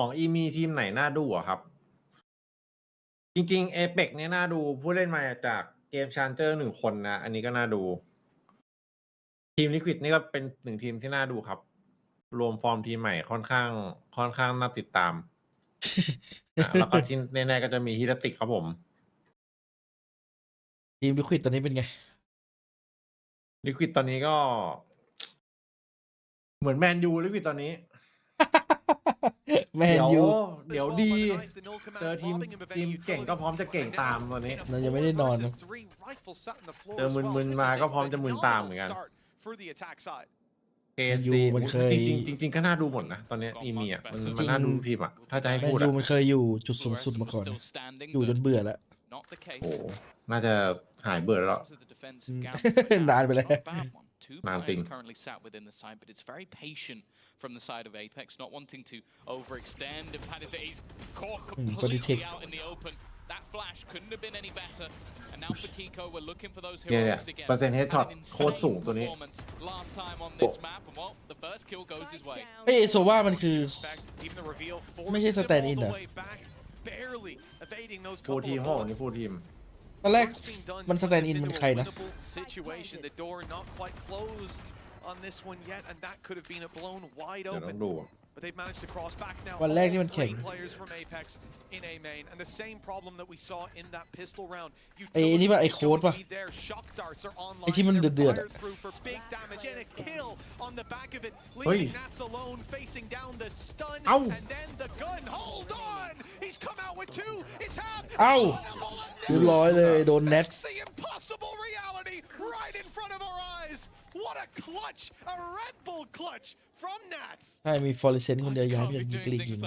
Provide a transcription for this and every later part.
ของอีมีทีมไหนน่าดูอะครับจริงๆ APEC เนี่ยน่าดูผู้เล่นมาจากเกม Challenger 1 คนนะอันนี้ก็น่าดูทีม Liquid นี่ก็เป็นหนึ่งทีมที่น่าดูครับรวมฟอร์มทีมใหม่ค่อนข้างน่าติดตามแล้วก็ที่แน่ๆก็จะมีฮิตติกครับผมทีมลิควิดตอนนี้เป็นไง Liquid ตอนนี้ก็เหมือนแมนยูLiquid ตอนนี้แมนยู เดี๋ยวดีเจอทีมเก่งก็พร้อมจะเก่งตามตอนนี้เรายังไม่ได้นอนนะ เจอมึนๆมาก็พร้อมจะมึนตามเหมือนกันเกซีมันเคยจริงๆก็น่าดูหมดนะตอนนี้อีมีอ่ะมันน่าดูทีมอ่ะถ้าจะให้พูดแมนยูมันเคยอยู่จุดสูงสุดมาก่อนอยู่จนเบื่อแล้วโอ้น่าจะหายเบื่อแล้วนานไปแล้วนานจริงfrom the side of Apex, not wanting to overextend, and Paddy he's caught completely out in the open. That flash couldn't have been any better. And now for Kiko, we're looking for those heroics again. เปอร์เซ็นต์เฮดช็อตโคตรสูงตัวนี้ Last time on this map, and well, the first kill goes his way. เฮ้ยโซว่ามันคือไม่ใช่สแตนด์อินเหรอฟูลทีมห้องนี่ฟูลทีมตอนแรกมันสแตนด์อินมันใครนะon this one yet, and that could have been a blown wide open. But they've managed to cross back now. วันแรกที่มันแข่ง Players from Apex in A main, and the same problem that we saw in that pistol round. ไอ้นี่ป่ะไอ้โค้ดป่ะ Shock darts are online. ไอ้ที่มันเดือด through for big damage and a kill on the back of it, leaving Nats alone, facing down the stun, and then the gun. Hold on, he's come out with two. It's half. เอ้าเรียบร้อยเลยโดน Nats. The impossible reality right in front of our eyes. What a clutch! A Red Bull clutch from Nats. ใช่มีฟอร์เรสเซนต์คนเดียวย้ายไปยิงกลียิง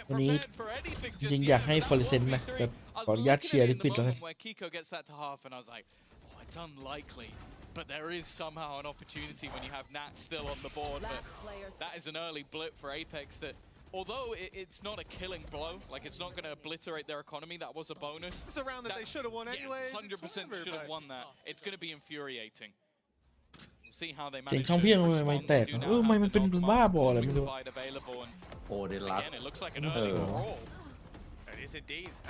วันนี้จริงอยากให้ฟอร์เรสเซนต์นะแต่ขออนุญาตเชียร์ลิควิดแล้วกัน It's unlikely, but there is somehow an opportunity when you have Nats still on the board. But that is an early blip for Apex that, although it's not a killing blow, like it's not going to obliterate their economy, that was a bonus. It's a round that they should have won anyway. 100% should have won that. It's going to be infuriating. We'll see how they เจ๋ง manage ช่องเพี้ยนไม่แตกไม่มันเป็นบ้าบออะไรไม่รู้ โอเดลัส Again, it looks like an early brawl.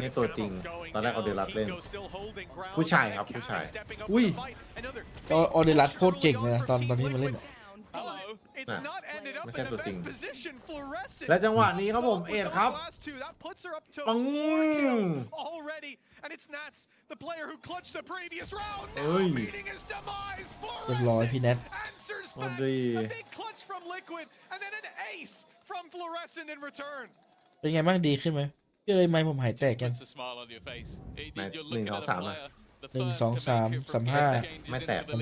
นี่ตัวจริงตอนแรกออเดลัสเล่นผู้ชายครับผู้ชายอุ้ย ออเดลัสโคตรเก่งเลยนะตอนที่มันเล่นไม่ใช่ตัวจริงและจังหวะนี้ครับผมเอ็ดครับปังเรียบร้อยพี่แนทเป็นไงบ้างดีขึ้นไหมพี่เอ้ยไม่ผมหายแตกกัน1 2 3 3 5ไม่แตก3 4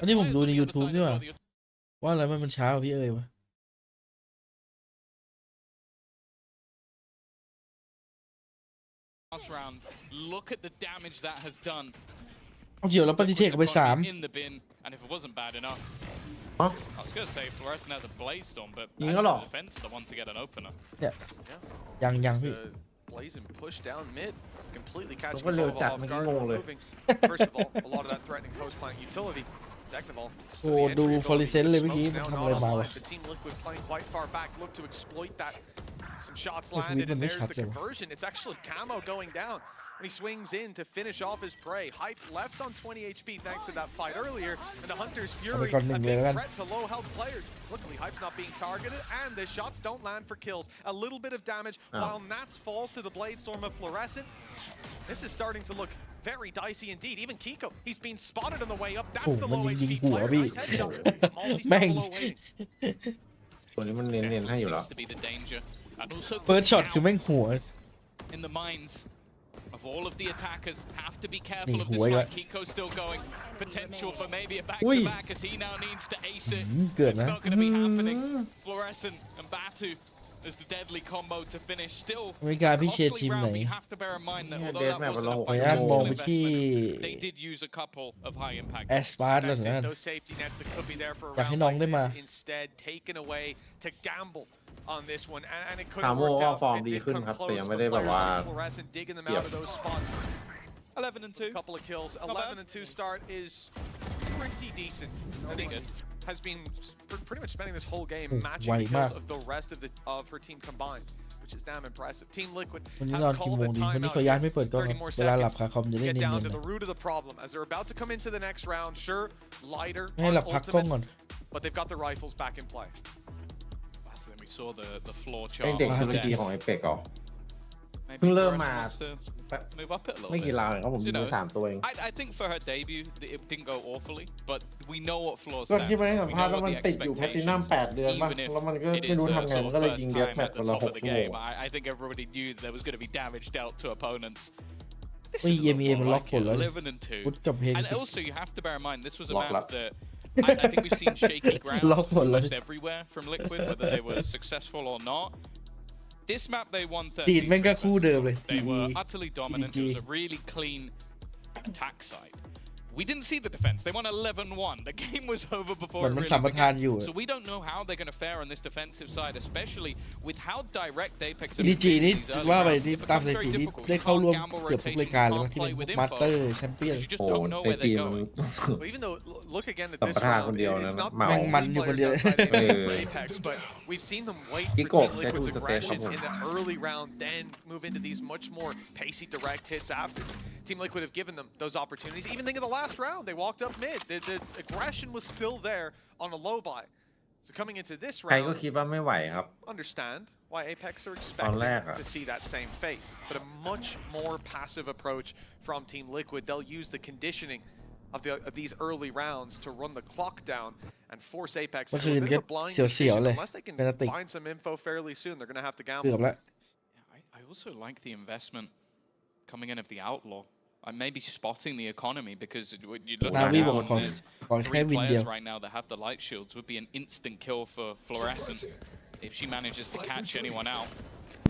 อันนี้ผมดูใน YouTube ด้วยว่าอะไรมันช้าพี่เอ้ยวะเอาเดี๋ยวเราปฏิเสธกันไป3ยิงก็หรอเนี่ยยังพี่ผมก็เร็วจัดเมื่อกี้งงเลยโอ้ดูฟอร์เรสเซนต์เลยเมื่อกี้มันทำอะไรมาวะทวิตมันไม่ชัดเลยวะAnd he swings in to finish off his prey. Hype left on 20 HP thanks to that fight earlier, and the Hunter's Fury, a big threat to low health players. Luckily, Hype's not being targeted, and the shots don't land for kills. A little bit of damage, while Nats falls to the Blade Storm of Fluorescent. This is starting to look very dicey indeed. Even Kiko, he's been spotted on the way up. That's the low HP player. Nice headshot. Malsy's still below waiting. ตัวนี้มันเน้นให้อยู่แล้ว เปิดช็อตคือแม่งหัว In the minds of all of the attackers, have to be careful of this one. Kiko still going. Potential for maybe a back-to-back as he now needs to ace it. It's not going to be happening. Fluorescent and Batu is the deadly combo to finish. Still, we have to bear in mind that although that was they did use a couple of high-impact. แอสปาร์ตแล้วนะอยากให้น้องได้มา Instead, taken away to gamble on this one, and it could ถาม have worked ว่า out. ฟอร์มดีขึ้นครับแต่ยังไม่ได้แบบว่า 11-2. A couple of kills. 11-2 start is pretty decent. I think has been pretty much spending this whole game matching the kills of the rest of her team combined, which is damn impressive. Team Liquid วันนี้นอนกี่โมงดีวันนี้ขอย้ายไม่เปิดกล้องเวลาหลับคาคอมจะได้ get เนีย down น to ๆ the root of the problem as they're about to come into the next round. Sure, lighter ให้หลับพักกล้องก่อน but they've got the rifles back in play. We saw the floor เป็น chart. เด็กธุรกิจของไอเป็กเหรอเพิ่งเริ่มมา move up it a little ไม่กี่ bit. ราวเองครับผมยิงไป3 ตัวเอง I think for her debut, it didn't go awfully, but we know what floor ก็ stands. ที่ไม่ได้สัม We ภาษ know ณ์แล้ว what มัน the ติดอยู่แพลตินัม expectations, 8 เดือนป่ะ even if แล้วมันก็ it ไม่ is รู้ her ทำไง sort มั of นก็เลย first ยิงเดส time แมท at คน the ละ top of 6 the ชั่วโมง game. I think everybody knew there was going to be damage dealt to opponents. This เฮ้ย is a EMEA lot มันล็อก like ผลแล้ว 11-2. พุทกับเพน And also, you have to bear in mind, this was a Lock map up. that I think we've seen shaky ground Lock one, almost everywhere from Liquid, whether they were successful or not. This map, they won ตีดแม่งก็คู่เดิมเลย They were utterly dominant. It was a really clean attack side. We didn't see the defense. They won 11-1. The game was over before it มัน really สัมปทานอยู่ began. So we don't know how they're going to fare on this defensive side, especially with how direct Apex have ดี been จี in นี่ these early ว่าไป rounds. ที่ It ตาม becomes สถิ very ติ difficult. ได้ You เข้า can't ร่วม gamble เกือบทุก rotation. รายการ You เลย can't ที่เป็น play with มา info. สเตอร์แชมเปี้ยน You just โอ้ don't know ไอ where ที they're มัน going. Well, even though look again at สัม this ปทาน round, คนเดียวนะ it's not เมา แม่งมันอยู่คนเดียว players outside Hey. for Apex, but we've seen them wait for Kickoff Team Liquid's that was the aggression best one. in the early round, then move into these much more pacey direct hits after. Team Liquid have given them those opportunities. Even think of the last round, they walked up mid. The aggression was still there on a low buy. So coming into this ใครก็ round, คิดว่าไม่ไหวครับ understand why Apex are expecting Paleka. to see that same face, but a much more passive approach from Team Liquid. They'll use the conditioning of these early rounds to run the clock down and force Apex เมื่อ into คื a น bit ก็ of a blind เสียว decision. ๆเลย Unless they can เป็นติก find some info fairly soon, they're going to have to เกือบ gamble. แล้ว I also like the investment coming in of the Outlaw. Maybe spotting the economy because you look Nah, at we now won't and call- there's call 3 Kevin players Deal. right now that have the light shields would be an instant kill for Fluorescent if she manages to catch anyone out.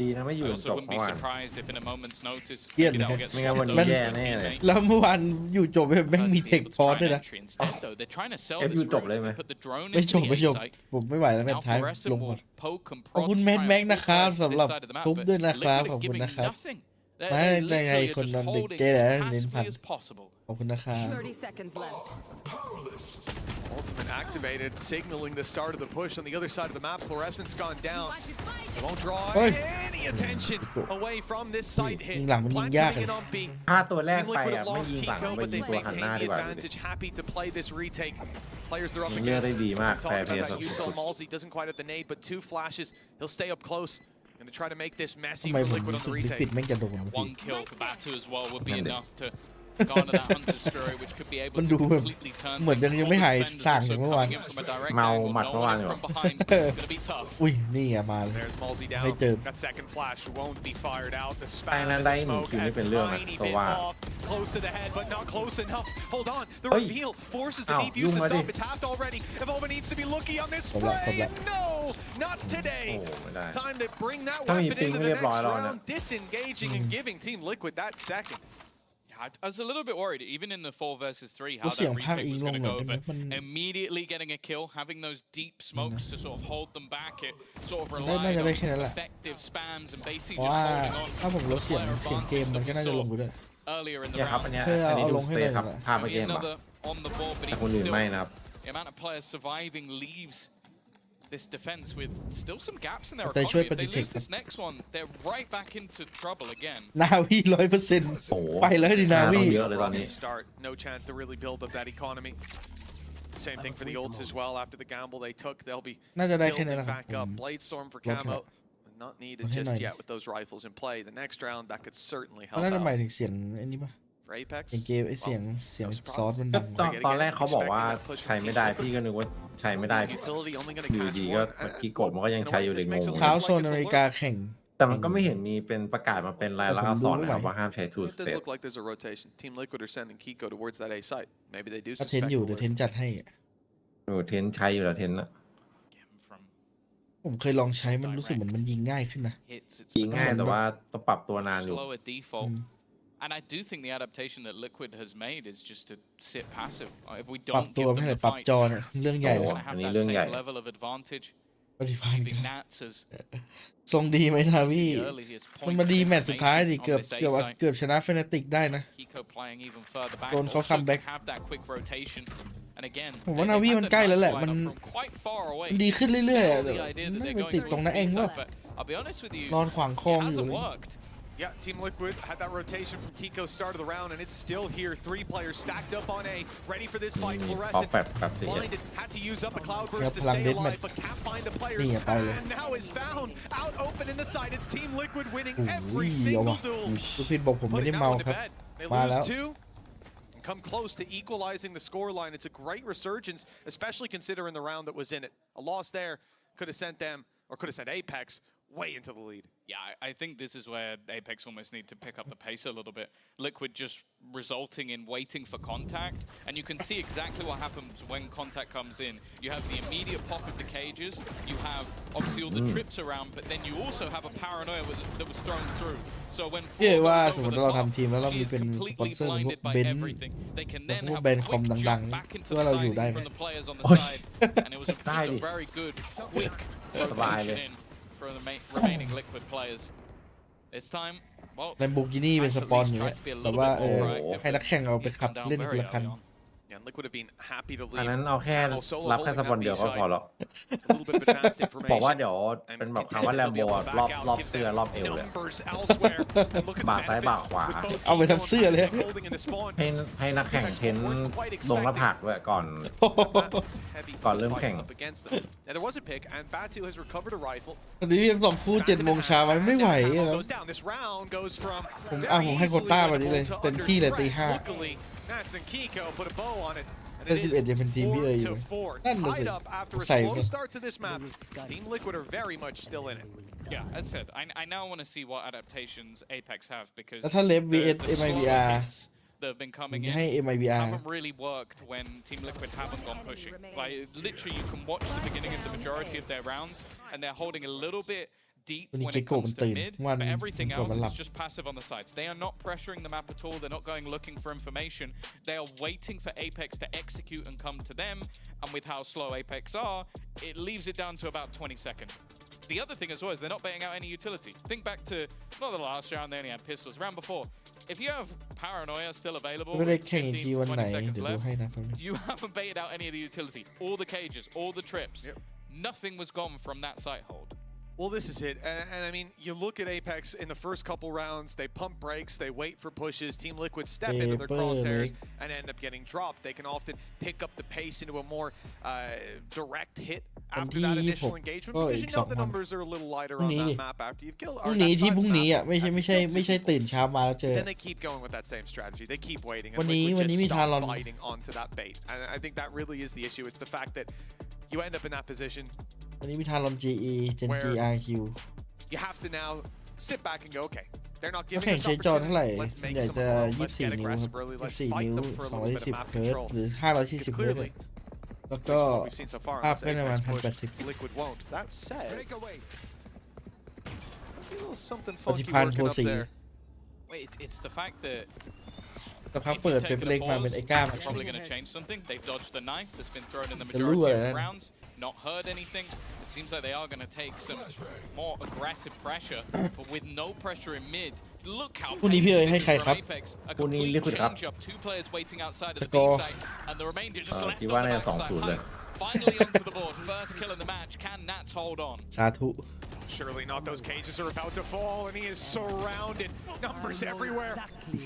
ดีนะไม่อยู่ I จ also บ wouldn't เมื่ be อวาน surprised if in a moment's notice Yeah, maybe that'll get man. swapped Man, over to yeah, a yeah. teammate. แล้วเมื่อวานอยู่จบแม่งมีเทค Able to พอร์ต try ด้วย an นะ entry instead, though. They're trying to sell Ép this vô chụp route. lên They mà. put the drone ไม่ into จบ the ไม่ A จบ site. ผมไม่ไหวแล้วแม่ Now ท้าย Fluorescent ลงก่อน will poke and ขอบ prod คุณ to แม็ก try แม็ก and นะครับ pull สำหรับ this side of the map, ทุบ but ด้วยนะครับ Liquid ขอบ are คุณ giving นะครับ nothing. ไม่ They're ได้ไง literally คน just นั้นเด็ก holding เจ๊ as เน้นพัน passively as possible. ขอบคุณนะครับ 30 seconds left. Ultimate activated, signaling the start of the push on the other side of the map. Fluorescent's gone down. They won't draw Ôi. any attention away from this side hit. ยิงหลังมันยิง Plant ยาก coming เลย in on B. 5 ตัวแรก Team ไป Liquid อ่ะ have ไม่ lost ยิงหลัง Kiko, ไป but ยิง they've ตัวหันหน้า maintained ดี the กว่าดูดิ advantage. Happy to play this retake. Players they're up ยิงเยอะได้ against. ดีมาก Talking แพ้ about เพย์ that สุ Yusel ด Malsey doesn't quite have the nade, but 2 flashes. He'll stay up close. Gonna try to make this ทำ messy ไม for ผม Liquid รู้ on สึ the กลิควิด retake. แม่งจะโดนวะพี่ One kill for Batu as well would be Nandit. enough to garner that Hunter's Fury, which could be able มัน to ดูแบบ completely turn เหมือน things. ยังไม่ All หาย defenders สั่ง also อย่างเมื่อวาน coming in from a direct เมา angle. หมัด No เมื่อวาน one เหรอ from behind. It's gonna be tough. อุ้ยนี่อะมาเลย There's Malsey down. Hey, dude. Got second flash. Won't be fired out. The spam Ai and lên the đây mình smoke chịu a cái tiền lương này, tiny tôi bit qua. off. Close to the head, but not close enough. Hold on. The Ôi. reveal forces the Ảo, defuse dung to ra stop. đi. It's halved already. Evolva needs to be lucky on this Không lại, không spray. lại. No, not today. โอ้ไม่ได้ Time to bring that Sao weapon nhìn into tiếng the liệp next lòi rồi nè. round, disengaging and giving Team Liquid that second. Yeah, I was a little bit worried, even in the 4 versus 3, ก็ how เสียง that ภาค retake อิง was ลง going to หน่อย go, ได้ไหม but มัน immediately getting a kill, having those deep smokes to sort of hold them back, it sort of น่า relied จะได้ on แค่นั้นแหละ effective spams and basically เพราะ just ว่า holding on ถ้าผม to ล the ดเสียง player เสียงเกม advantage มัน that ก็ we น่าจะลง saw ไปด้วย earlier in the เนี่ยครับ round. อันเนี้ย เพื่อ อันนี้ เอา ดู ลงให้ เฟ หน่ ซ อย ครับ ดีกว่า ภาพเกม Maybe ป่ะ another on the board, but แต่ even คนอื่น still, ไม่นะครับ the amount of players surviving leaves this defense with still some gaps in their แต่ช่วย economy. ป If ฏิ they เทค lose ครับ this next one, they're right back into trouble again. นาวี100% โอ้โห ไปแล้วดินาวี ต้องเยอะเลยตอนนี้ Start. No chance to really build up that economy. Same thing for the ults as well. After the gamble they took, they'll be น่าจะได้แค่นี้ building แหละครับ back ผ up. ม Blade Storm for Lord camo. Cat. Not needed Lord just Cat. yet with those rifles in play. The next round, that could certainly มัน help น่าจะหมาย out. ถึงเสียงไอ้นี่ป่ะ For Apex, เสียงเกมไอ้เสียง no ซอส surprise. มัน ก็ ดัง ตอนแรกเขาบอกว่าใช้ไม่ได้พี่ก็นึกว่าใช้ไม่ได้ Utility only going อ to ยู่ catch ดีก็ one. เมื่อกี้กดมันก็ยังใช้อยู่เลยงง เท้าโซนอเมริกาแข่ง แต่มันก็ไม่เห็นมีเป็นประกาศมาเป็นรายลักษณ์อักษรนะครับว่าห้ามใช้ทู It ส does เตป look like there's a rotation. Team Liquid are sending Kiko towards that A site. Maybe they do ก็เทน suspect อยู่ the เดี๋ยว word. เทนจัดให้ เทนใช้อยู่แล้วเทนนะ Again, from ผมเคยลองใช้มันรู้สึกเหมือนมันยิงง่ายขึ้นนะ hits, it's ยิงง่ายแต่ว่าต้องปรับตัวนานอยู่ slower default. And I do think the adaptation that Liquid has made is just to sit passive. If we ปรับ don't ตัว give ไม่ them ให้ the ปรับ fights, จอเนี่ยเรื่องใหญ่ they're เลย going to have Anh ấy that lương same nhảy. level of advantage. ปฏิพันธ์ leaving Nats as ทรงดีไหมนาวี the earliest มัน point มา of ดีแมตช์สุดท้ายดิ information เกือบ on this A เกือบ site. เกือบชนะเฟนาติกได้นะ Kiko playing even further back. โดนเขา also คัมแบ็ก can have that quick rotation. And again, ผมว่านาวีมันใกล้แล้วแหละ มัน from quite far away. ดีขึ้นเรื่อยๆ Still อะ the idea that ไม่ they're ไป going ติดตรงนั้นเอง to ว่า but I'll be honest with you, นอนขวางคลอง it อยู่ hasn't เลย worked. Yeah, Team Liquid had that rotation from Kiko start of the round, and it's still here. 3 players stacked up on A, ready for this fight. ออก Fluorescent แบบสิ blinded, had to use up a cloud burst to Plang stay dead alive, man. but can't find the players. นี่ไปเลย And now is found out open in the side. It's Team Liquid winning อุ้ย every เอาวะ single duel. ลูกพิษบอกผมไม่ได้ Putting เมา that one ค to รับ bed. They มาแล้ว lose 2. And come close to equalizing the scoreline. It's a great resurgence, especially considering the round that was in it. A loss there could have sent them, or could have sent Apex way into the lead. Yeah, I think this is where Apex almost need to pick up the pace a little bit. Liquid just resulting in waiting for contact, and you can see exactly what happens when contact comes in. You have the immediate pop of the cages, you have obviously all the trips around, but then you also have a paranoia that was thrown through. So when เชื่อ Flo ว่า goes สมม over ติ the เรา top, ทำทีมแล้วเรา she มี is เป็นสปอน completely เซอร์พวก blinded by เบนซ์ everything. They can then พวก have แบร a นด์คอม quick ดัง jump back into ๆว่า the เราอยู่ side ได้ไหม from the players on the Oi. side, and it was just ได้ a ดิ very good, quick สบายเลย rotation in for the remaining Liquid players. This time, well, แลมโบกินี่เป็นสปอนอย่างเงี้ยแต่ว่าให้นักแข่งเอาไปขับเล่นคนละคัน And Liquid have been happy to อัน leave. นั้นเอาแค่ Camo solo รับแค่ holding สปอน that เดียว B ก็ side. พอแล้ว A little bit of advanced บอกว่า information. เดี๋ยวเป็นแบบคำว่าแลมโบรอบเสื้อรอบเอวเลย Numbers elsewhere. And look at the บากซ้าย benefit บากขวา with both เอาไปทั้งเสื้อเลย holding in the spawn. ให้นักแข่งเพ้นลงหน้าผากด้วยก่อน Heavy Còn lưỡng fight khảnh. up against them. Now there was a pick, and Batu has recovered a rifle. ตอนนี้ยัง2 คู่ 7 โมงเช้าไว้ไม่ไหว Camo อะ goes down. This round goes from ผม very ผมให้โควต้า easily วันนี้เลย winnable to เต็มที่เลย under ตี threat. 5 Luckily, Nats and Kiko put a bow on it. And ได้ it 11 is ยังเป็นทีมพี่เอ๋ยอยู่ 4-4. นั่นน่ะสิ Tied up after a ใส่ slow start to this map. Team Liquid are very much still in it. yeah, as said, I now want to see what adaptations Apex have because แล้วถ้าเลฟ vs the slower MIBR hits that have been coming ให้ in MIBR haven't really worked when Team Liquid haven't gone pushing. Like literally, you can watch the beginning of the majority of their rounds, and they're holding a little bit deep When when you it kick comes open to teen, mid, one but everything can go else and is just passive on the sides. They are not pressuring the map at all. They're not going looking for information. They are waiting for Apex to execute and come to them. And with how slow Apex are, it leaves it down to about 20 seconds. The other thing as well is they're not baiting out any utility. Think back to, not the last round, they only had pistols. Round before, if you have Paranoia still available, ไม่ได้ with แข่งอีกที 15 วัน to ไหน 20 seconds เดี๋ยวดู left, ให้นะแป๊บนึง you haven't baited out any of the utility. All the cages, all the trips. Yep. Nothing was gone from that site hold. Well, this is it. And I mean, you look at Apex in the first couple rounds, they pump brakes, they wait for pushes. Team Liquid step into their crosshairs and end up getting dropped. They can often pick up the pace into a more direct hit after that initial engagement because you know the numbers are a little lighter on that map after you've killed. พรุ่งนี้ที่พรุ่งนี้อ่ะไม่ใช่ตื่นเช้ามาแล้วเจอ Then they keep going with that same strategy. They keep waiting. วันนี้ Liquid มี just ทาร stop อน biting onto that bait. And I think that really is the issue. It's the fact that you end up in that position. วันนี้มีทารอน GE Gen GRQ You have to now sit back and go, okay, they're not นัก giving แข่ง us ใช้จอเท่าไหร่ opportunities. Let's ส่วน make ใหญ่ some จะ of our own. Let's get 24 นิ้ว aggressive early. Let's 24 fight นิ้ว them for a little bit of map 210 เฮิร์ต control. หรือ 540 Because เฮิร์ต clearly, แล้วก็ based on what we've seen so far, ภาพ unless ก็ประมาณ Apex push, 1080 Liquid won't. That said, a little something ปฏิ funky พันธ์ working โพ up สี there. Wait, it's the fact that สักพัก if เปิ you ดเป็น take เล็ the กมาเป็น pause, ไอ้ก้าม it's probably going to change something. They've dodged the knife that's been thrown in the The lure, majority of eh? rounds. Not heard anything. It seems like they are going to take some more aggressive pressure, but with no pressure in mid. Look how พรุ่งนี้พี่เอ๋ยให้ pacey ใคร this is ครับ from Apex. A พรุ่งนี้ complete Liquid ครับ change up. 2 players waiting outside of the B Score. site, and the remainder just left คิด on ว่า the น่าจะ 2-0 เลย backside. Finally onto the board. First kill in the match. Can Nats hold on? สาธุ Surely not. Those cages are about to fall, and he is surrounded. Numbers everywhere.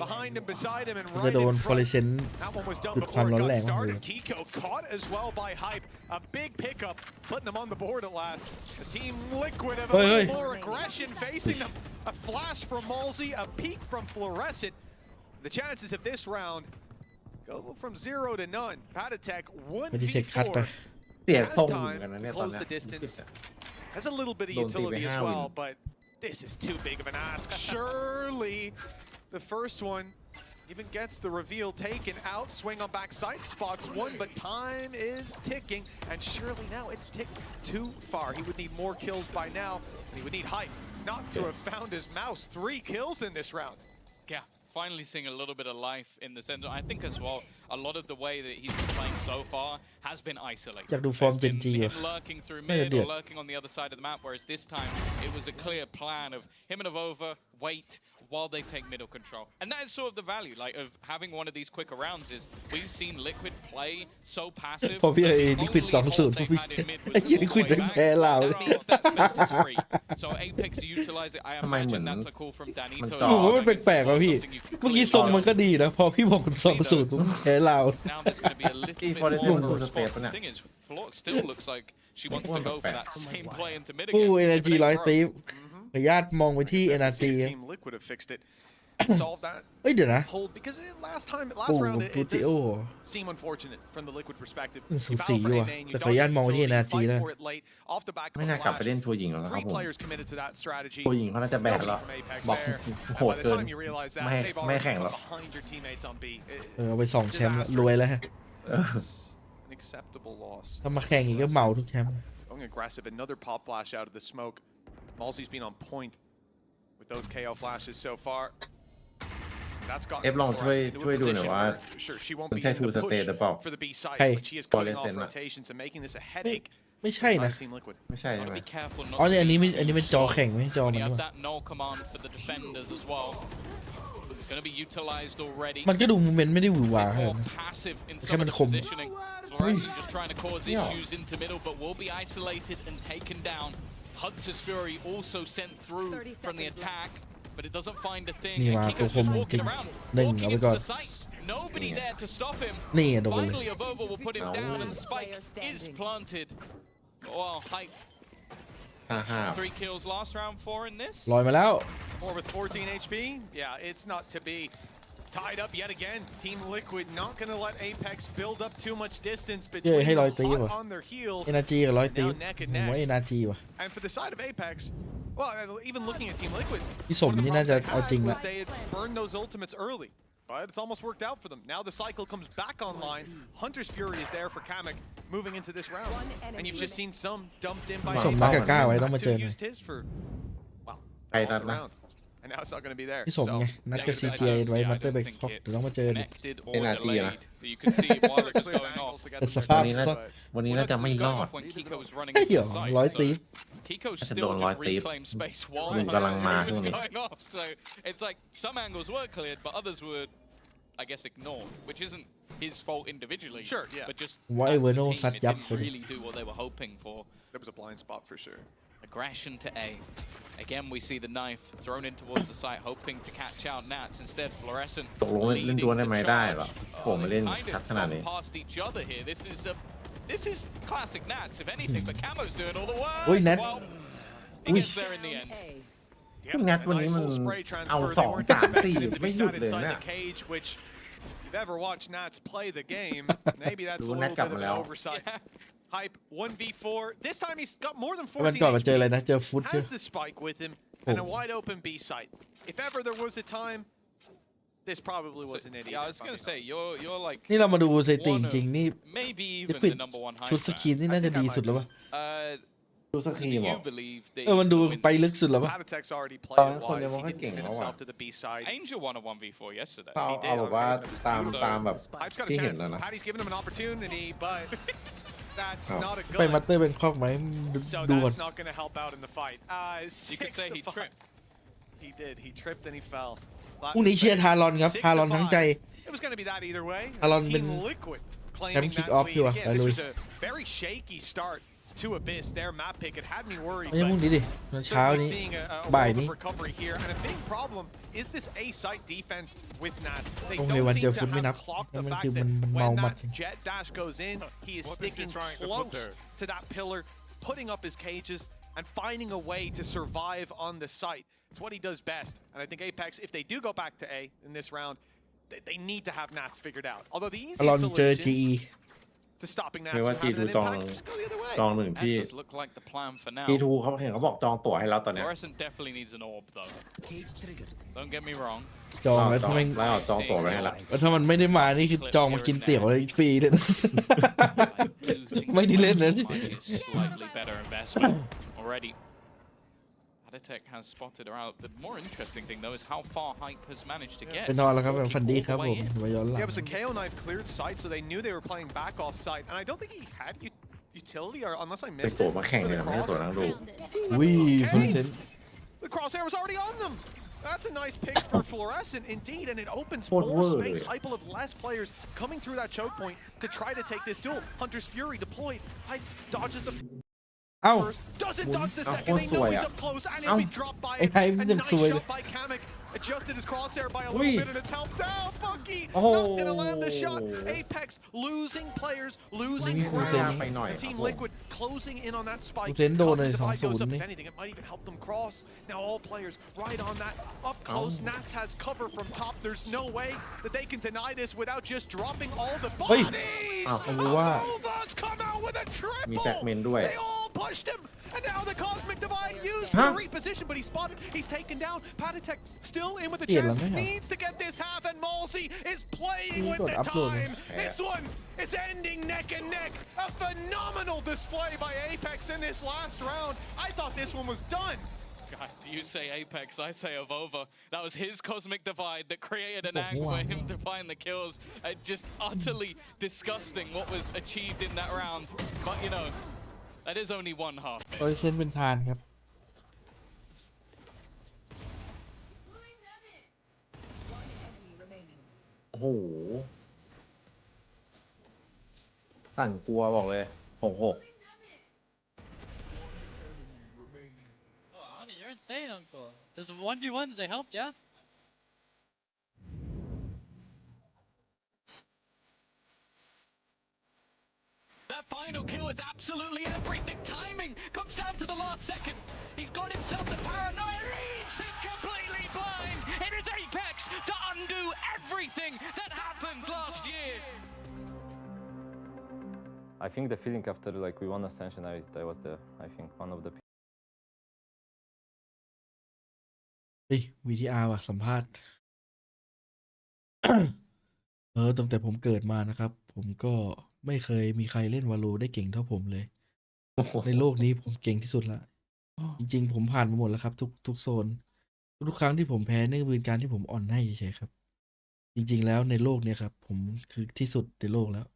Behind him, beside him, and จะ right โดน in ฟอร์เร front. เซน That one was done จุดความ before ร้อน it แร got งมากเลย started. Kiko caught as well by Hype. A big pickup, putting them on the board at last. As Team Liquid have a little more aggression facing them. A flash from Malsey, a peek from Fluorescent. The chances of this round go from 0 to none. Patatek ไม่ได้เช็คคัดไป 1v4. เสีย Has ทรงเหมือน time กันนะ to เนี่ยตอน close เนี้ the distance. ย Has a little bit of Don't think we utility as have well, him. but this is too big of an ask. Surely the first one even gets the reveal taken out. Swing on backside, spots one, but time is ticking. And surely now it's ticked too far. He would need more kills by now. And he would need Hype not to have found his mouse. 3 kills in this round. Yeah, finally seeing a little bit of life in the center. I think as well, a lot of the way that he's been playing so far has been isolated. อยากดูฟอร์มเจนจี him lurking through mid or lurking on the other side of the map, whereas this time it was a clear plan of him and Avova wait while they take middle control. And that is sort of the value, like, of having one of these quicker rounds is we've seen Liquid play so passive. พอพี่Liquid 2-0 ไอ้เหี้ย Liquid แพ้เรา That means that space is free. So Apex utilize it. I imagine that's a call from Danito. ผมว่ามันแปลกๆว่ะพี่เมื่อกี้ทรงมันก็ดีนะพอพี่บอกมัน2-0ผมแพ้เรา Now there's going to be a little bit more response. The thing is, Floor still looks like she wants to go for that same play into mid again. ผู้ energy 100 ตีขออนุญาตมองไปที่ energy Team Liquid have fixed it. Solved that. เอ้ยเดี๋ยวนะ Hold because last round it seemed unfortunate from the Liquid perspective. สูสีอยู่อะแต่ขออนุญาตมองไปที่ energy แล้ว ไม่น่ากลับไปเล่นทัวร์หญิงแล้วนะครับ Three ผม players committed to that strategy. ทัวร์หญิงเขาน่าจะแบนแล้วบอกโหด By the เกิน time you realize that, ไม่แข่งแล้ว behind your teammates on B. เอาไป2แชมป์ละรวยแล้วฮะ An acceptable loss. ถ้ามาแข่งอีกก็เหมาทุกแชมป์ Going aggressive, another pop flash out of the smoke. Malzy's been on point with those KO flashes so far. That's got ลองช่วยดูหน่อยว่า sure she won't มัน be ใช่ in ทู the สเต push ทหรือเปล่า for the B side, ใช่ but she is cutting off rotations and making this a headache. ไม่ใช่นะ Team Liquid. ไม่ใช่ใช่ไหม Be careful not อ๋อ to เนี่ยอันนี้ be เป็นจอแข่งไม่ใช่จอ When มัน you ด้ว have ย that null command for the defenders as well. It's going to be utilized already. มันก็ดูโมเมนต์ไม่ได้หวือหวา More passive in some of the positioning. Fluorescent just trying to cause issues into middle, but will be isolated and taken down. Hunter's Fury also sent through from the attack, but it doesn't find a thing. นี่ And มาตัว Kiko's คม just จริ walking ง around, หนึ่ง walking เอาไป into ก่อน the site. Nobody there to stop him. นี่โดนเลย Finally, Avova will put him down, and the spike is planted. Wow, hype. 5 3 kills last round, 4 in this. ลอยมาแล้ว More with 14 HP. Yeah, it's not to be. Tied up yet again. Team Liquid not going to let Apex build up too much distance betweenให้ร้อย them, ตี hot ว่ะ on their heels. energy กับ100ตี Now neck and ผมว่า neck. energy ว่ะ And for the side of Apex, well, even looking at Team Liquid, พี่สม one of the นี่น่าจะ problems เอาจริง they ละ had was they had burned those ultimates early. But it's almost worked out for them. Now the cycle comes back online. Hunter's Fury is there for Kamek moving into this round. And you've just seen some dumped in by สมนักกับก้าไว้ต้องมาเจอ Who used his for, well, ใคร most นั of ด the นะ round. And now it's not going to be there. พี่สม So, ไงนัดกับ CGI ไว้มาสเตอร์เบคเดี๋ยวต้องมาเจอ Connected or NRT delayed. นะ That you could see while it was clear going angles off. to get แต่ them ส to ภาพ วันนี้น่าจะไม่รอด When Kiko was running ไอ้ into เหี้ย the site, 100 ตี so Kiko's That's a still don't just like the- reclaimed space while Yung the galang Hunter's Fury was ma- going off. So it's like some angles were cleared, but others were, I guess, ignored, which isn't his fault individually. Sure, yeah. But just Why as the were no team, sat it yap didn't for it? really do what they were hoping for. There was a blind spot for sure. Aggression to A. Again, we see the knife thrown in towards the site, hoping to catch out Nats. Instead, Fluorescent ตกลงเล่นดวลได้ไหมได้เหรอผมมาเล่น kind ชัด of ขนาดนี้ gone past each other here. This is classic Nats, if anything, but Camo's doing all the work. Ui, Nat. Well, he Ui. gets there in the end. Yep, Nat aวัน nice นี้มัน little spray transfer. เอา They 2 weren't 3 expecting 4 him to ไม่ be หยุด sat เลย inside นะ the cage, which if you've ever watched Nats play the game, maybe that's a Nat little bit of an กลับมาแล้ว oversight. Hype 1v4. This time he's got more than วัน 14 ก่อนมาเจออะไร HP. นะเจอฟุต Has the spike with him and a wide open B site. If ever there was a time, this probably was an idiot. Yeah, I was gonna say you're like นี่เรามาดูสถิติจริงๆนี่ maybe even Liquid the number one hype ชุดสกรีน fan. นี่น่าจะดีสุดแล้ววะ ดูส Do กรีนบอ you ก believe that มัน he's ดู gonna win ไป this? ลึกสุดแล้ววะ Patatech's already played itคนเดียว wise. มัน He ก็ didn't เก่ง commit แล้ว himself อะ to the B side. Angel won a 1v4 yesterday. เอาแบบว่าตามแบบ Hype's got a ที่เห็น chance. แล้วนะ Patty's given him an opportunity, but that's Oh. not a ไป good. มาสเตอร์เป็นคอกไหม So ดูก่อน that's not going to help out in the fight. You could say he 6-5. tripped. He did. He tripped and he fell. พรุ่งนี้เชียร์ทารอนครับ ทารอนทั้งใจ It was going to be that either way. Talon Team been Liquid claiming that Kickoff lead อยู่อะ again. ไป This ลุย was a very shaky start to Abyss. Their map pick, it had me worried. ไม่ใช่พรุ่ง But นี้ดิเช้า certainly นี้ seeing a บ่าย world นี้ of recovery here, and a big problem is this A site defense with Nat. They โอเค don't วัน seem เจอ to ฟุตไม่นับ have clocked มั the น fact คือ that มันเมา when หมัด that jet dash goes in, he is What is he sticking trying to put close there? to that pillar, putting up his cages, and finding a way to survive on the site. It's what he does best. And I think Apex, if they do go back to A in this round, they need to have Nats figured out. Although the ทารอน easy เจอ solution GE to stopping Nats ไม่ว่า from จี having ทู an จอง impact, just go the other way. จองหนึ่ง That พี่ does look like the plan for now. จีทูเขาเห็นเขาบอกจองตั๋วให้เราตอนเนี้ย Fluorescent definitely needs an orb though. Don't get me wrong. จองแล้ว จอง ทำไม แล้วจองตั๋วไว้ให้ละ แล้วถ้ามันไม่ได้มานี่คือจองมากินเตี๋ยวเลยฟรีเลยนะ I do think Might be late, Fluorescent isn't it? might be a slightly better investment already. Patatech has spotted her out. The more interesting thing, though, is how far Hype has managed to get. ไปนอนแล้วครับฝันดีครับผมมาย้อนหลัง Yeah, it was a KO knife cleared site, so they knew they were playing back off site, and I don't think he had utility, or unless I เป็น missed ตัว it. มาแข่งเลยนะไม่ใช่ตัวนั่งดู อุ้ยฟลูเซน The crosshair was already on them. That's a nice pick for Fluorescent, indeed, and it opens What more word? space. Hype will have less players coming through that choke point to try to take this duel. Hunter's Fury deployed. Hype dodges the เอ้า first, doesn't dodge the second. They know he's up close, and he'll be dropped by Hey, a I'm nice sorry. shot by Kamek. Adjusted his crosshair by a Ui. little bit, and it's helped out. Funky, Oh. not gonna land the shot. Apex losing players, losing Ui, ground. Fluorescent. ไปหน่อย And ครับ Team ผม Liquid closing in on that spike. Fluorescent โดนเลย Cosmic Divide goes up. 2-0 If anything, it might even help them cross. Now all players right on that up close. Nats has cover from top. There's no way that they can deny this without just dropping all the เฮ้ย bodies. เอาว่า Alva's come out with a มี triple. แฟกเมนด้วย They all pushed him. And now the Cosmic Divide used Huh? for the reposition, but he's spotted. He's taken down. Patatech still in with a Yeah, chance. lang yan. Needs to get this half, and Malsey is playing Hindi with ko the na-upload eh. time. This one is ending neck and neck. A phenomenal display by Apex in this last round. I thought this one was done. God, you say Apex, I say Avova. That was his Cosmic Divide that created an Oh, angle wow. for him to find the kills. Just utterly disgusting what was achieved in that round. But, you know, that is only one half. ฟลูเซนเป็นทานครับ โอ้โหสั่นกลัวบอกเลย6-6 You're insane, Uncle. Does 1v1s, they helped, yeah? That final kill is absolutely everything. Timing comes down to the last second. He's got himself the paranoia. Reads it completely blind. It is Apex to undo everything that happened last year. I think the feeling after like we won Ascension, that was I think one of the เฮ้ย VTR ว่ะสัมภาษณ์ ตั้งแต่ผมเกิดมานะครับ ผมก็ไม่เคยมีใครเล่นวาโลได้เก่งเท่าผมเลย ในโลกนี้ผมเก่งที่สุดละ จริงๆ ผมผ่านมาหมดแล้วครับ ทุกโซน ทุกครั้งที่ผมแพ้นี่คือการที่ผมอ่อนให้เฉยๆครับ จริงๆแล้วในโลกนี้ครับ ผมคือที่สุดในโลกแล้ว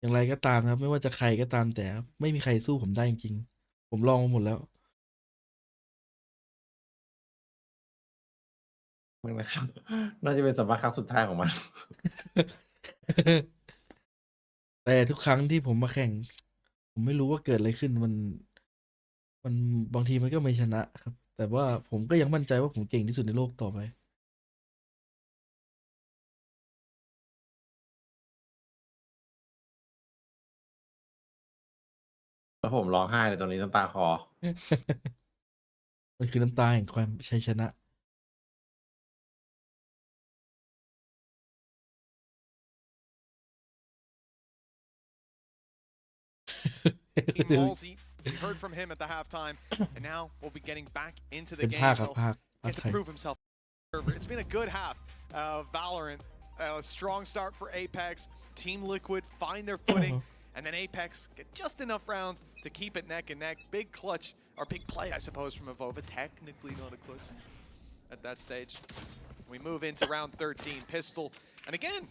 อย่างไรก็ตามครับ ไม่ว่าจะใครก็ตามแต่ไม่มีใครสู้ผมได้จริงๆ ผมลองมาหมดแล้ว มึงนะครับ น่าจะเป็นสัมภาษณ์ครั้งสุดท้ายของมัน แต่ทุกครั้งที่ผมมาแข่ง ผมไม่รู้ว่าเกิดอะไรขึ้นมันบางทีมันก็ไม่ชนะครับ แต่ว่าผมก็ยังมั่นใจว่าผมเก่งที่สุดในโลกต่อไป แล้วผมร้องไห้เลยตอนนี้น้ำตาคอ มันคือน้ำตาแห่งความชัยชนะ Team Halsey, we heard from him at the halftime, and now we'll be getting back into the เป็น game. ภาคครับ He'll ภาค get ไท to ย prove himself. It's been a good half of Valorant. A strong start for Apex. Team Liquid find their footing, and then Apex get just enough rounds to keep it neck and neck. Big clutch, or big play, I suppose, from Avova. Technically not a clutch at that stage. We move into round 13. Pistol, and again,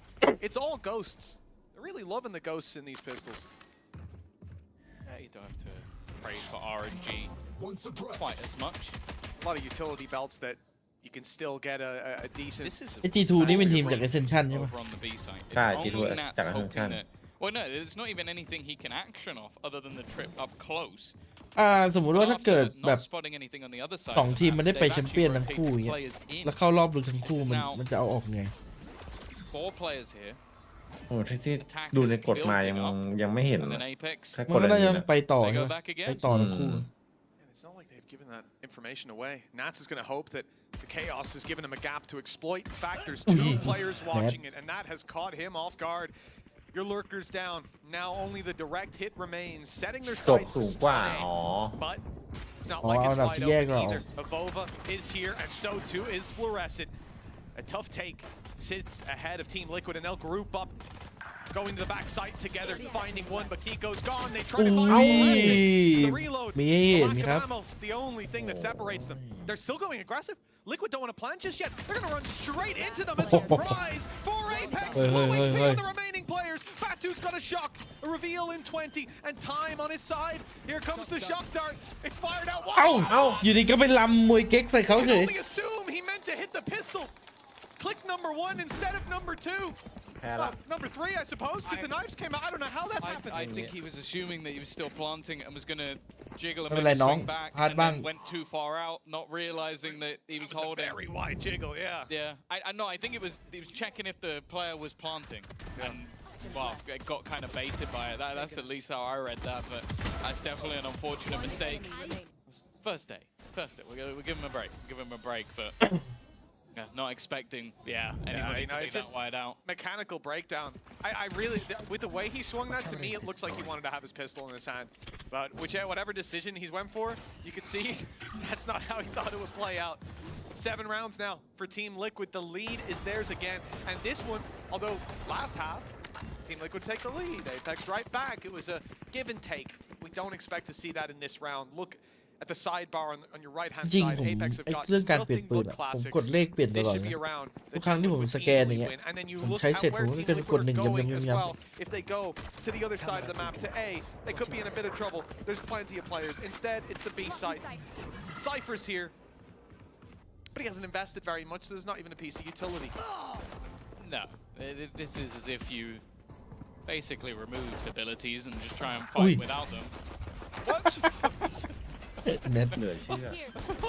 it's all ghosts. They're really loving the ghosts in these pistols. Yeah, you don't have to pray for RNG quite as much. A lot of utility belts that you can still get a decent. This is ไอ้ G2 นี่เป็นทีมจาก Ascension ใช่ปะ over on the B side. It's ใช่ only G2 Nats จาก hoping Ascension that. Well, no, there's not even anything he can action off other than the trip up close. สมมุติว่าถ้าเกิด After แบบ not spotting anything on the other side สองทีมมันได้ไป they've แชมเปี้ยน actually ทั้งคู่อย่าง rotated เงี้ย players in. แล้วเข้ารอบลึกทั้งคู่มันจะเอาออกไง 4 players here, โอ้ที่ดูในกฎมายังไม่เห็น and นะ then Apex. แค่ มั ก น ฎ ก็ อัน น่า นี้ จะ นะ ไปต่อ They ใช่ go ไหม back again. ไปต่อทั้งคู่ And it's not like they've given that information away. Nats is going to hope that the Chaos has given him a gap to exploit. In fact, there's 2 players watching it, and that has caught him off guard. Your lurkers down. Now only the direct hit remains, setting their ศพ sights. สูงกว่า อ๋อ But it's not like it'sเอา wide ที่แยก open เรา either. Avova is here, and so too is Fluorescent. A tough take sits ahead of Team Liquid, and they'll group up. going to the back side together, finding one, but Kiko's gone. They try to find the reload. The lack of ammo, the only thing that separates them. They're still going aggressive. Liquid don't want to plant just yet. They're going to run straight into them as surprise for Apex. Low HP on the remaining players. Batu's got a shock, a reveal in 20, and time on his side. Here comes the shock dart. It's fired out. อยู่ดีก็ไปลำมวยเก๊กใส่เขาเลย only assume he meant to hit the pistol. Click number 1 instead of number 2. Number 3, I suppose, because the knives came out. I don't know how that's happened. I think he was assuming that he was still planting and was going to jiggle and ไม่เป็นไรน้อง swing back, พลาด and บ้าง then went too far out, not realizing that he was It was holding. a very wide jiggle, yeah. Yeah, I know. I think he was checking if the player was planting, and well, it got kind of baited by it. That's at least how I read that, but that's definitely an unfortunate mistake. First day. We'll give him a break. Give him a break, but yeah, not expecting anybody to be that wide out. Mechanical breakdown. I really, with the way he swung that, to me it looks like he wanted to have his pistol in his hand. But whatever decision he's went for, you could see that's not how he thought it would play out. 7 rounds now for Team Liquid. The lead is theirs again. And this one, although last half, Team Liquid take the lead. Apex right back. It was a give and take. We don't expect to see that in this round. Look at the sidebar on your right hand จริง side. ผม Apex have ไอ้ got เรื่องการเปลี่ยน nothing ปืน but อะผม classics. กดเลขเปลี่ยนต This ลอด should เล be ย a round ทุก that ครั้ง Team ที่ผม Liquid สแกนอย่าง easily เงี้ย win. And then you ผม look ใช้เสร็จ at ผม where ก็ Team เป็น Liquid กด are 1 going as ย้ำ well. If they go to the other side of the map to A, they could be in a bit of trouble. There's plenty of players. Instead, it's the B site. Cypher's here, but he hasn't invested very much, so there's not even a piece of utility. No, this is as if you basically removed abilities and just try and fight without them. What? เน็ต เหนื่อยเชื่อ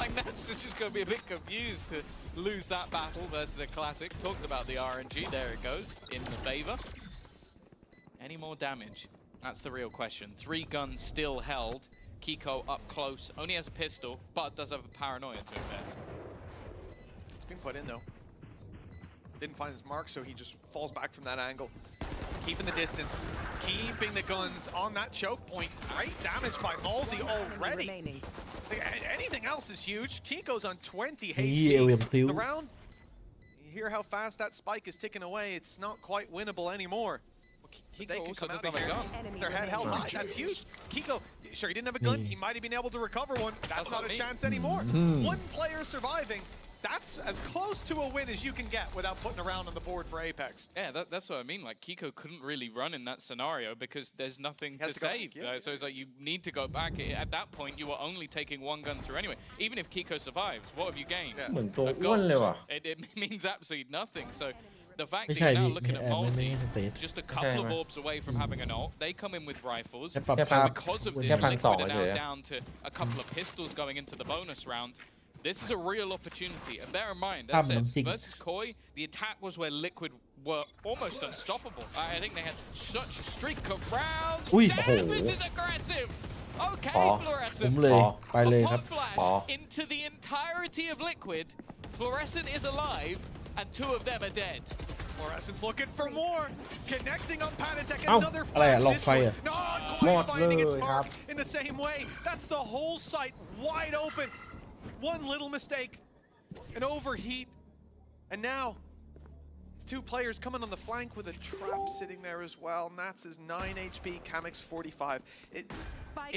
Like that's just going to be a bit confused to lose that battle versus a classic. Talked about the RNG. There it goes in the favor. Any more damage? That's the real question. 3 guns still held. Kiko up close. Only has a pistol, but does have a paranoia to invest. It's been put in though. Didn't find his mark, so he just falls back from that angle. Keeping the distance, keeping the guns on that choke point. Great damage by Malsey already. Anything else is huge. Kiko's on 20 HP. The round, you hear how fast that spike is ticking away. It's not quite winnable anymore. Kiko they can come out of here with their head held high. That's huge. Kiko, sure, he didn't have a gun. He might have been able to recover one. That's not a chance anymore. One player surviving. That's as close to a win as you can get without putting a round on the board for Apex. Yeah, that's what I mean. Like, Kiko couldn't really run in that scenario because there's nothing to save. So it's like you need to go back. At that point, you were only taking 1 gun through anyway. Even if Kiko survives, what have you gained? เหมือนตัวอ้วนเลยว่ะ It means absolutely nothing. So the fact that you're now looking at Malsey, just a couple of orbs away from having an ult, they come in with rifles. Because of this, Liquid are now down to a couple of pistols going into the bonus round. This is a real opportunity, and bear in mind, as said, versus Koi, the attack was where Liquid were almost unstoppable. I think they had such a streak of rounds. Damn, this is aggressive! Okay, Fluorescent. ผมเลยไปเลยครับ Flash into the entirety of Liquid. Fluorescent is alive, and 2 of them are dead. Fluorescent's looking for more. Connecting on Panatek, another อะไรอะ flash. หลอก This ไฟ one อะ not หมด quite เล finding ย its ครับ mark in the same way. That's the whole site wide open. One little mistake, an overheat, and now it's 2 players coming on the flank with a trap sitting there as well. Nats is 9 HP, Kamix 45.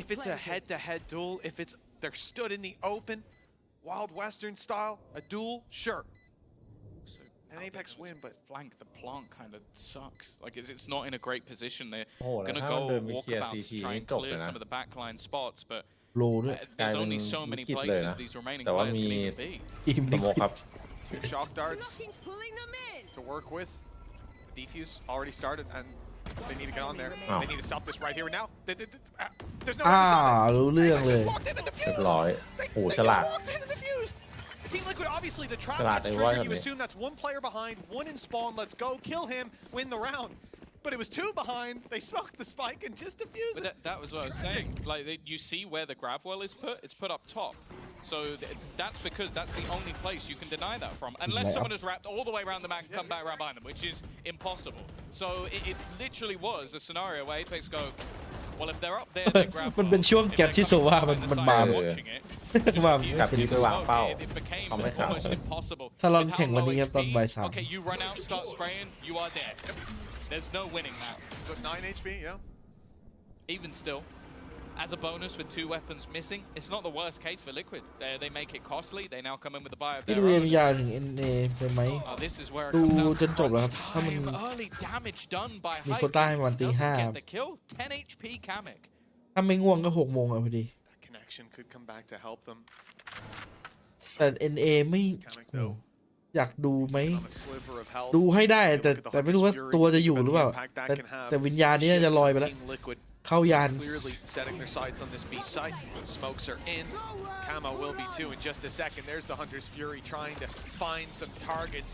If it's a head-to-head duel, if it's they're stood in the open, Wild Western style, a duel, sure. An Apex win, but flank the plant kind of sucks. Like it's not in a great position. They're โอ้โห gonna ถ้ามัน go เดินไป walk เคลียร์ about ซี to ที try นี่ and จบเล clear ยนะ some of the backline spots, but โลด้วย there's only กลายเป็น so many วิกฤตเลย places นะ these remaining แต่ว่า players มี can even be. ทีม ส ลิ โม ค ก วิ ครั ด บ 2 shock darts to work with. The defuse already started, and they need to get on there. They need to stop this right here and now. There's no way to stop it. รู้เรื่องเลย Walked in the เรียบ defuse. ร้อย They โอ้ just ฉลาด walked into the fuse. Team Liquid, obviously the trapฉลาด gets เลยว่า triggered. แบบ You นี้ assume that's 1 player behind, 1 in spawn. Let's go, kill him, win the round. But it was 2 behind. They smoked the spike and just defused But it. that was what I was saying. Like you see where the grab well is put. It's put up top. So that's because that's the only place you can deny that from, unless someone has wrapped all the way around the map and come back around behind them, which is impossible. So it literally was a scenario where Apex go, well, if they're up there, they grab. มันเป็นช่วงแก็บที่โซว่ามันมา watching it. มา กลับที่ไปวางเป้า It became เขาไม่ข่าว almost impossible. ถ้าเรา With how แข่งวัน low นี้ครับตอน HP, บ่าย 3 Okay, you run out, start spraying, you are dead. There's no winning that. But 9 HP, yeah. Even still, as a bonus with 2 weapons missing, it's not the worst case for Liquid. They make it costly. They now come in with a buy of พี่ their ดูเอ็ม own. ยาถึง NA เป็นไหม This is where it ดู comes down จน to จบแล้วครับ crunch ถ้ามัน time. Early damage done by มี Hype. โควต้าให้วันตี Doesn't 5 get the kill. 10 HP Kamek. ถ้าไม่ง่วงก็6 โมงอ่ะพอดี That connection could come back to help them. แต่ NA ไม่ Kamek โอ้ though อยากดูไหม on a sliver of health. ดูให้ได้ Look แต่ at the แต่ไม่รู้ว่า Hunter's ตัว Fury จะอยู่ and หรือเปล่า the impact that แต่ can have. แต่วิญญาณนี้จะลอยไปแล้ว Team Liquid เข้ายาน clearly setting their sights on this B site. Smokes are in. Camo will be too in just a second. There's the Hunter's Fury trying to find some targets.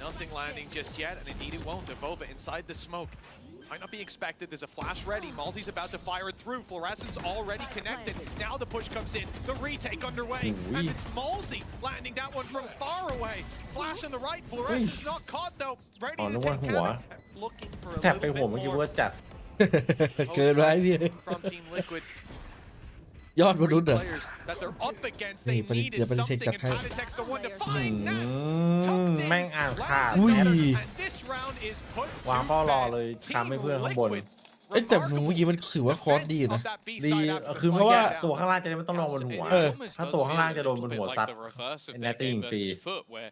Nothing landing just yet, and indeed it won't. Devova inside the smoke. Might not be expected. There's a flash ready. Malzi's about to fire it through. Fluorescence already connected. Now the push comes in. The retake underway. And it's Malzi landing that one from far away. Flash on the right. Fluorescence not caught though. Ready to take Kamek. Looking for a แท็บ little ไปหัว bit เมื่อกี้ more ว่าจัด เกินไปพี่ from Team Liquid. ยอดมนุษย์เหรอ Players that they're up against. นี่ They เดี๋ยว needed ปฏิเสธ something จัด and ให้ Padatech's the one to find. Nas tucked in. แม่งอ่านขาด อุ้ย And this round is put วาง to เป้ารอ bed. เลย Team ทำให้เพื่อนข้างบน Liquid เอ้ยแต่เมื่อกี้มันถือว่าคอร์สดีอยู่นะ ดีคือเพราะว่าตัวข้างล่างจะได้ไม่ต้องลงบนหัว ถ้าตัวข้างล่างจะโดนบนหัวซัด เป็น netting ฟรี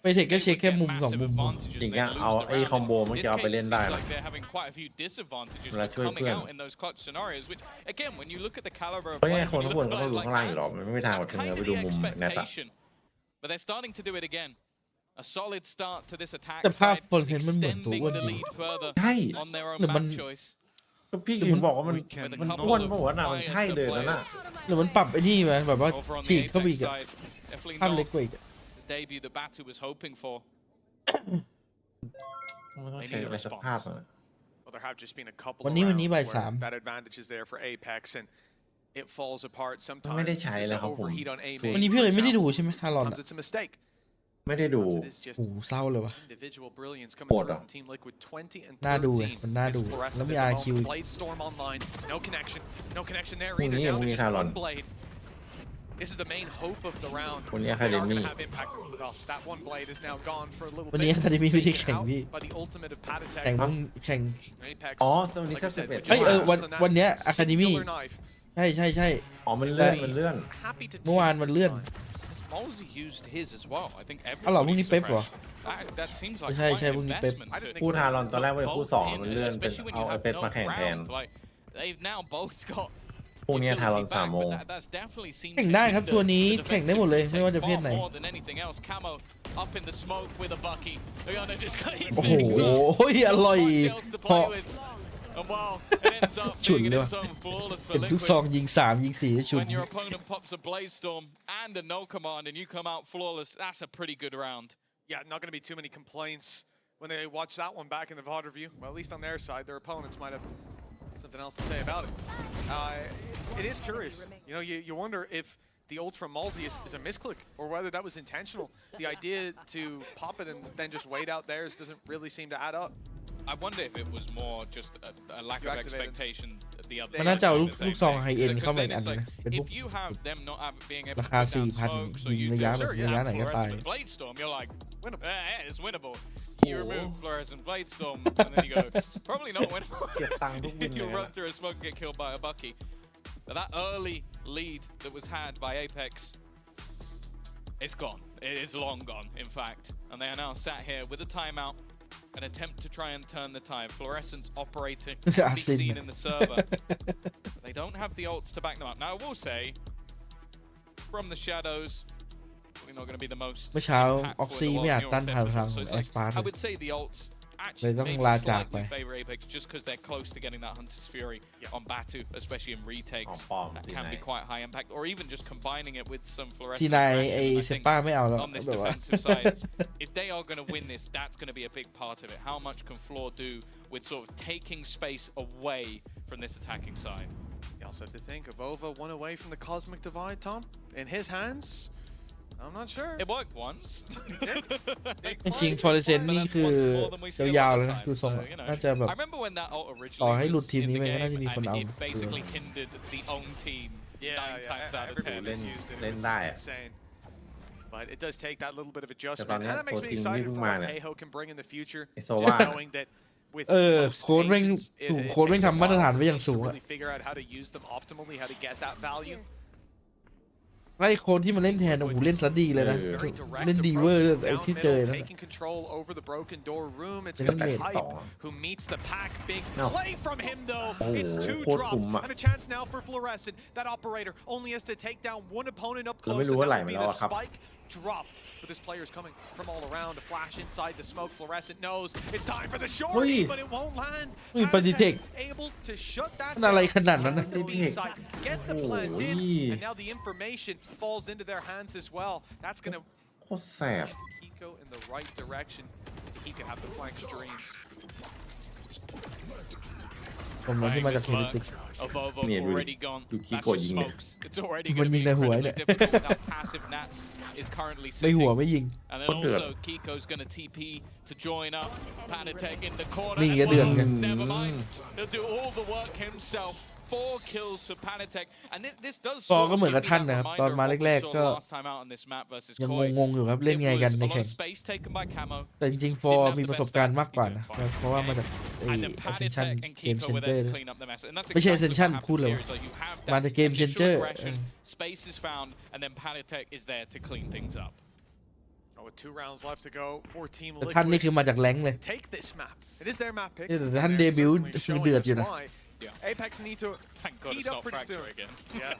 ไปเทคก็เช็คแค่มุมสองมุม จริงๆเอาไอ้คอมโบมันจะเอาไปเล่นได้นะ เวลาช่วยเพื่อน เพราะงั้นคนข้างบนก็ต้องดูข้างล่างอยู่หรอกมันไม่มีทางแบบเธอไปดูมุมแนทอะ But they're starting to do it again. A solid start to this attack แต่ภาพ side, คอนเทนต์มันเหมือนตัว extending อ้วน the จริง lead further ใช่ on their own หรือมัน map choice. ก็พี่ถึงบอกว่ามันอ้วนปะวะน่ะมันใช่เลยนะน่ะ หรือมันปรับไอ้นี่มาแบบว่า Over on ฉี the กเข้าไป Apex อีกอะ side, definitely ภาพเล็ก not กว่าอีกอะ the debut that Batu was hoping for. มันต้องใช้อะไรสักภาพอะ Well, there have just been a couple วันนี้ of บ่าย rounds สาม where that advantage is there for Apex and it falls apart ไม่ได้ sometimes. ใช้เลย The ครับผม overheat on A วันนี้ main, พี่ for เลยไม่ได้ example. ดูใช่ไหมฮารอน Sometimes อะ it's a mistake. ไม่ได้ดู It is just โอ้โหเศร้าเลยวะ individual brilliance coming through from Team Liquid 20 and น่าดูเลย 13. มันน่าดู It's Fluorescent แล้วมี at the RQ moment. Blade Storm online. No connection there พรุ่ง either. นี้ Down พรุ่ง to นี้ just คารอน one blade. This is the main hope of the round. พรุ่งนี้ They are Academy going to have impact. Well, that one blade is now gone for a little วันนี้ bit. Academy ไม่ได้ Taken แข่ง out พี่ by the ultimate of แข่ง Padatech. เพิ่งแข่ง Apex. อ๋อตอนนี้ Like แค่ I สิบ said, เอ็ด with เฮ้ย just วัน on that วันเนี้ย Academy singular knife. ใช่ใช่ใช่ อ๋อมันเลื่อนมันเลื่อน Happy to เมื่อวานมันเลื่อน Malzi used his as well. I think อ๋อเหรอพรุ่งนี้ everybody's เป๊ปเหรอ refreshed. That seems like ใช่ quite ใช่ an พรุ่งนี้เป๊ป investment to พูดฮารอนตอนแรกว่าจะพูด both สอง in, มันเลื่อนเป็น especially when เอา you ไอ have เป็ด no มาแข่งแทน ground. Like they've now both got พรุ่งนี้ฮารอน utility 3 back, โมง but that's definitely seemed แข่ง to ได้ครับ hinder ทัวร์นี้ the แข่งได้หมดเลย defensive ไม่ว่าจะเพศ far ไหน more than anything else. Camo up in the smoke with a bucky. Rihanna just got hit โอ้โห big. อร่อย Shells to เพราะ play with. And wow, it ends up ฉุน being เล an ยว่ะ end zone flawless for เห็นทุกซ Liquid. องยิง3ยิง4ฉุน When your opponent pops a Blade Storm and a no command and you come out flawless, that's a pretty good round. Yeah, not going to be too many complaints when they watch that one back in the VOD review. Well, at least on their side, their opponents might have something else to say about it. It is curious. You know, you wonder if the ult from Malzi is a misclick or whether that was intentional. The idea to pop it and then just wait out theirs doesn't really seem to add up. I wonder if it was more just a lack You of activated. expectation that the other มันน่าจะเอา side ลู was ก doing ลู the กซอง same ไฮเอ็น thing. เข้ามา Because อีกอัน then นึง it's นะเป็นพวก if you have them not being able รา to คา put down 4,000 smokes or ยิง you ระยะ do แบบ Sure, ระยะ yeah, ไหนก็ตาย fluorescent Blade Storm, you're like, Winnable. Yeah, it's winnable. You remove fluorescent Blade Storm, and then you go, probably not winnable. เก็บตังค์ทุกวินเล You ย run นะ through a smoke and get killed by a bucky. But that early lead that was had by Apex, it's gone. It is long gone, in fact. And they are now sat here with a timeout, an attempt to try and turn the tide. Fluorescence operating, can be seen in the server. They don't have the ults to back them up. Now, I will say, from the shadows, probably not going to be the most เมื่อเช้า impactful ออก in ซี the ไม่ world อาจ in ต้าน your ทาง favor. ทาง So ของ it's เอ็ like, กซ์พาร์ I would say the ults actually เลยต้อง maybe ลาจากไป slightly favor Apex just because they're close to getting that Hunter's Fury on Batu, especially in retakes. อ๋อปลอม That ที่ can ไหน be quite high impact, or even just combining it with some ที fluorescent นาย aggression. ไอ I เซ think ป้าไม่เอาแล้ว on this แบบว่า defensive side, if they are going to win this, that's going to be a big part of it. How much can Floor do with sort of taking space away from this attacking side? You also have to think of Ova one away from the Cosmic Divide, Tom. In his hands, I'm not sure. It worked once. จริงๆฟอร์เรเซนนี่คือยาวๆเลยนะดูทรงอะน่าจะแบบ I remember when that ult ต่อ originally ให้หลุด was ทีม in นี้ the ไปก็ game, น่าจะมีคน and เอา it basically hindered the own team 9 times out of 10. Everybody used it. It Lên was đai à? insane. But it does take that little bit of adjustment. Còn And that makes me team excited như for mà what này. Taeho can bring in the future. Cái số Just ba. knowing that with โค้ดแม่ง most ถูก agents. โค้ดแม่ง It takes a ทำมาตร while ฐาน for ไว้อย่าง teams สู to งอะ really figure out how to use them optimally, how to get that value. ไล่โค้ดที่มันเล่นแทนโอ้โหเล่นซะดีเลยนะ Very direct เล่นดีเวอร์ approach ไอ้ down ที่เจอ middle, นั่น taking control over the broken door room. It's They gonna be didn't Hype who meets the pack. Big No. play from him though. Oh, It's twoโคตร drops คุ้มอะ and a chance now for Fluorescent. That operator only has to take down one opponent up เราไม่ close. รู้ And ว่าไหล that มา would be แล้ว the อะครับ spike drop. But this player's coming from all around. A flash inside the smoke. Fluorescent knows it's time for the shorty, เฮ้ย but it won't land. เฮ้ยปฏิเทค Able to shut that มันอะไร down. ขนาดนั้นนะ The B side, get the plant in, Holy. and now the information falls into their hands as well. That's gonna โคตรแสบ Kiko in the right direction. He could have the flank dreams. ผมมาที่มาจาก Triangle เฮลิติก slurk. Evovo Yeah, dude. already gone. Dude, That's Kiko justยิงเนี่ย smokes. It's already มัน going to ยิ be งในหัว incredibly เนี่ย difficult with how passive Nats is currently ไม่หัว sitting. ไม่ยิง And then โคตรเดือด also Kiko's going to TP to join up. Panatek in the corner. นี่ as ก็เดือด well. ไง Never mind. He'll do all the work himself. 4 kills for Panatek. And this does ฟอ sort ก็ of เหมือน give กับ me ท่าน that นะครับ reminder ตอนมา of what we แรก saw ๆก็ last time out on this map versus ยัง Koi. งงๆอยู่ครับเล่น It ไงกัน was ใน a lot แข่ง of space taken by Camo. แต่จริงๆฟอมีประสบการณ์มากกว่านะเพราะว่ามาจากไอ้ And then Ascension Panatek and เกม Kiko เชน were เตอ there ร์ to clean up the mess. And that's ไม่ใช่ exactly Ascension what happens พูดเลย here, is like you have มา that จากเกมเชน initial เตอร์ aggression, space is found, and then Panatek is there to clean things up. Oh, with 2 rounds left to go for Team แต่ท่านนี่ Liquid. คือมาจากแรงค์เลย Take this map. It is their map pick. แต่ท่าน and เด they're บิวต์ certainly คือ showing เดือด us อยู่นะ why. Yeah. Apex need to Thank God heat it's up not pretty Fractor soon. again. Yeah.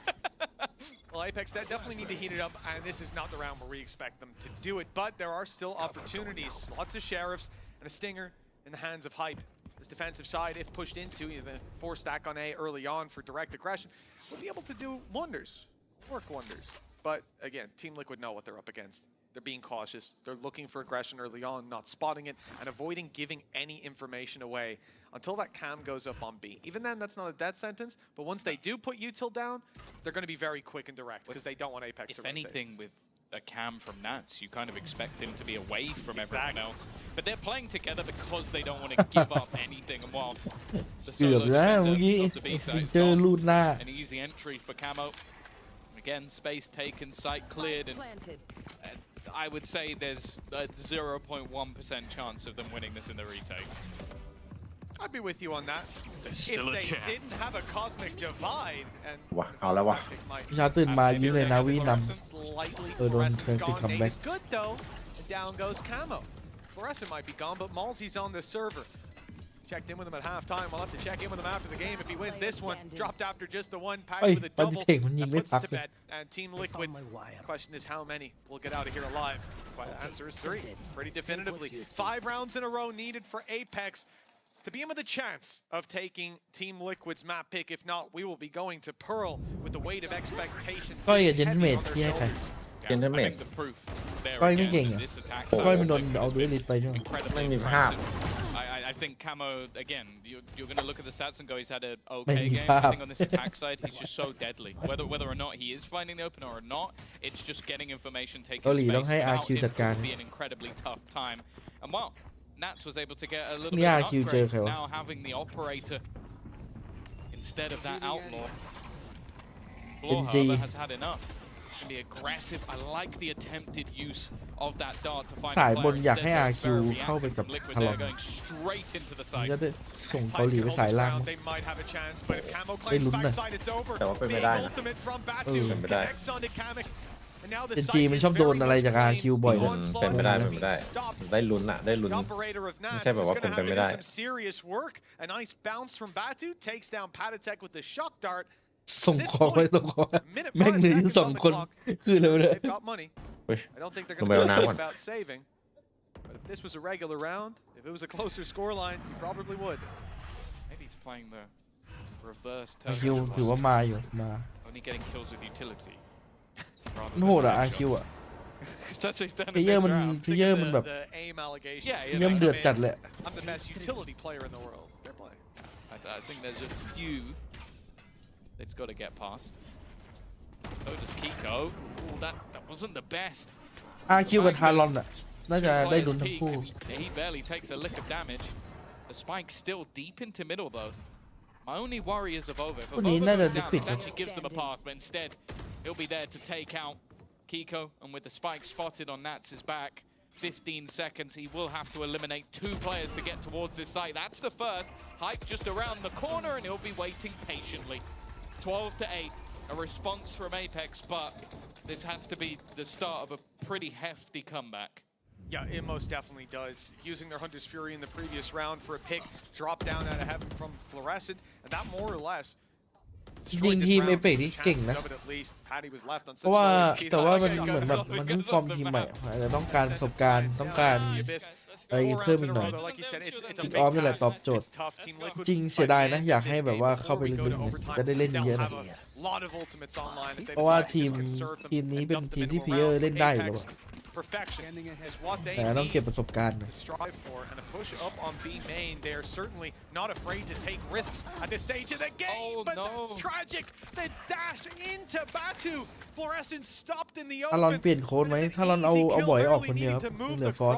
Well, Apex definitely need to heat it up, and this is not the round where we expect them to do it. But there are still opportunities. Lots of sheriffs and a stinger in the hands of Hype. This defensive side, if pushed into, the 4-stack on A early on for direct aggression, will be able to do wonders, work wonders. But again, Team Liquid know what they're up against. They're being cautious. They're looking for aggression early on, not spotting it, and avoiding giving any information away until that cam goes up on B. Even then, that's not a death sentence, but once they do put util down, they're going to be very quick and direct because they don't want Apex to If rotate. anything, with a cam from Nats, you kind of expect him to be away from everyone else. But they're playing together because they don't want to give up anything. And while the เกือบ solo แล้วเมื่อกี้ defender of the B วิน side เจอร์ลูดหน้า an easy entry for Camo. Again, space taken, site cleared, and I would say there's a 0.1% chance of them winning this in the retake. I'd be with you on that. There's If still a they chance. didn't have a cosmic divide and ว่ะเอาแล้วว่ะ พี่ชาตื่นมายิ้มเลยนะวินำ slightly don't Fluorescent's try to gone. come Nate back. is good though. And down goes Camo. Fluorescent might be gone, but Malzy's on the server. Checked in with him at halftime. We'll have to check in with him after the game if he wins this one. Dropped after just the one, packed เฮ้ย with a ปฏิ double. เทคมันยิง That ไม่ puts พั it ก to เลย bed. And Team Liquid, question is how many will get out of here alive? Well, the answer is 3, pretty definitively. 5 rounds in a row needed for Apex to be in with a chance of taking Team Liquid's map pick. If not, we will be going to Pearl with the weight of expectations ก้อยกับ heavy on Gentleman their ที่ให้ใคร shoulders. I Gentleman. think the proof there ก้อยไม่ again เก่ง is อ่ะ this attack ก้อย side มันโดน Liquid เอา has ดู been ลิสไปใช่ไหม incredibly ไม่มีภาพ impressive. I think Camo, again, you're going to look at the stats and go, he's had an okay Maybe game. half. I think on this attack side, he's just so deadly. Whether or not he is finding the opener or not, it's just getting information, taking เกาหลี space. ต้องให้ Without RQ him, จัดการ it would be an incredibly tough time. And well, Nats was able to get a little นี่ bit of an RQ เจอ upgrade, ใครวะ now having the operator instead of that outlaw. Law, NG however, has had enough. It's going to be aggressive. I like the attempted use of that dart to find สาย a บ player. นอยาก Instead, ให้ they're RQ very เข้าไปกับ reactive from Liquid พลอ there, น going straight into the มัน site. จะได้ส่ง Hype เกาหลี can ไป hold สาย this ล่าง round, they might have a chance, but if Camo ได้ claims ลุ้นนะ backside, it's over. แต่ว่าเป็น Big ไม่ได้นะ ultimate from เอ Batu อ เป็นไปได้ connects onto Kamek. And now the เป็น site จีมัน is ชอบโดน very อะไรจาก much RQ claimed. บ่อย The นะ onslaught เป็นไปได้ has เป็น been ไปได้ stopped. ได้ลุ้นอะได้ลุ้น The operator of ไม่ Nats ใช่แบบ is ว่า going เป็น to ไป have to ไม่ do ได้ some serious work. A nice bounce from Batu takes down Patatek with the shock dart. ส่งของไปส่งของ Minute แม่ง 5 เหลืออยู่ seconds สอง on the คน clock. คือเลยเลย They've got money. เฮ้ย I don't think they're ลง going ไป to เอา be น้ำก่อน about saving. But if this was a regular round, if it was a closer scoreline, you probably would. Maybe he's playing the reverse RQ turn. ถือว่ามาอยู่มา Only getting kills with utility. มันโหดอะ RQ อะ That's what he's done เพ in เยอ this ร์มัน round. เพเยอร์มันแบบ The aim allegation. Yeah, เยี่ยมเดือดจัดเลย I'm the best utility player in the world. Fair play. I think there's a few that's got to get past. So does Kiko. Ooh, that wasn't the best. RQ กับทารอนอะน่าจะ Two ได้ players ลุ้นทั้ง peek, คู่ and he barely takes a lick of damage. The spike's still deep into middle though. My only worry is Evovo. If วันนี้ Evovo น่าจะ goes down, Liquid this นะ actually gives them a pass, but instead he'll be there to take out Kiko, and with the spike spotted on Nats' back, 15 seconds. He will have to eliminate 2 players to get towards this site. That's the first. Hype just around the corner, and he'll be waiting patiently. 12-8, a response from Apex, but this has to be the start of a pretty hefty comeback. Yeah, it most definitely does. Using their Hunter's Fury in the previous round for a pick drop down out of heaven from Fluorescent, and that more or less จริงๆทีมเอเปกนี่เก่งนะเพราะว่าแต่ว่ามันเหมือนแบบมันเพิ่งฟอร์มทีมใหม่อาจจะต้องการประสบการณ์ต้องการอะไรเพิ่มอีกหน่อยอีกออฟนี่แหละตอบโจทย์จริงเสียดายนะอยากให้แบบว่าเข้าไปลึกๆจะได้เล่นเยอะๆนะเพราะว่าทีมนี้เป็นทีมที่เพลเยอร์เล่นได้อยู่แล้วแต่ต้องเก็บประสบการณ์ ถ้าเราเปลี่ยนโค้ดไหมถ้าเราเอาบ่อยออกคนเดียวเหลือฟอร์ส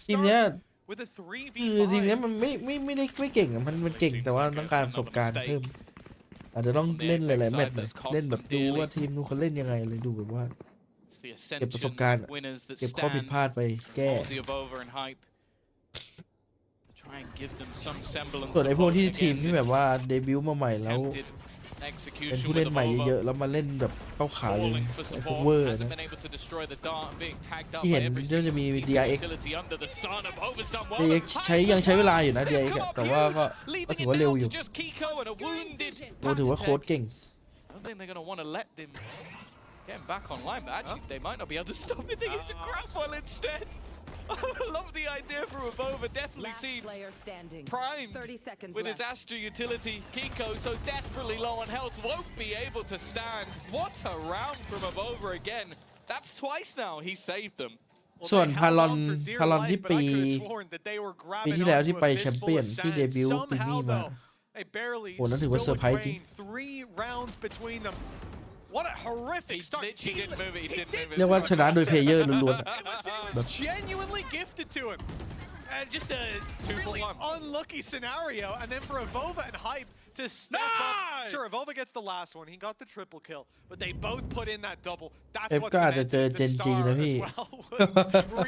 ทีมเนี้ยคือทีมเนี้ยมันไม่เก่งอ่ะมันเก่งแต่ว่าต้องการประสบการณ์เพิ่มอาจจะต้องเล่นหลายๆแมตช์เล่นแบบดูว่าทีมนู้นเขาเล่นยังไงเลยดูแบบว่าเก็บประสบการณ์เก็บข้อผิดพลาดไปแก้ส่วนไอ้พวกที่ทีมที่แบบว่าเดบิวต์มาใหม่แล้วเป็นผู้เล่นใหม่เยอะๆแล้วมาเล่นแบบเข้าขาเลยไอ้พวกเวอร์นะที่เห็นจะมี DRX ยังใช้เวลาอยู่นะ DRX แต่ว่าก็ถือว่าเร็วอยู่เราถือว่าโค้ดเก่งI love the idea for Avova. Definitely seems primed with his Astra utility. Kiko so desperately low on health won't be able to stand. What a round from Avova again. That's twice now he saved them. ส่วนพาลอนที่ปีที่แล้วที่ไปแชมเปี้ยนที่เดบิวต์ปีนี้มาโหนั่นถือว่าเซอร์ไพรส์จริงWhat a horrific start. He didn't move it. He didn't move it. เรียกว่าชนะโดยเพลเยอร์ล้วนๆ genuinely gifted to him. And just a really unlucky scenario. And then for Avova and Hype to step up. Sure, Avova gets the last one. He got the triple kill. But they both put in that double. That's what cemented the star as well.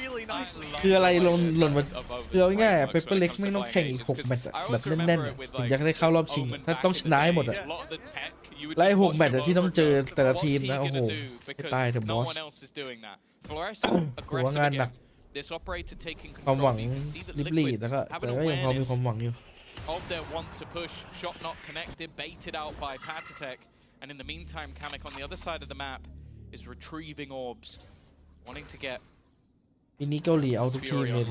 Really nicely. คืออะไรหล่นมาคือง่ายๆเปเปอร์เล็กไม่ต้องแข่งอีก6แมตช์แบบแน่นๆถึงจะได้เข้ารอบชิงถ้าต้องชนะให้หมดอะไล่6แมตช์ที่ต้องเจอแต่ละทีมนะโอ้โหตายเถอะบอสหัวงานหนักความหวังลิบลี่แต่ก็ยังพอมีความหวังอยู่Of their want to push, shot not connected, baited out by Patatek, and in the meantime, Kamek on the other side of the map is retrieving orbs, wanting to get ปีนี้เกาหลีเอาทุกทีมเลย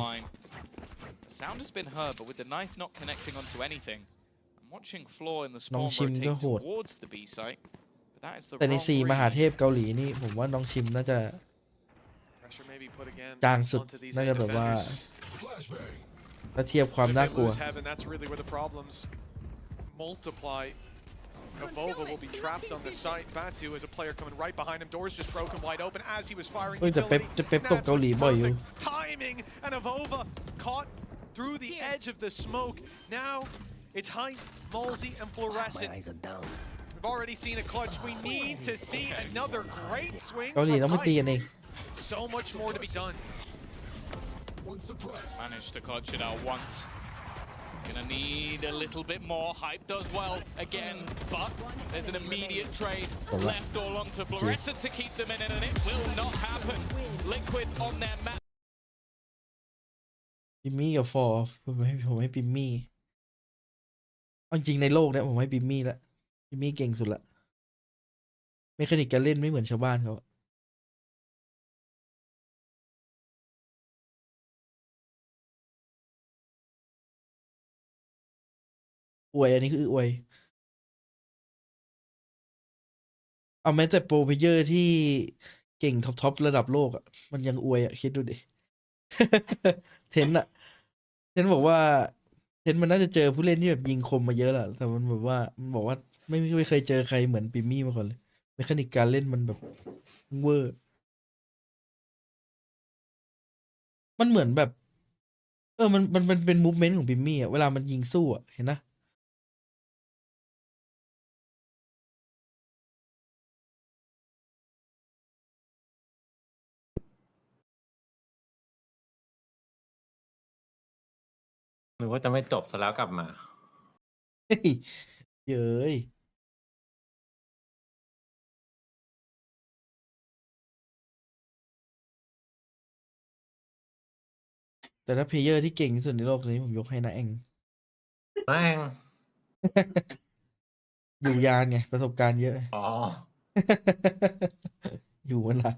The sound has been heard, but with the knife not connecting onto anything, I'm watching Floor in the spawn rotate towards the B site, but that is the แต่ใน4มหาเทพเกาหลีนี่ผมว่าน้องชิมน่าจะจางสุดน่าจะแบบว่าถ้าเทียบความน่ากลัว Avova will be trapped on the site. Batu is a player coming right behind him. Doors just broken wide open as he was firing. จะเป๊ปตกเกาหลีบ่อยอยู่ Timing and Avova caught through the edge of the smoke. Now it's Hype, Malzy, and Fluorescent. My eyes are down. We've already seen a clutch. We need to see another great swing. เกาหลีต้องไม่ตีกันเอง So much more to be done. Managed to clutch it out once. Gonna need a little bit more. Hype does well again, but there's an immediate trade left all onto Fluorescent to keep them in it, and it will not happen. Liquid on their map. ปิมมี่กับฟอร์ผมให้ปิมมี่จริงในโลกเนี่ยผมให้ปิมมี่ละปิมมี่เก่งสุดละเมคานิกการเล่นไม่เหมือนชาวบ้านเขาอวยอันนี้คืออวยเอาแม้แต่โปรเพลเยอร์ที่เก่งท็อประดับโลกอ่ะมันยังอวยอ่ะคิดดูดิ เทนบอกว่าเทนมันน่าจะเจอผู้เล่นที่แบบยิงคมมาเยอะแหละแต่มันแบบว่ามันบอกว่าไม่เคยเจอใครเหมือนปิมมี่มาก่อนเลยเมคานิกการเล่นมันแบบเวอร์มันเหมือนแบบมันเป็นมูฟเมนต์ของปิมมี่อ่ะเวลามันยิงสู้อ่ะเห็นนะ ว่าจะไม่จบซะแล้วกลับมา เฮ้ยเย้ยแต่ถ้าเพลเยอร์ที่เก่งที่สุดในโลกนี้ผมยกให้นะแอง แม่ง อยู่ยานไงประสบการณ์เยอะ อ๋อ อยู่เวลา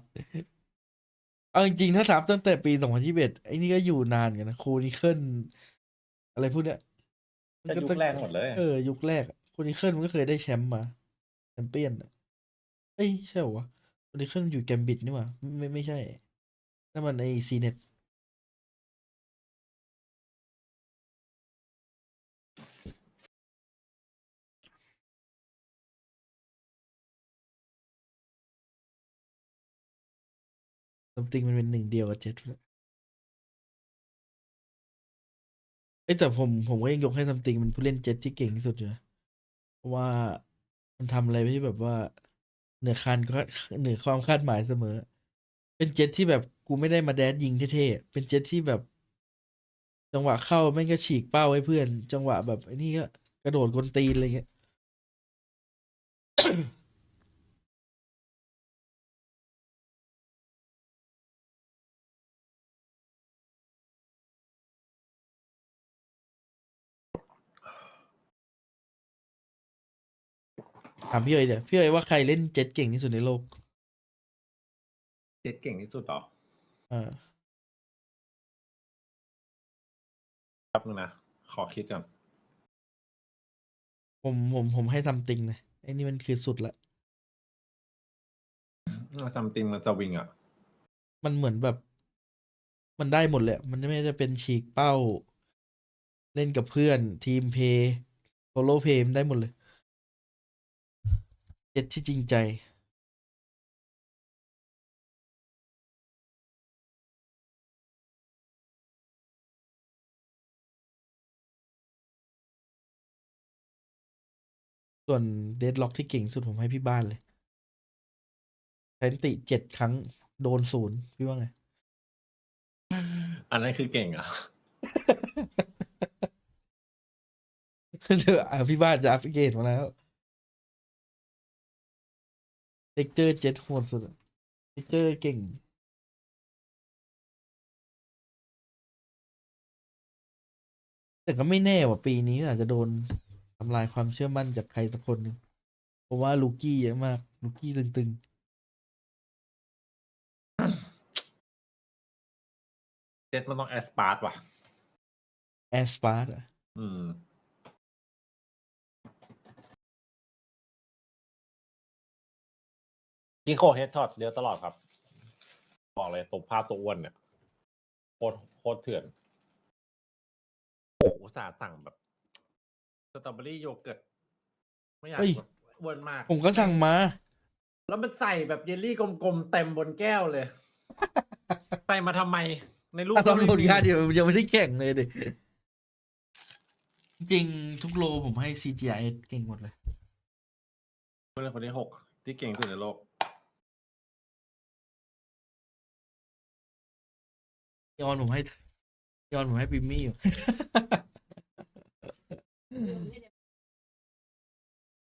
เอาจริงๆถ้าถามตั้งแต่ปี2021ไอ้นี่ก็อยู่นานกันนะโคนิเคิลอะไรพวกเนี้ย แต่ยุคแรกหมดเลย ยุคแรกโคนิเคิลมันก็เคยได้แชมป์มาแชมเปี้ยนอะเอ้ยใช่เหรอวะโคนิเคิลอยู่แกมบิดนี่หว่าไม่ใช่นั่นมันไอซีเน็ตซัมติงมันเป็นหนึ่งเดียวกับเจ็ดเอ้ยแต่ผมก็ยังยกให้ซัมติงเป็นผู้เล่นเจ็ตที่เก่งที่สุดอยู่นะเพราะว่ามันทำอะไรที่แบบว่าเหนือความคาดหมายเสมอ เป็นเจ็ตที่แบบกูไม่ได้มาแดดยิงเท่ๆเป็นเจ็ตที่แบบ จังหวะเข้าแม่งก็ฉีกเป้าให้เพื่อน จังหวะแบบไอ้นี่ก็กระโดดกวนตีนอะไรเงี้ย ถามพี่เอ๋ยเดี๋ยวพี่เอ๋ยว่าใครเล่นเจ็ตเก่งที่สุดในโลก เจ็ดเก่งที่สุดเหรอ อ่า แป๊บนึงนะ ขอคิดก่อน ผมให้ซัมติงนะไอ้นี่มันคือสุดละ ซัมติงมันสวิงอ่ะ มันเหมือนแบบ มันได้หมดเลยมันไม่ว่าจะเป็นฉีกเป้า เล่นกับเพื่อนทีมเพย์โซโล่เพย์มันได้หมดเลย เจ็ตที่จริงใจ ส่วนเดดล็อกที่เก่งสุดผมให้พี่บ้านเลยแพนติ7 ครั้งโดน0พี่ว่าไง อันนั้นคือเก่งอ่ะ เดี๋ยวพี่บ้านจะอัปเกรดมาแล้วเด็กเจอ7โหดสุดเด็กเจอเก่ง แต่ก็ไม่แน่ว่าปีนี้อาจจะโดนทำลายความเชื่อมั่นจากใครสักคนหนึ่งเพราะว่าลูกี้เยอะมาก ลูกี้ตึง เจ็ดมันต้องแอสปาร์ตว่ะ ๆ แอสปาร์ตอ่ะ อืมกิโคเฮดช็อตเยอะตลอดครับ บอกเลยตบภาพตัวอ้วนเนี่ยโคตรเถื่อน โอ้อุตส่าห์สั่งแบบสตรอเบอรี่โยเกิร์ตไม่อยาก เฮ้ย แบบอ้วนมาก ผมก็สั่งมา แล้วมันใส่แบบเยลลี่กลมๆเต็มบนแก้วเลย ใส่มาทำไม ในรูป ตอน ไม่ ผล มี งานเดียวยังไม่ได้แข่งเลยดิ จริงๆทุกโลผมให้ CGIS เก่งหมดเลย คนที่6ที่เก่งที่สุดในโลก ยอนผมให้ปิมมี่อยู่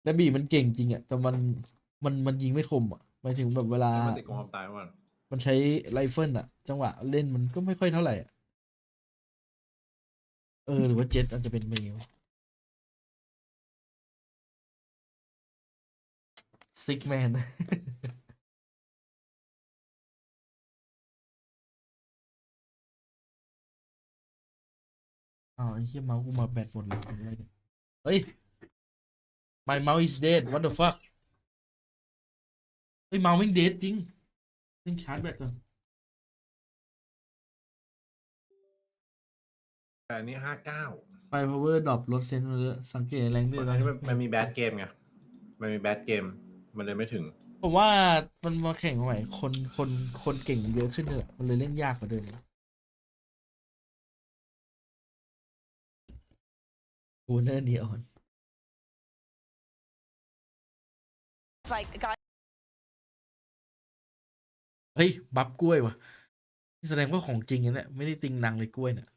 แล้วบีมันเก่งจริงอ่ะ แต่มันยิงไม่คมอ่ะหมายถึงแบบเวลา มันติดกองความตายมัน มันใช้ไรเฟิลอ่ะ จังหวะเล่นมันก็ไม่ค่อยเท่าไหร่อ่ะ หรือว่าเจ็ตอาจจะเป็นไปอย่างซิกแมน อ้าวไอ้เหี้ยเมาส์กูมาแบตหมดเลยเป็นไรเนี่ยเฮ้ย my mouse is dead what the fuck เฮ้ยเมาส์ไม่ dead จริงเล่นชาร์จแบตก่อน แต่อันนี้59 ไฟ power ดรอปลดเซนต์เลยสังเกตแรงด้วย อันนี้มันมีแบดเกมไง มันมีแบดเกม มันเลยไม่ถึง ผมว่ามันมาแข่งใหม่คนเก่งเยอะขึ้นเลยมันเลยเล่นยากกว่าเดิมวูเนอร์นีออน เฮ้ย บัฟกล้วยว่ะแสดงว่าของจริงนะเนี่ยไม่ได้ติงนังเลยกล้วยเนี่ย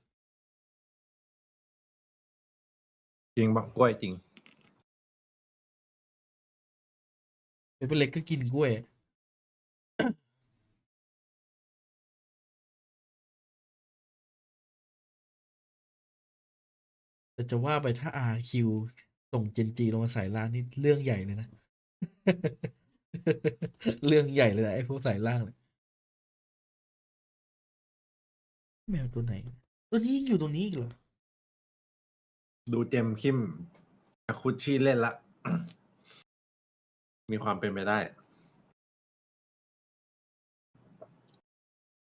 จริงบักกล้วยจริง เป็นเล็กก็กินกล้วย แต่จะว่าไปถ้า RQ ส่งเจนจีลงมาสายล่างนี่เรื่องใหญ่เลยนะ เรื่องใหญ่เลยนะไอ้พวกสายล่างเนี่ยแมวตัวไหน ตัวนี้ยังอยู่ตรงนี้อีกเหรอ ดูเจมคิมคุชชี่เล่นละ มีความเป็นไปได้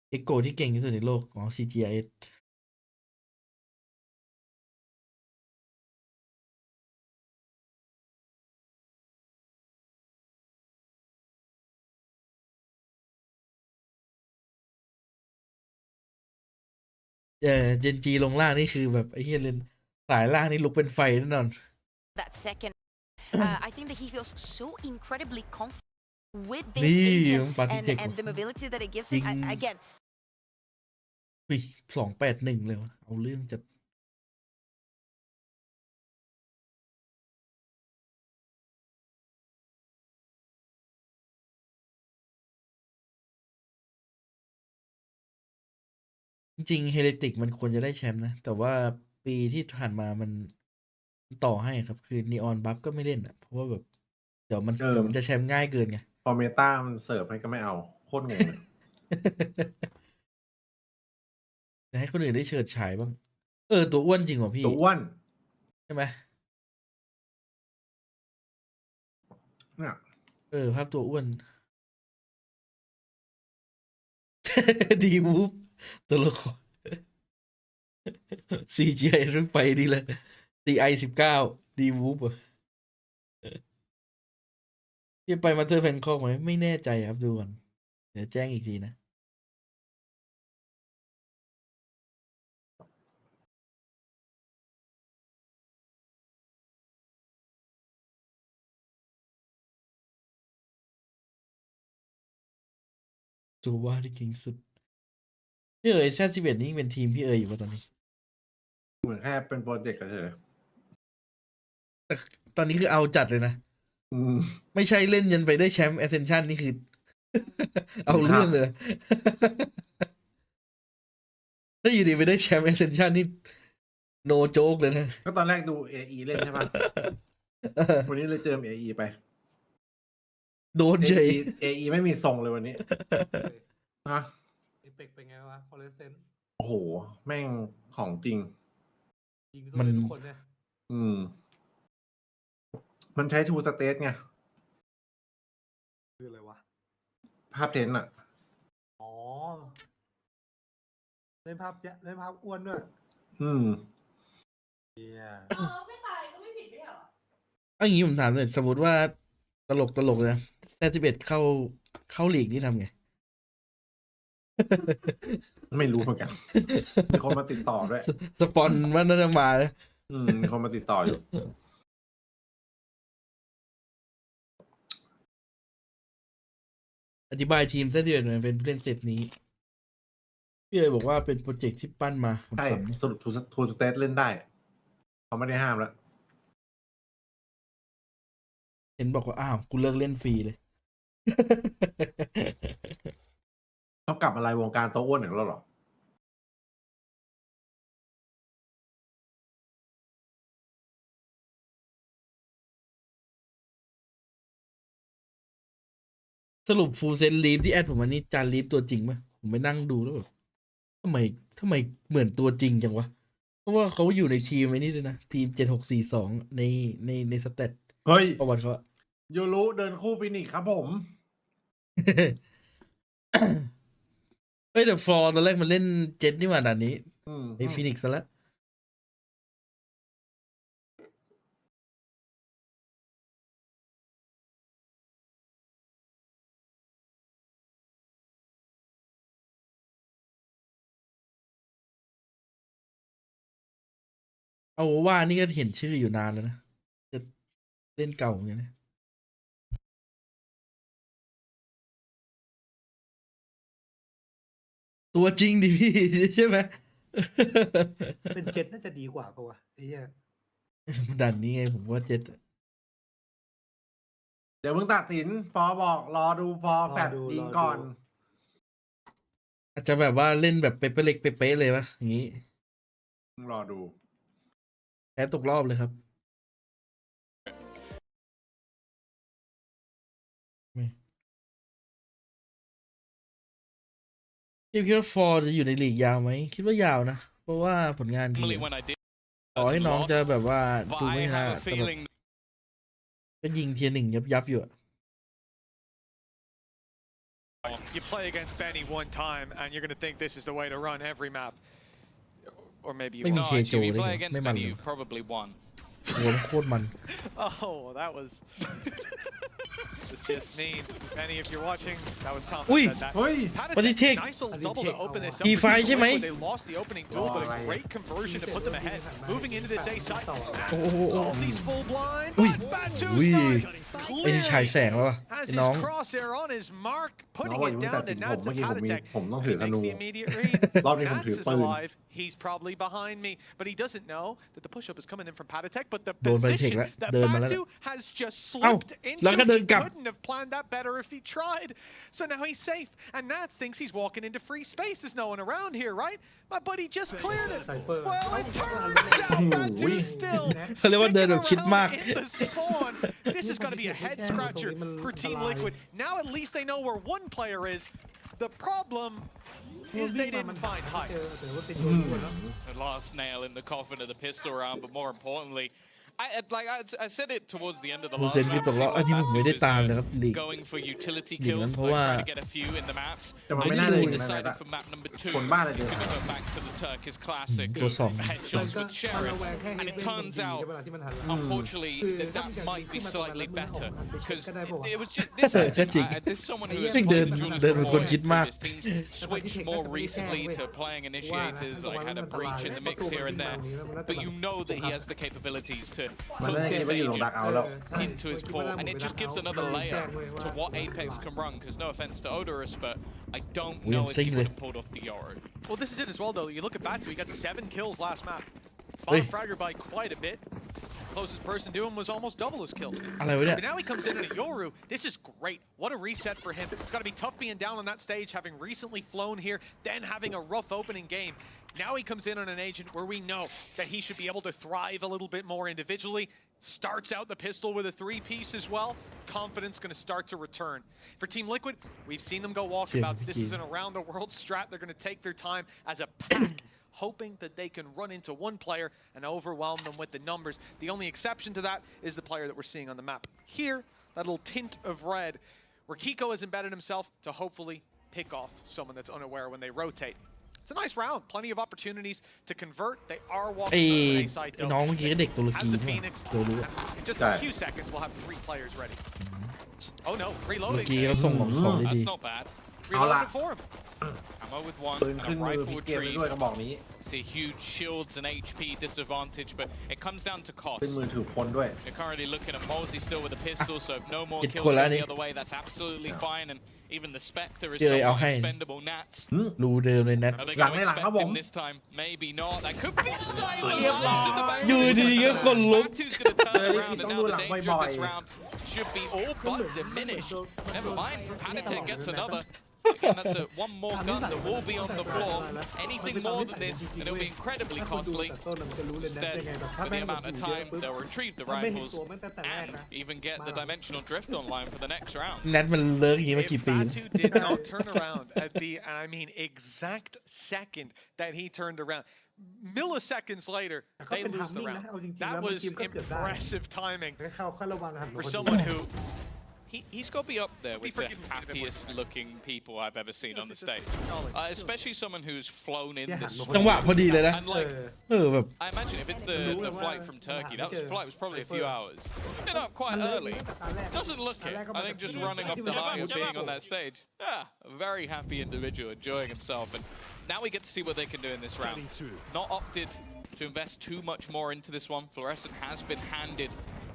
เอ็กโกที่เก่งที่สุดในโลกของ CGIS เจนจีลงล่างนี่คือแบบไอ้เหี้ยเล่นสายล่างนี่ลุกเป็นไฟแน่นอน that second. I think that he feels so incredibly confident with this นี่ agent ปาร์ตี้เทค and the mobility that it gives จริ him. ง Again, 281เลยวะเอาเรื่องจัดจริงเฮเลติกมันควรจะได้แชมป์นะ แต่ว่าปีที่ผ่านมามันต่อให้ครับ คือนีออนบัฟก็ไม่เล่นอ่ะ เพราะว่าแบบ เดี๋ยวมันจะแชมป์ง่ายเกินไง พอเมตามันเสิร์ฟให้ก็ไม่เอา โคตรงงเลย จะให้คนอื่นได้เฉิดฉายบ้าง ตัวอ้วนจริงเหรอพี่ ตัวอ้วน ใช่ไหม เนี่ย ภาพตัวอ้วน ดีวูฟตัวละคร CGI เรื่องไปดีเลย CI 19ดีวูฟอ่ะที่ไปมาเตอร์แบงคอกไหมไม่แน่ใจครับดูก่อนเดี๋ยวแจ้งอีกทีนะ ตัวว่าที่เก่งสุดพี่เอ๋ยZ11นี่เป็นทีมพี่เอ๋ยอยู่ป่ะตอนนี้ เหมือนแค่เป็นโปรเจกต์เฉย แต่ตอนนี้คือเอาจัดเลยนะ อืม ไม่ใช่เล่นยันไปได้แชมป์ Ascension นี่คือ เอาเรื่องเลยนะ ถ้าอยู่ดีไปได้แชมป์ Ascension นี่ no joke เลยนะ ก็ตอนแรกดู AE เล่นใช่ปะ วันนี้เลยเจอ AE ไป โดนเฉย AE ไม่มีทรงเลยวันนี้ ฮะ เอฟเฟกเป็นไงวะฟอเรสเซนต์ โอ้โห แม่งของจริง ยิงสู้ได้ทุกคนเนี่ย อืม มันใช้ทูสเตทไง คืออะไรวะ ภาพเทนอะ อ๋อ เล่นภาพอ้วนด้วย อืม เฮีย ไม่ตายก็ไม่ผิดไม่เหรอ เอาอย่างนี้ผมถามหน่อยสมมติว่าตลกเลยนะZ11เข้าลีกนี่ทำไง ไม่รู้เหมือนกัน มีคนมาติดต่อด้วย สปอนมันน่าจะมานะ มีคนมาติดต่ออยู่ อธิบายทีมZ11หน่อยเป็นเล่นสเต็ปนี้ พี่เอ๋ยบอกว่าเป็นโปรเจกต์ที่ปั้นมา ใช่ สรุปทูสเตทเล่นได้ เขาไม่ได้ห้ามแล้ว เห็นบอกว่า อ้าว กูเลิกเล่นฟรีเลย เขากลับอะไรวงการโต๊ะอ้วนอีกแล้วเหรอ สรุปฟูลเซนลีฟที่แอดผมอันนี้จานลีฟตัวจริงไหมผมไปนั่งดูแล้วแบบทำไมเหมือนตัวจริงจังวะ เพราะว่าเขาอยู่ในทีมไอ้นี่ด้วยนะ ทีม7642ในสเตต เฮ้ย ประวัติเขาอะ ยูรุเดินคู่ฟินิกส์ครับผม เฮ้ยแต่ฟลอร์ตอนแรกมันเล่นเจ็ตนี่หว่าด่านนี้ อืม ไอฟินิกซ์ซะแล้ว เอาว่านี่ก็เห็นชื่ออยู่นานแล้วนะจะเล่นเก่าอย่างนี้นะตัวจริงดิพี่ ใช่ไหม เป็นเจ็ดน่าจะดีกว่าปะวะไอ้เหี้ย ด่านนี้ไงผมว่าเจ็ด เดี๋ยวมึงตัดสินฟอบอกรอดูฟอแฟดยิงก่อน อาจจะแบบว่าเล่นแบบเป๊ะๆเล็กเป๊ะๆเลยวะอย่างนี้ มึงรอดู แพ้ตกรอบเลยครับคิดว่าฟอร์จะอยู่ในลีกยาวไหมคิดว่ายาวนะเพราะว่าผลงานดี Normally when I did ต่อให้น้องจะแบบว่า but ดูไม่ I น่า have a แต่แบบ feeling ก็ยิงเทียร์หนึ่งยับอยู่อะ You play against Benny one time and you're going to think this is the way to run every map. Or maybe you ไม่มี no, เคโจ actually, you เลย play ไง against ไม่มัน Benny, เลย you've probably won. โหโคตรมัน Oh, that was it's just mean. Benny, if you're watching, that was Tom Ui. that said that. เฮ้ย What did he take? Nice little double to open this up. He for fight Team him, eh? Liquid. They lost the opening duel, but a great conversion to put them ahead. Moving into this A side. He's full blind. Ui. But Batu's Ui. not ไอ้นี่ฉาย clearly แสงแล้ววะ has ไอ้ his น้อง crosshair on his mark, น้อง putting ว่าอ it ย่าเพิ่งตั down ดสิ to นผม Nats เมื่อ and กี้ผม Patatek. ต้องถือ He ธ makes นู the immediate read. รอบนี้ผมถือ Nats is ปืน alive. He's probably behind me, but he doesn't know that the push-up is coming in from Patatek. But the โดนไปเทค position แล้ว that เดินมาแล้ว Batu has just เอ้า slipped แล้ว into, ก็เดิน he กลับ couldn't have planned that better if he tried. So now he's safe, and Nats thinks he's walking into free space. There's no one around here, right? My buddy just cleared it. Well, it turns out Batu's still เขาเรียกว่าเดินแบบคิดมาก in the spawn. This is going to be a head scratcher for Team Liquid. Now at least they know where one player is. The problem is they didn't find Hype. The last nail in the coffin of the pistol round, but more importantly, I said it towards the end of the ผม last เซ็น map. คือตกรอบอันนี้ผมไม่ได้ตามเลยครับลีก Going for utility ลีก kills, นั้นเพ like ราะว่า trying to get a few in the maps. แต่มัน I ไม่น่า think เลย he อย่างนั้น decided นะ for map number คน 2, บ้าอะไร he's เดียว going to go back to the Turkish classicตัว of สอง headshots with Sheriff. And it turns out, unfortunately, that might be slightly better because it was just this. ก็จริง There's someone who has ซึ่งเดิน played the duelist เดินเป็นคน before คิดมาก his teams switched more recently to playing initiators, like had a breach in the mix here and there. But you know that he has the capabilities to มัน put น่าจะคิด this ว่าอยู่ตรงดัก agent เอาแล้ว into his core, and it just gives another layer to what Apex can run. Because no offense to Odorous, but I don't know if he would have pulled off the Yoro. Well, this is it as well, though. You look at Batu, he got 7 kills last map. Hey. Bottom fragger by quite a bit. Closest person to him was almost double his kills. อะไรวะเนี่ย But now he comes in at Yoru. This is great. What a reset for him. It's got to be tough being down on that stage, having recently flown here, then having a rough opening game. Now he comes in on an agent where we know that he should be able to thrive a little bit more individually. Starts out the pistol with a 3-piece as well. Confidence going to start to return. For Team Liquid, we've seen them go walkabouts. This is an around-the-world strat. They're going to take their time as a pack, hoping that they can run into one player and overwhelm them with the numbers. The only exception to that is the player that we're seeing on the map. Here, that little tint of red, where Kiko has embedded himself to hopefully pick off someone that's unaware when they rotate. It's a nice round. Plenty of opportunities to convert. They are ไอ้ walking on the A side ไอ้ though. น้องเมื่อกี้ก็เด็กตุร Has กี the นี่หว่า Phoenix. เดี๋ยวรู้ In just a few seconds, we'll have 3 players ready. Oh no, เมื่อ reloading. กี้เขาส่งของเขาได้ดี That's not bad. Reloading for him. Ammo with one ปืน and ขึ้ a นมือ rifle พลิกเกมไป retrieve. ด้วยกระบอกนี้ See huge shields and HP disadvantage, but it comes down to cost. เป็นมือถือคนด้วย You're currently looking at Mosey still with a pistol, so if no more It's kills cool, go Annie. the other way, that's absolutely fine. And even the Spectre is Yeah, I'll somewhat hang. expendable. Nats. รูเดิมเลยนัด Are they หลัง going ใน to หลังครับ expect ผม him this time? Maybe not. That could be a stable รียบร้อย in the back. อยู่ดีๆก็กดลุก Batu's going to turn around, and ต้อง now ดู the หลัง danger of this บ่อยๆ round should be all but diminished. Never mind, Panitic gets another. Again, that's one more gun that will be on the floor. Anything more than this, and it'll be incredibly costly. Instead, for the amount of time, they'll retrieve the rifles and even get the dimensional drift online for the next round. นัดมันเลิกอย่างนี้มา If กี่ปี Batu did not turn around at the, and I mean exact second that he turned around, milliseconds later, they lose the round. That was impressive timing เข้าระวังหัน for someone who He's got to be up there with the forgiven me a bit more. happiest looking people I've ever seen on the stage. Especially someone who's flown in this จังหวะพอดีเลยนะ and like, แบบ I imagine if it's the flight from Turkey, that flight was probably a few hours. Get up quite early. Doesn't look it. I think just running off the high of being on that stage. Yeah, a very happy individual enjoying himself. And now we get to see what they can do in this round. Not opted to invest too much more into this one. Fluorescent has been handed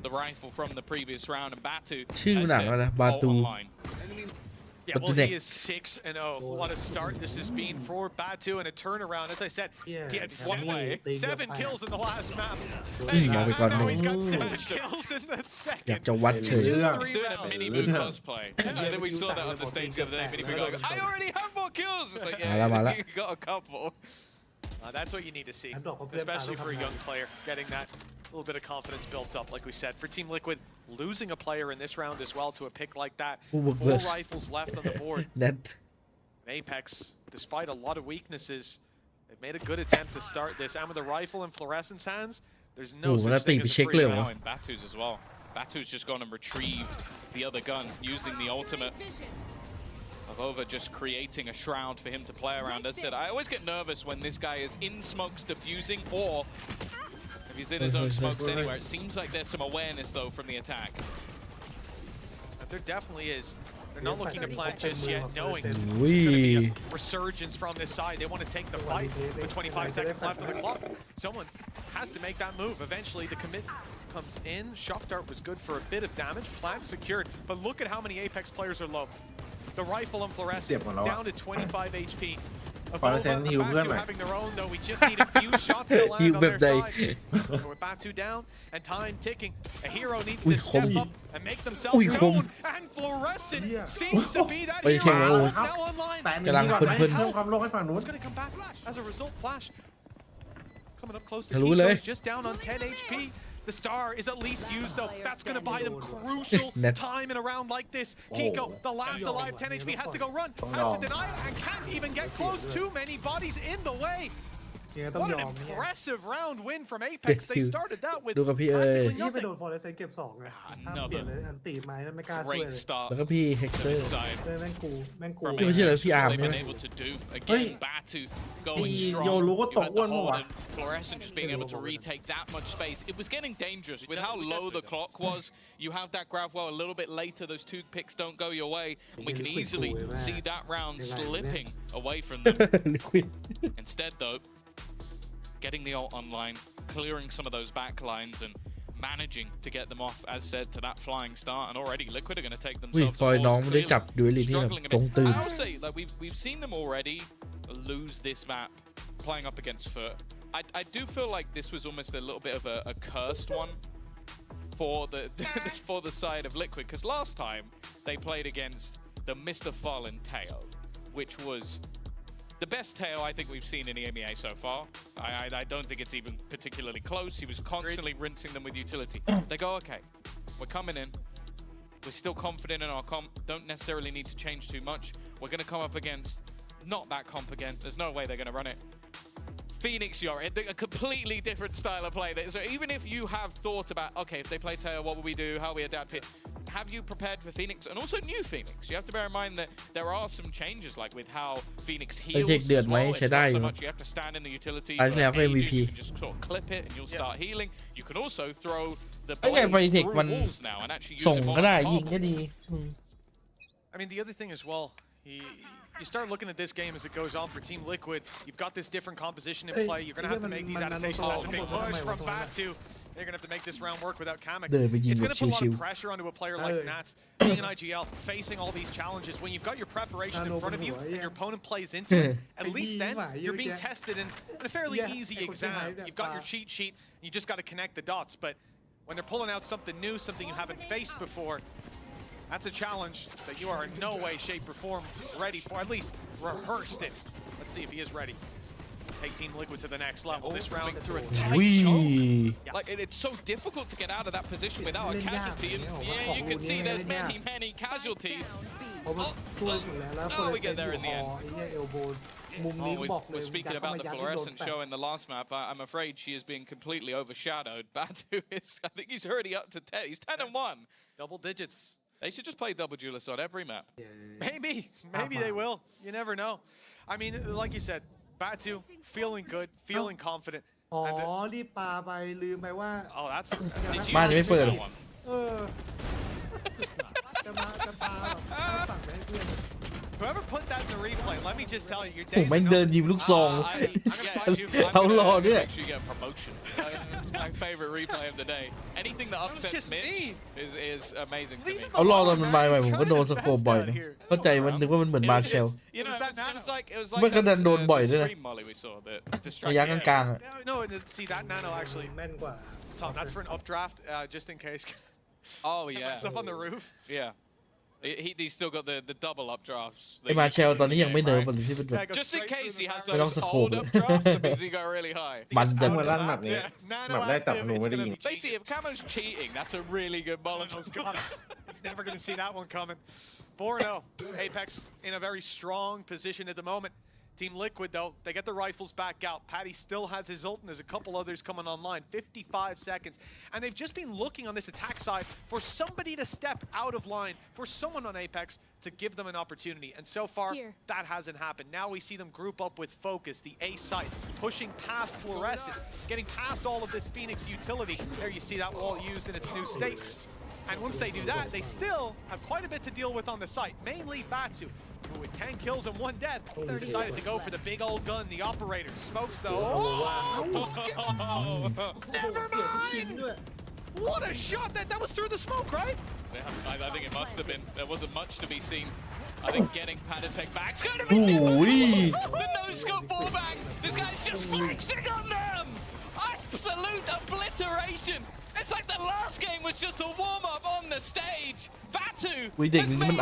the rifle from the previous round, and Batu ชื่อหนังอะไรนะบาตู online. Yeah, well, he is 6-0. What a start this has been for Batu and a turnaround. As I said, he had 7 kills in the last map. Now he's got 7 kills in the อยาก second. จะวัดเฉย Just He's doing a mini boot cosplay. I think we saw that on the stage the other day. Mini boot going, I already have more kills. It's like, yeah, you got a couple. That's what you need to see, especially for a young player, getting that little bit of confidence built up, like we said. For Team Liquid, losing a player in this round as well to a pick like that. 4 rifles left on the board. Apex, despite a lot of weaknesses, they've made a good attempt to start this. And with the rifle in Fluorescent's hands, there's no such thing as a free round. Now in Batu's as well. Batu's just gone and retrieved the other gun using the ultimate. Over just creating a shroud for him to play around. As I said, I always get nervous when this guy is in smokes diffusing, or if he's in his own smokes anywhere. It seems like there's some awareness though from the attack. There definitely is. They're not looking to plant just yet, knowing there's going to be a resurgence from this side. They want to take the fight with 25 seconds left on the clock. Someone has to make that move. Eventually, the commit comes in. Shock Dart was good for a bit of damage. Plant secured. But look at how many Apex players are low. The rifle and Fluorescent down to 25 HP. Batu having their own, though. We just need a few shots to land on their side. With Batu down and time ticking. A hero needs to step up and make themselves known. And Fluorescent seems to be that hero. Now online. It's going to come back as a result. Flash coming up close to Kickoff, just down on 10 HP. The star is at least used though. That's going to buy them crucial time in a round like this. Kiko, the last alive 10 HP, has to go run, has to deny it, and can't even get close. Too many bodies in the way. What an impressive round win from Apex. They started that with practically nothing. Great start. แล้วก็พี่เฮกเซอร์ From ไม่ใช่เหรอพี่อาร์ม they've ใช่ไหม been able to do again. Batu going strong. You had the hold and Fluorescent just being able to retake that much space. It was getting dangerous with how low the clock was. You have that grab well a little bit later. Those 2 picks don't go your way, and we can easily see that round slipping away from them. Instead, though, getting the ult online, clearing some of those back lines, and managing to get them off, as said, to that flying start. And already Liquid are going to take อุ้ย themselves ปล่อยน้องไม่ได้จับดูลิที่แบบ struggling a ตรง bit. ตื่น I would say, like we've seen them already lose this map playing up against Foot. I do feel like this was almost a little bit of a cursed one for the for the side of Liquid, because last time they played against the Mr. Fallen Teo, which was the best Teo I think we've seen in EMEA so far. I don't think it's even particularly close. He was constantly rinsing them with utility. They go, okay, we're coming in. We're still confident in our comp. Don't necessarily need to change too much. We're going to come up against not that comp again. There's no way they're going to run it. Phoenix, you're a completely different style of play. So even if you have thought about, okay, if they play Teo, what will we do? How we adapt it? Have you prepared for Phoenix? And also new Phoenix. You have to bear in mind that there are some changes, like with how Phoenix heals as well. It's not so much you have to stand in the utility for ages. You can just sort of clip it and you'll start healing. You can also throw the blades through walls now and actually use it more like a bomb. I mean, the other thing as well, you start looking at this game as it goes on for Team Liquid. You've got this different composition in play. You're going to have to make these adaptations. That's a big push from Batu. They're going to have to make this round work without Kamek. It's going to put a lot of pressure onto a player like Nats, being an IGL, facing all these challenges. When you've got your preparation in front of you and your opponent plays into it, at least then you're being tested in a fairly easy exam. You've got your cheat sheet, and you just got to connect the dots. But when they're pulling out something new, something you haven't faced before, that's a challenge that you are in no way, shape, or form ready for. At least rehearsed it. Let's see if he is ready. Take Team Liquid to the next level. This round through a tight choke. Like it's so difficult to get out of that position without a casualty. And yeah, you can see there's many casualties. Oh, we get there in the end. We're speaking about the Fluorescent show in the last map. I'm afraid she is being completely overshadowed. Batu is, I think he's already up to 10. He's 10-1. Double digits. They should just play double duelist on every map. Maybe they will. You never know. I mean, like you said, Batu feeling good, feeling confident. อ๋อรีบปาไปลืมไปว่า Oh, that's บ้านยังไม่เปิด จะปาแบบฝั่งไปให้เพื่อน Whoever put that in the replay, let me just tell you, your ผม days แม่ง are เดิน numbered. ยิงลูกซอง เอารอเนี่ย Actually get a promotion. It's my favorite replay of the day. Anything that upsets just Mitch me. is amazing to me. Leave him เอารอ alone, ตอนมันมาใหม่ man. ผม He's ก็โดน trying ส his โคป best บ่อย out นะ here. เข้าใจมันนึกว่ามันเหมือนมาเชล You know, it was like ไม่ขนาดโดนบ่อยด้วยนะ stream molly we saw that ระยะ distracted. กลางๆอะ No, see that nano actually, แม่นกว่า Tom, that's for an updraft, just in case. Oh yeah. It's up on the roof. Yeah. He's still got the double updrafts. ไอ้มาเชลตอนนี้ยังไม่เนิร์ฟเลยที่เป็นแบบ Yeah, go Just in straight case through he the has back. ไม่ต้อง those สโคป old เลย updrafts, that means he got really high. มันจะ เหมือนลั่นแบบนี้ Nano แบบได้แต่ active, หนู it's ไม่ได้ gonna ยิง be Basically, if Camo's cheating, that's a really good Molotov. He's never going to see that one coming. 4-0. Apex in a very strong position at the moment. Team Liquid, though, they get the rifles back out. Patty still has his ult, and there's a couple others coming online. 55 seconds. And they've just been looking on this attack side for somebody to step out of line, for someone on Apex to give them an opportunity. And so far, that hasn't happened. Now we see them group up with Focus, the A site, pushing past Fluorescent, getting past all of this Phoenix utility. There you see that wall used in its new state. And once they do that, they still have quite a bit to deal with on the site, mainly Batu, who with 10 kills and 1 death, decided to go for the big old gun, the operator. Smokes though. Oh, never mind! What a shot! That was through the smoke, right? Yeah, I think it must have been. There wasn't much to be seen. I think getting Panatek back is going to be difficult. The no-scope ballbang. This guy's just flexing on them. Absolute obliteration. It's like the last game was just a warm-up on the stage. Batu has made his name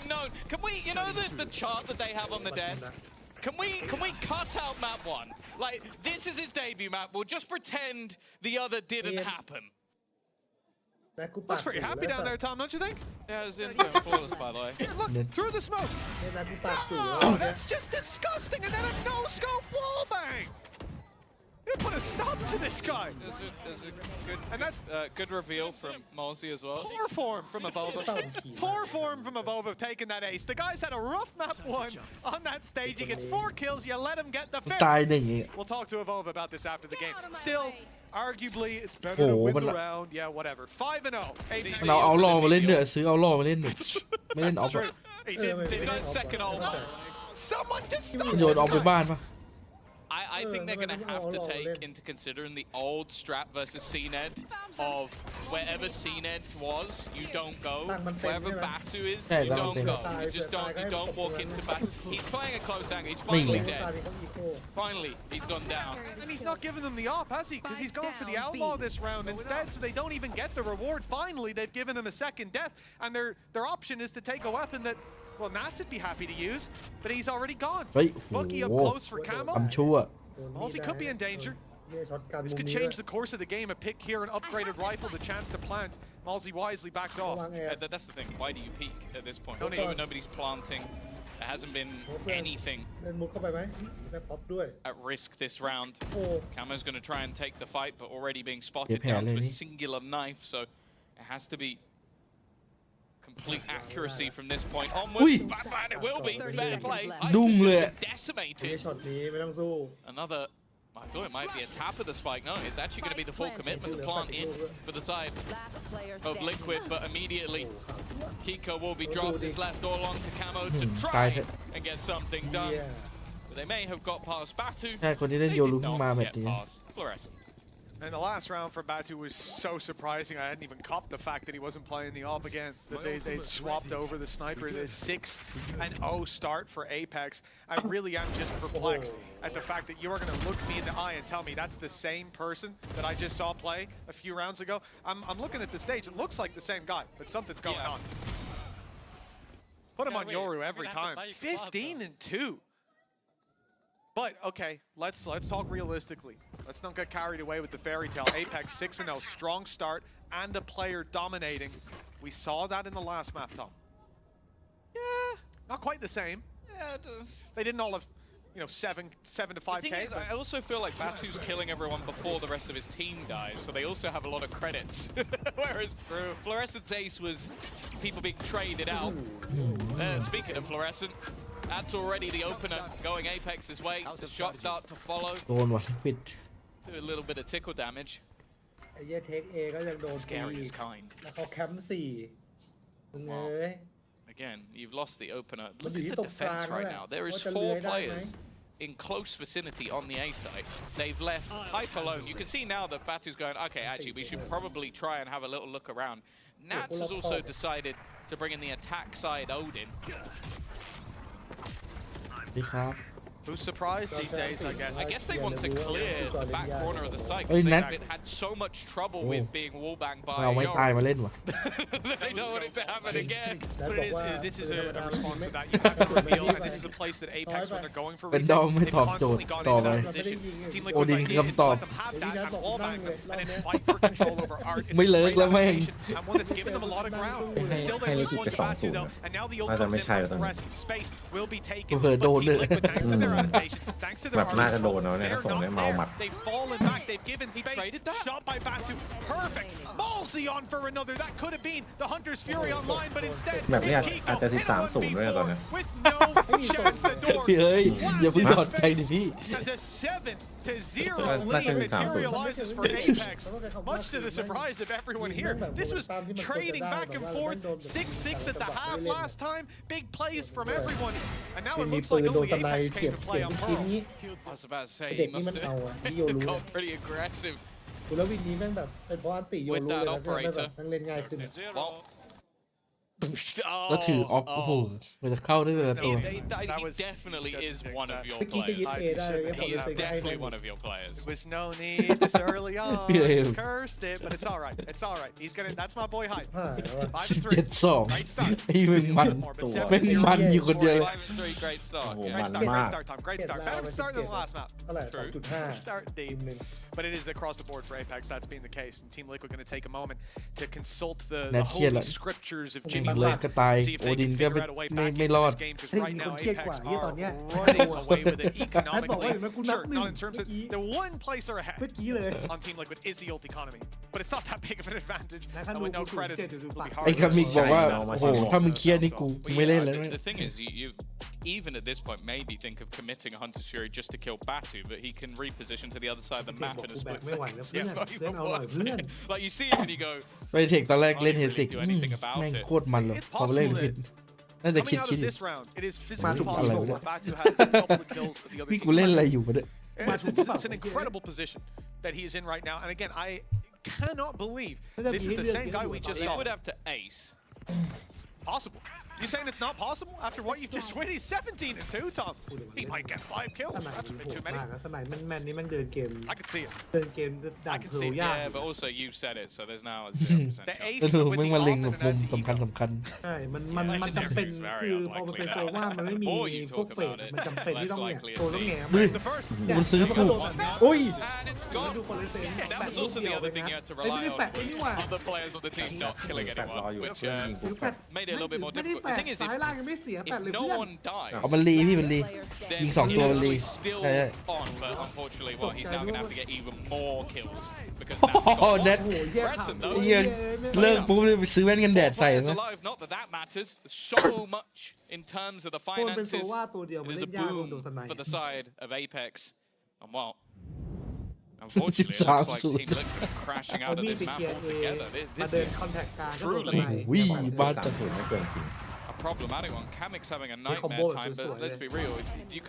known. Can we, you know the chart that they have on the desk? Can we cut out map 1? Like, this is his debut map. We'll just pretend the other didn't happen. Looks pretty happy down there, Tom, don't you think? Yeah, it was in zone flawless, by the way. Yeah, look, through the smoke. แม่กูปากจู่ Oh, that's just disgusting. And then a no-scope wallbang. They put a stop to this guy. There's a good, And that's good reveal from Mosey as well. poor form from Evolve. Poor form from Evolve of taking that ace. The guy's had a rough map 1 on that stage. He gets 4 kills. You let him get the 5th. ตายหนึ่งเอง We'll talk to Evolve about this after the game. Still, arguably, it's better to win the round. Yeah, whatever. 5-0. มันเอาล่อมาเล่นเนี่ยซื้อเอาล่อมาเล่นเนี่ยไม่เล่นออฟ True. He did. He's got his second ult. Someone just stop โยน this ออกไป guy. บ้านปะ I think they're going to have to take into considering the old strap versus CNED of wherever CNED was, you don't go. Wherever Batu is, you don't go. You don't walk into Batu. He's playing a close angle. He's finally dead. Finally, he's gone down. And he's not giving them the op, has he? Because he's gone for the outlaw this round instead, so they don't even get the reward. Finally, they've given him a second death, and their option is to take a weapon that, well, Nats would be happy to use, but he's already gone. เฮ้ยโห Bookie up close for Camo. ทำชั่ว Halsey could be in danger. เหี้ยช็อตกัน This มุม could นี้ change the course of the game. A pick here, an upgraded rifle, the chance to plant. Malsey wisely backs ระ off. วังแอบ That's the thing. Why do you peek at this point? Don't even- Nobody's planting. There hasn't been anything เล่นมุกเข้าไปไหมแม่ป๊อปด้วย at risk this round. โอ้ Camo's going to try and take the fight, but already being spotted Yeah, down to a really. singular knife, so it has to be complete accuracy from this point onwards. Ui. Batman, it will be. Fair play. I Dung think lệ. it's been นี่ decimated. ช็อตนี้ไม่ต้องสู้ Another. I thought it might be a tap of the spike. No, it's actually going to be the full commitment to plant in for the side of Liquid, but immediately Kiko will be dropped. It's left all on to Camo to try and get something done. เหี้ย But they may have got past Batu. ใช่คนที่เล่น They โย did ลุเพิ่ง not มาแบบ get นี้ past Fluorescent. And the last round for Batu was so surprising. I hadn't even copped the fact that he wasn't playing the op again. That they'd swapped over the sniper. The 6-0 start for Apex. I really am just perplexed at the fact that you are going to look me in the eye and tell me that's the same person that I just saw play a few rounds ago. I'm looking at the stage. It looks like the same guy, but something's going on. Put him on Yoru every time. 15-2. But okay, let's talk realistically. Let's not get carried away with the fairy tale. Apex 6-0, strong start and a player dominating. We saw that in the last map, Tom. Yeah. Not quite the same. Yeah, it does. They didn't all have, 7 to 5K. The thing is, I also feel like Batu's killing everyone before the rest of his team dies, so they also have a lot of credits. Whereas Fluorescent's ace was people being traded out. Speaking of Fluorescent, that's already the opener going Apex's way. Shot dart to follow. โดนว่ะ Liquid Do a little bit of tickle damage. ไอ้เหี้ยเทคเอก็ยังโดน Scary is kind. แล้วเขาแคมป์4มึงเอ้ย The Again, you've lost the opener. มัน Look อยู่ at ที่ the ตรงกลาง defense แล้ว right แหละ now. There is ว่าจะเลื้ 4 อยได้ไหม players in close vicinity on the A side. They've left Hype alone. You can see now that Batu's going, okay, actually, we should probably try and have a little look around. Nats has also decided to bring in the attack side Odin. ดีครับ Who's surprised these days, I guess? I guess they want to clear the back corner of the site Ôi, because Nat. they've had so much trouble with being wallbanged เรา by ไม่ตาย Yoru. มาเล่นวะ They don't want it to happen again. But this is a response to that. You have to reveal, and this is a place that Apex, when they're going for เป็น retake, ดอมไม่ they've ตอบโจท constantly ย์ gone ต่อ into ไป that position. Team โอ Liquid's ดิน idea is คำตอบ to let them have that and wallbang them, and then fight for control over art. It's ไม่ a เลิก great แล้วแม่ง application, and one that's given them a lot of ground. Still, they lose one to Batu though, and now the ult comes in from the rest. Space will be taken, but Team Liquid, thanks to their adaptation, thanks to แบ their บน่าจะ art โดนเนาะเนี่ย they're ส่งได้ not เมาหมัด there. They've fallen back. They've given space. Shot by Batu. Perfect. Ballsy on for another. That could have been the Hunter's Fury online, but instead แบบนี้ it's อาจ Kiko จะ in 13-0ด้วยนะตอนนี้ 1v4 with no chance the door. พี่เอ้ยอย่าเพิ่งถอดใจดิพี่ As a 7-0 น่าจะ lead 13-0 materializes for Apex, much to the surprise of everyone here. This was trading back and forth, 6-6 at the half last time. Big plays from everyone, and now it มี looks ปื like นโดน only สไน Apex เก็บ came to เสี play ยง on ที Pearl. นี้ I was about to ไอ้ say เด็ก he นี่ must มันเอา have อ่ะที่โยรู้ got pretty aggressive. แล้ววินนี้แม่งแบบเป็นเพราะอันติโยรู้เลยนะแม่งแบบแม่งเล่นง่ายขึ้น Well, แล้วถือออฟโอ้โหมันจะเข้าได้แต่ละตัว He That was- definitely is one of your เมื่อกี้จะยึด players. เอได้เลยผม He รู้ is สึกได้แม่ definitely ง one of your players. There was no need this early on. Yeah. Cursed it, but it's all right. It's all right. He's gonna. That's my boy Hype. หายแล้วอะ 5-3. 17-2 Great start. ไอ้มึงมัน But เป็น 7-0. มันอยู่คนเดียวเลย 5-3, great start. Oh, yeah. Great man. start. Great Mark. start, Tom. Great start. Better start than the last map. เท่าไหร่ True. 2.5 Start ที deep. มหนึ่ง But it is across the board for Apex. That's been the case. And Team Liquid going to take a moment to consult the Net holy killer. scriptures of ยิ Jimmy งเลย Luck. ก็ตาย See if โอ they ดิน can ก็ figure out a way ไม่ back ไม่ into รอด this game because เฮ้ย right มี now คนเครียดกว่า Apex ที่ตอน are เนี้ย running away with it แพทบอกว่า economically. เห็นไหมกูนับ Sure, หนึ่ง not in terms of เมื่อกี้ the one placer ahead เมื่อกี้เลย on Team Liquid is the ult economy, but it's not that big of an advantage. นะถ้า And ดู with no กูสูง credits, เจ็ด it ดู will ปาก be hard. ไอ้ to คามิกบอกว่า ใช่ โอ้โหถ้ามึงเครียดนี่กูไม่เล่นแล้ว The thing is, you even at this point maybe think of committing a Hunter's Fury just to kill Batu, but he can reposition to the other side of the map in a split ไม่ไหว second. แล้ว So เพื่อน it's not เล่น even เอาหน่อย worth เพื่อน it. Like you see it and you go, ไปเทคตอนแรกเล่นเฮติกแม่งโคตรมันเลยพอไปเล่นผิดน่าจะ Coming คิด out of this round, it is physically Matu possible Alay. that Batu has a couple of kills for the other พี่ team. กูเล่นอะไรอยู่มาเนี่ย It's an incredible position that he is in right now. And again, I cannot believe this is the same guy we just he saw. would have to ace. Possible. You're saying it's not possible after what you've just won? He's 17-2, Tom. He might get 5 kills. สนาย That's a มัน bit โห too ด many. มากนะสนายแม่นๆนี่แม่งเดินเกม I can see it. เดินเกมด่าน I can เพล see ยาก Yeah, but also you said it, so there's now a 0% The chance. ace ก็คือ with แม่ง the มาเล็ง off แบบ and มุ an ม anti สำคัญสำคัญ ใช่มันจำเป็นคือพอมันเป็นโซว่ามันไม่มีพวกเฟกมันจำเป็นที่ต้องเนี่ยโซต้องแง้ม There's the first. มันซื้อถูก อุ้ย And it's gone. ดูคนเลยเซน That was also the other thing you had to ไม่ rely ได้ on แฟกนี่หว่า was other players on the team not killing แฟดรอ anyone, อยู่ which เพื่อนยิงกูแฟด made it a little bit more ไม่ได้ difficult. แฟ The ก thing is, ซ้ายล่างยังไม่เสียแฟด if เลย no เพื่อน one dies, เอามันรีพี่มันรี then ยิง2 ตัวมันรี he's still ใช่ on, but unfortunately, well, he's now going to have to get even more kills because โอ้ Nat's โห got เน็ต โอ้โหแย่ขาด เหี้ยเลิกปุ๊บเลยไปซื้อแว่นกันแดด 4 ใส่ players ไหม alive. Not that that matters so much in terms of the โคนเป็นโซ finances. ว่าตัวเดียวมัน It is เล่ a นยากโด boom นสไน for the side of Apex, and well, unfortunately, it looks like Team Liquid are crashing เอา out of มีด this ไป map เคลียร์เอ altogether. มา This เดิน is คอนแทคกลางก็โดนส truly ไน วิ่งบ้า สามศูนย์ไม่เกินจริง a problematic one. Kamik's having a combo nightmare time, is but just let's be real. You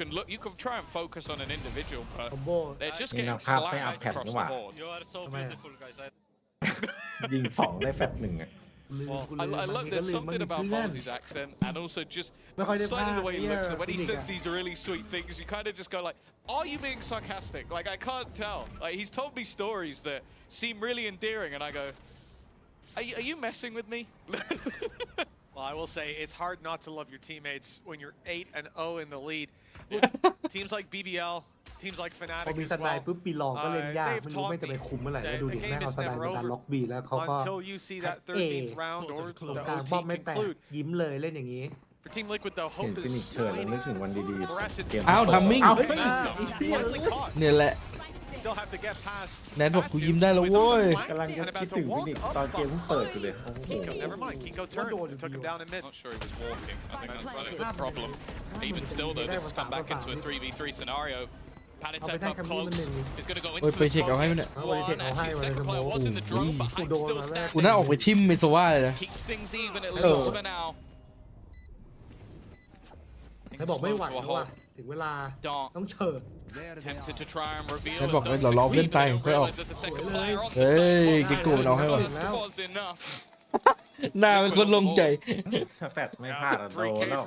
can try and focus on an individual, ค but อมโบ they're just In getting a path, slammed path, path, across no. the board. You are so Come here. beautiful, guys. ยิง2ได้แฟด1อ่ะ ลืมกู I ลืม love บางทีก็ there's ลืมมัน something มี about เพื่อน Fonzie's accent and also just ไม่ค่อยได้ slightly the way he พากย์ looks. That when he เนี่ย says these really sweet things, you kind of just go like, "Are you being sarcastic?" Like I can't tell. Like he's told me stories that seem really endearing, and I go, "Are you messing with me?" Well, I will say it's hard not to love your teammates when you're 8-0 in the lead. Teams like BBL, teams like พอ Fnatic มี as สไน well. ปุ๊บปีลองก็เล่นยากไม่รู้ไม่จะไปคุมเมื่อไหร่แล้วดูดิแม่งเอาสไนมาดันล็อกบีแล้วเขาก็ Until you see that 13th round or ตรง the กลางป้อม OT ไม่แตก conclude. ยิ้มเลยเล่นอย่างนี้ For Team Liquid, though, เห็น hope ฟินิก is เชิญแล้วนึกถึงวันดีๆเกม อ้าว timing เอา lightly เฮ้ย caught. เนี่ยแหละ Still have to get past แนทบอกกูยิ้มได้แล้วเว้ย กำลังจะคิดถึงฟินิกตอนเกมเพิ่งเปิดอยู่เลยโอ้โห Kiko, never mind. Kiko turned and took him down in mid. Not sure he was walking. I think that's the problem. Even still, though, this has come back into a 3v3 scenario. เอาไป Panitek ได้ up คำนี้มัน close. หนึ่ง Is going to go เฮ้ย into ไป the เช็คเอาให้มัน smoke. เนี่ย One, actually, second player was in the drone, but Hype still กู standing. น่าออกไปทิมเมโซว่าเลยนะ Keeps things even at Oh. least for now. แล้วบอกไม่ไหวแล้วว่ะถึงเวลาต้องเฉิด Tempted to try and reveal แล้วบอกเลยเรารอเพื่อนตายค่อยออกเฮ้ยกิโก้มันเอาให้ว่ะหน้าเป็นคนลงใจ แฟดไม่พลาดโดนแล้ว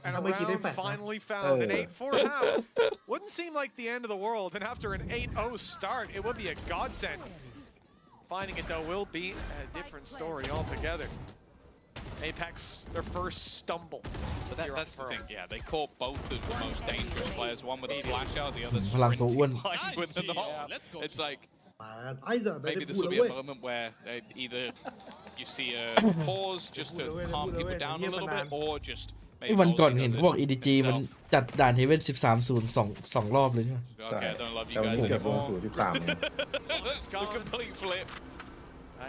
And a round finally found an 8-4 half. Wouldn't seem like the end of the world, and after an 8-0 start, it would be a godsend. Finding it though will be a different story altogether. Apex, their first stumble. But that's the thing, yeah, they caught both of the most dangerous players, one with a flash out, the other พลังตัวอ้วน sprinting with the knoll. It's like, ไอ้เดี๋ยว maybe this พูด will แล้ว be เว้ a ย moment where either you see a pause just to calm people down a little bit, or just ไอ้วันก่อนเห็นเขาบอก EDG มันจัดด่านเฮเว่น13-0 2 รอบเลยใช่ไหม Okay, I don't love you แต่ guys ผมจะลง anymore. สู่13 The complete flip.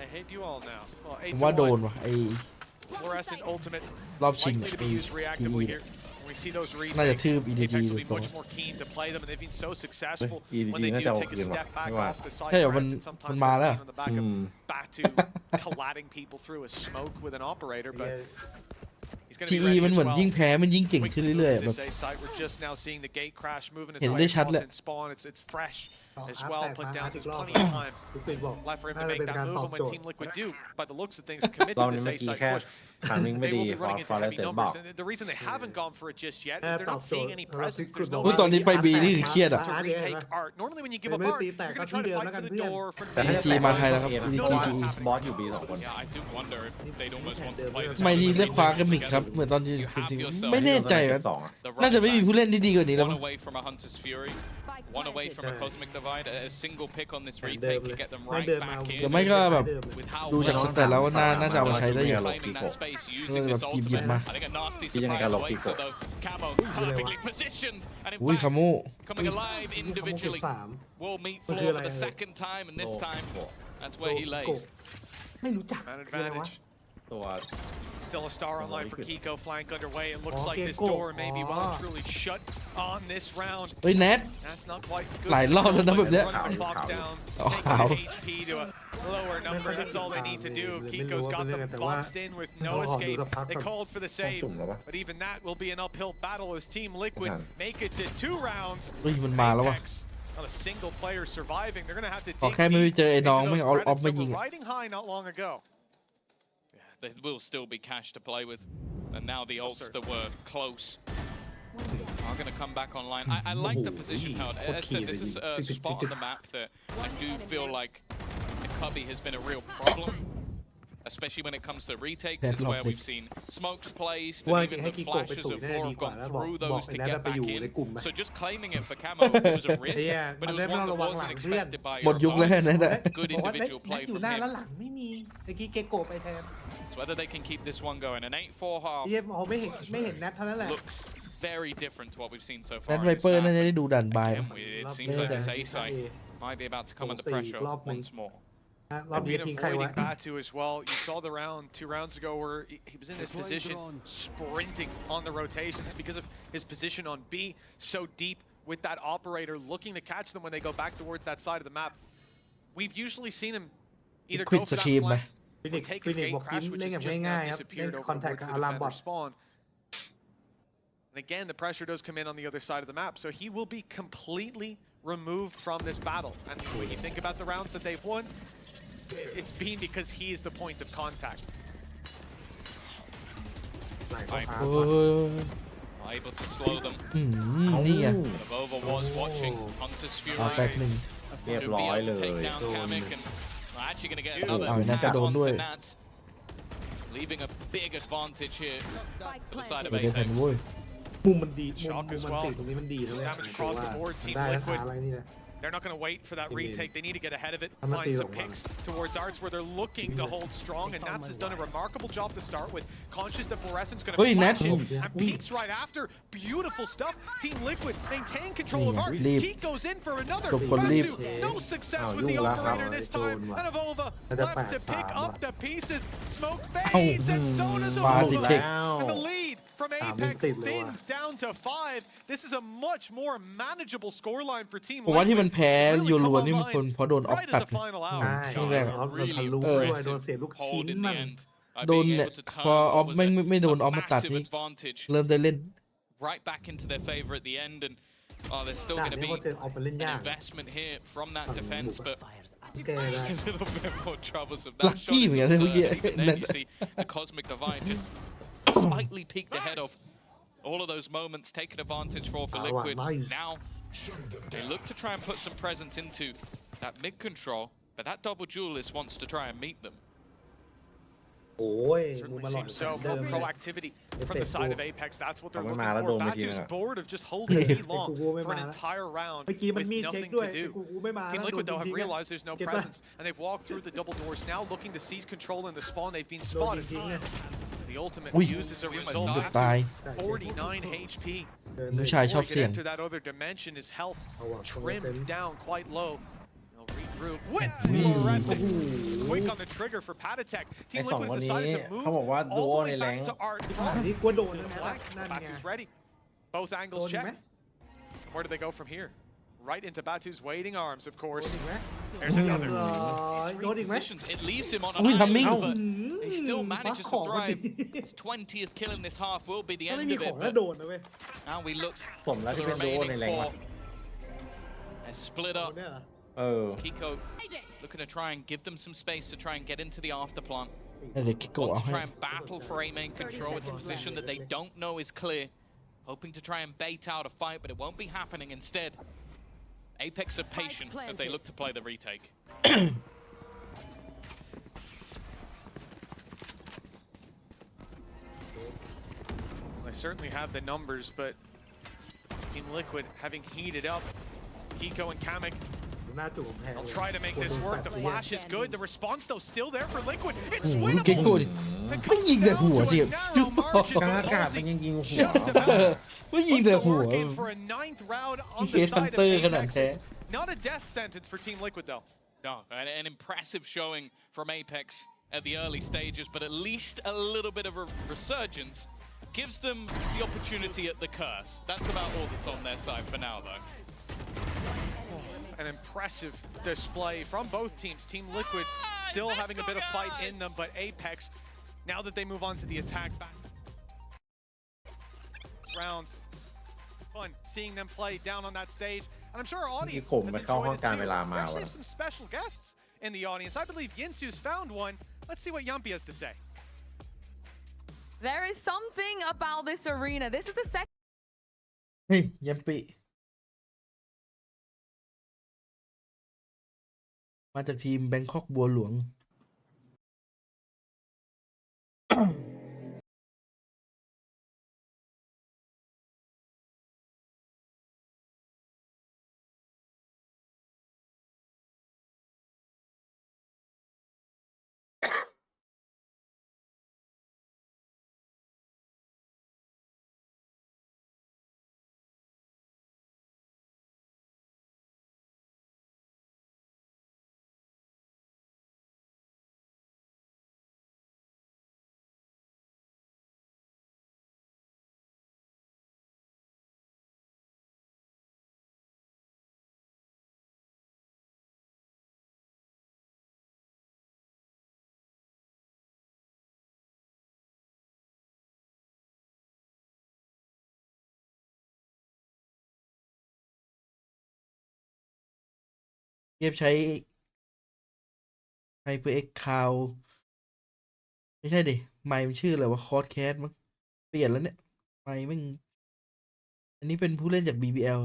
I hate you all now. ผมว่าโดนว่ะไอ้ Fluorescent ultimate รอบชิง likely to be used reactively here. When we see those น่าจะ retakes, ทืบ EDG Apex ห will รือ be สอง much more keen to play them, and they've been so successful EDG when they น่า do จะ take a เอาคืน step ว่ะ back ไม่ว่า off the side. ใช่เหรอมัน and sometimes มา that's แล้ว on the back of Batu colliding people through a smoke with an operator, but he's going to be TE ready มัน as เหมือน well. ยิ่งแพ้มันยิ่งเก่ง We ขึ้น can เรื่อย move ๆ to แบบ this A site. We're just now seeing the gate crash moving its เห็น way ได้ชัด across เลย and spawn. It's fresh as อาร์ well. แตก Put มา down อี there's กรอบ plenty of time ลูกปิดบอก left for him น่า to จะเป็น make การ that ตอบ move. And โจ when ท Team ย์ Liquid do, by the looks of things, commit รอ to บนี้ this เมื่ A อกี้ site แค่ push. ทางวิ่งไม่ They ดี will be พอ running into ฟอร์เรส heavy เต็มบอ numbers, ก and the reason they haven't gone for it just yet แค่ is they're ตอบ not โจท seeing ย์ any เรา presence. คุ There's ณบ no อก อุ๊ย ว่า ตอนนี้ไป B นี่คือเครียดอะ to retake art. Normally when you give up art, you're going to try to fight for the door from แต่ถ้า EDG จะ มาไทยแล้วครับ เพราะ EDG ว่าบอสอยู่ B 2 คน Yeah, I do wonder if they'd almost want to play this. ไม่ที่เลือกคว้ากันมิกครับเหมือนตอนที่จริงๆไม่แน่ใจครับน่าจะไม่มีผู้เล่นที่ดีกว่านี้แล้ว One มั้ง away from a Hunter's Fury, one away from a Cosmic Divide. A single pick on this retake could get them right back หรือ in. ไม่ก็แบบ With how ดูจากสเตตแล้วน่าจะเอามาใช้ได้อยู่ claiming that space using thisแบบหยิบ ultimate. มา I think a nastyที่ยังไง surprise ก็ลบ awaits ที่ her though. Camo perfectly positioned, and in อุ้ย fact คาโม่ coming alive individually. 13 Will meet มัน floor คืออะ for ไร the second time, and this time that's where he โก lays. ไม่รู้จัก Man คืออะไรวะ advantage. ตัว Still a star online for Kiko. Flank underway. It looks like this Kiko. door may be well and truly shut on this round. เฮ้ยแนท That's not quite good. หลายรอบแล้วนะแบบเนี้ย Running the clock down, Oh, taking ow. the HP to a lower number. That's all they need to do. Kiko's got them boxed in with no escape. They called for the save, but even that will be an uphill battle as Team Liquid make it to 2 rounds. เฮ้ยมันมาแล้ววะ Apex, not a single player surviving. They're going to have to ขอ dig แค่ไม่ไป deep เจอไอ้น้อง into ไม่ those เอาออฟ credits มา that ยิง were อะ riding high not long ago. There will still be cash to play with, and now the ults that were close are going to come back online. I like the position held. As I said, this is a spot on the map that I do feel like the Cubby has been a real problem, especially when it comes to retakes. It's where we've seen smokes placed, ว่า and even ให้ the กิโกะไป flashes ตุ๋ย of แน่ Vor ดี have กว่า gone แล้วบอก through บอก those ไอ้ to แนท get ไปอ back ยู่ใน in. กลุ่มไหม So just claiming it for Camo, it was a ไอ้ risk, เหี้ย but มัน it ได้ was ไม่ one ต้อง that ระวังหลั wasn't งเพื่อน expected by หมด your ยุคแล้ว opponents. นั่นแหละ Good บอกว่า individual แน play ทอยู่ from หน้าแล้ว him. หลังไม่มีเมื่อกี้เกโกะไปแทน It's whether they can keep this one going. An 8-4 half เยี่ยมเขาไม่เห็นแนทเท่านั้นแหละ looks very different to what we've seen so แน far. ท in ไว this เปอร์น่า map. จะได้ดูด่านบาย Again, ปะ it seems like this A site might be about to come under pressure once more. รอบนี้ Been ทิ้งใครไว้ avoiding Batu as well. You saw the round 2 rounds ago where he was in this position, sprinting on the rotations because of his position on B, so deep with that operator looking to catch them when they go back towards that side of the map. We've usually seen him either Quit go for that scheme, flank ฟิ or นิก take ฟิ his นิก gate บอก crash, which เล่น has อย่าง just ง่า now ยๆครับเล่น disappeared คอน over แทค towards กับ the อารามบอ defender ท spawn. And again, the pressure does come in on the other side of the map, so he will be completely removed from this battle. And when you think about the rounds that they've won, it's been because he is the point of contact. หลายข้อหา โอ้ย Able to slow them. นี่ไง Navova was watching Hunter's แตก Fury. หนึ่ง เรียบ Could ร้ be อย able เล to ย take down Kamek, and we're actually going to get เอา another น่าจะ tap โดนด้วย onto Nat, leaving a big advantage here for the side of ไม่ได้ทัน Apex. เว้ย มุมมันดีมุม Shock มัน as ติ well. ตรงนี้มันดีนะเลย Damage across the board, Team ได้รา Liquid. คาอะไรนี่นะ They're not going to wait for that retake. They need to get ahead of it, I'm not find some either one. picks towards Arts where they're looking to hold strong, and Nats has done a remarkable job to start with. Conscious that Fluorescent's going to Hey, flash Nats. in Yeah. and peeks right after. Beautiful stuff. Team Liquid maintain control of Yeah, Art. leap. Heat goes in for another. Go for leap. Batu, no success Oh, with the you laugh operator out, this it's time. all And Avova That's a left to bad pick sound. up the pieces. Smoke fades, and so does Party Avova. pick. And the lead from Apex thinned down to 5. This is a much more manageable scoreline for Team ผมว่าที่มัน Liquid. แพ้โยนล้วนนี่มันคนเพราะโดนออฟ Right ตั at ด the final ใช่ hour. ช่วงแรก เอาทะลุ เออ ด้วยโดนเสียลูกชิ้น Hold in มั the น end. โดนเนี่ยพอออฟไม่โดนออฟมาตัดนี่ Massive advantage. เริ่มได้เล่น right back into their favor at the end, and there's still going to be an investment here from that defense, but a little bit more troublesome. That shot is absurd. Even then you see the Cosmic Divine just slightly peeked ahead of all of those moments, taking advantage for Liquid. Now they look to try and put some presence into that mid control, but that double duelist wants to try and meet them. Certainly seems so. More proactivity from the side of Apex. That's what they're looking for. Batu's bored of just holding E long for an entire round with nothing to do. Team Liquid, though, have realized there's no presence, and they've walked through the double doors now, looking to seize control in the spawn. They've been spotted. The ultimate uses a result. 49 HP. Before he could enter that other dimension, his health trimmed down quite low. Regroup with fluorescent. Quick on the trigger for Patatech. Team Liquid decided to move all the way back to Art. Batu's ready. Both angles checked. Where do they go from here? Right into Batu's waiting arms, of course. There's another. It leaves him on an island, but he still manages to thrive. His 20th kill in this half will be the end of it. But now we look for the remaining 4. They're split up. Kiko looking to try and give them some space to try and get into the after plant. Want to try and battle for A main control. It's a position that they don't know is clear. Hoping to try and bait out a fight, but it won't be happening. Instead, Apex are patient as they look to play the retake. They certainly have the numbers, but Team Liquid having heated up. Kiko and Kamek. They'll try to make this work. The flash is good. The response, though, still there for Liquid. It's winnable. Working for a 9th round on the side of Apex. Not a death sentence for Team Liquid, though. No, an impressive showing from Apex at the early stages, but at least a little bit of a resurgence gives them the opportunity at the curse. That's about all that's on their side for now, though. An impressive display from both teams. Team Liquid still having a bit of fight in them, but Apex, now that they move on to the attack back rounds, fun seeing them play down on that stage, and I'm sure our audience has enjoyed it too. We actually have some special guests in the audience. I believe Yinsu's found one. Let's see what Yampi has to say. There is something about this arena. This is the second. Hey, Yampi. มาจากทีมแบงคอกบัวหลวงเก็บใช้ HyperX Cloud ไม่ใช่ดิไมค์มันชื่ออะไรวะ Codecast มั้งเปลี่ยนแล้วเนี่ยไมค์มันอันนี้เป็นผู้เล่นจาก BBL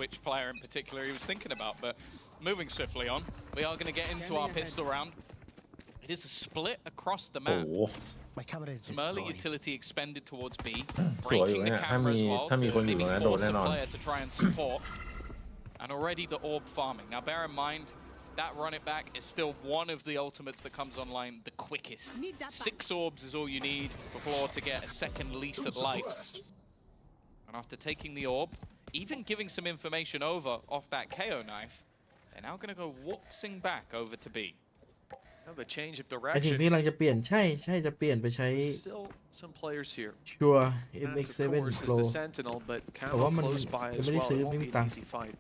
which player in particular he was thinking about, but moving swiftly on, we are going to get into our pistol round. It is a split across the map. Some early utility expended towards B, breaking the camera as well to maybe force a player to try and support. and already the orb farming. Now bear in mind, that run it back is still one of the ultimates that comes online the quickest. 6 orbs is all you need for Floor to get a second lease at life. And after taking the orb, even giving some information over off that KO knife, they're now going to go waltzing back over to B. Now the change of ไอทีม direction. ที่กำลังจะเปลี่ยนใช่จะเปลี่ยนไปใช้ Still some players here. ชัว As of MX7 course is Pro the Sentinel, but แต่ว่า Camo มัน close by ยัง as ไม่ได้ well. ซื้อ It ไม่ won't มี be ตั an งค์ easy fight.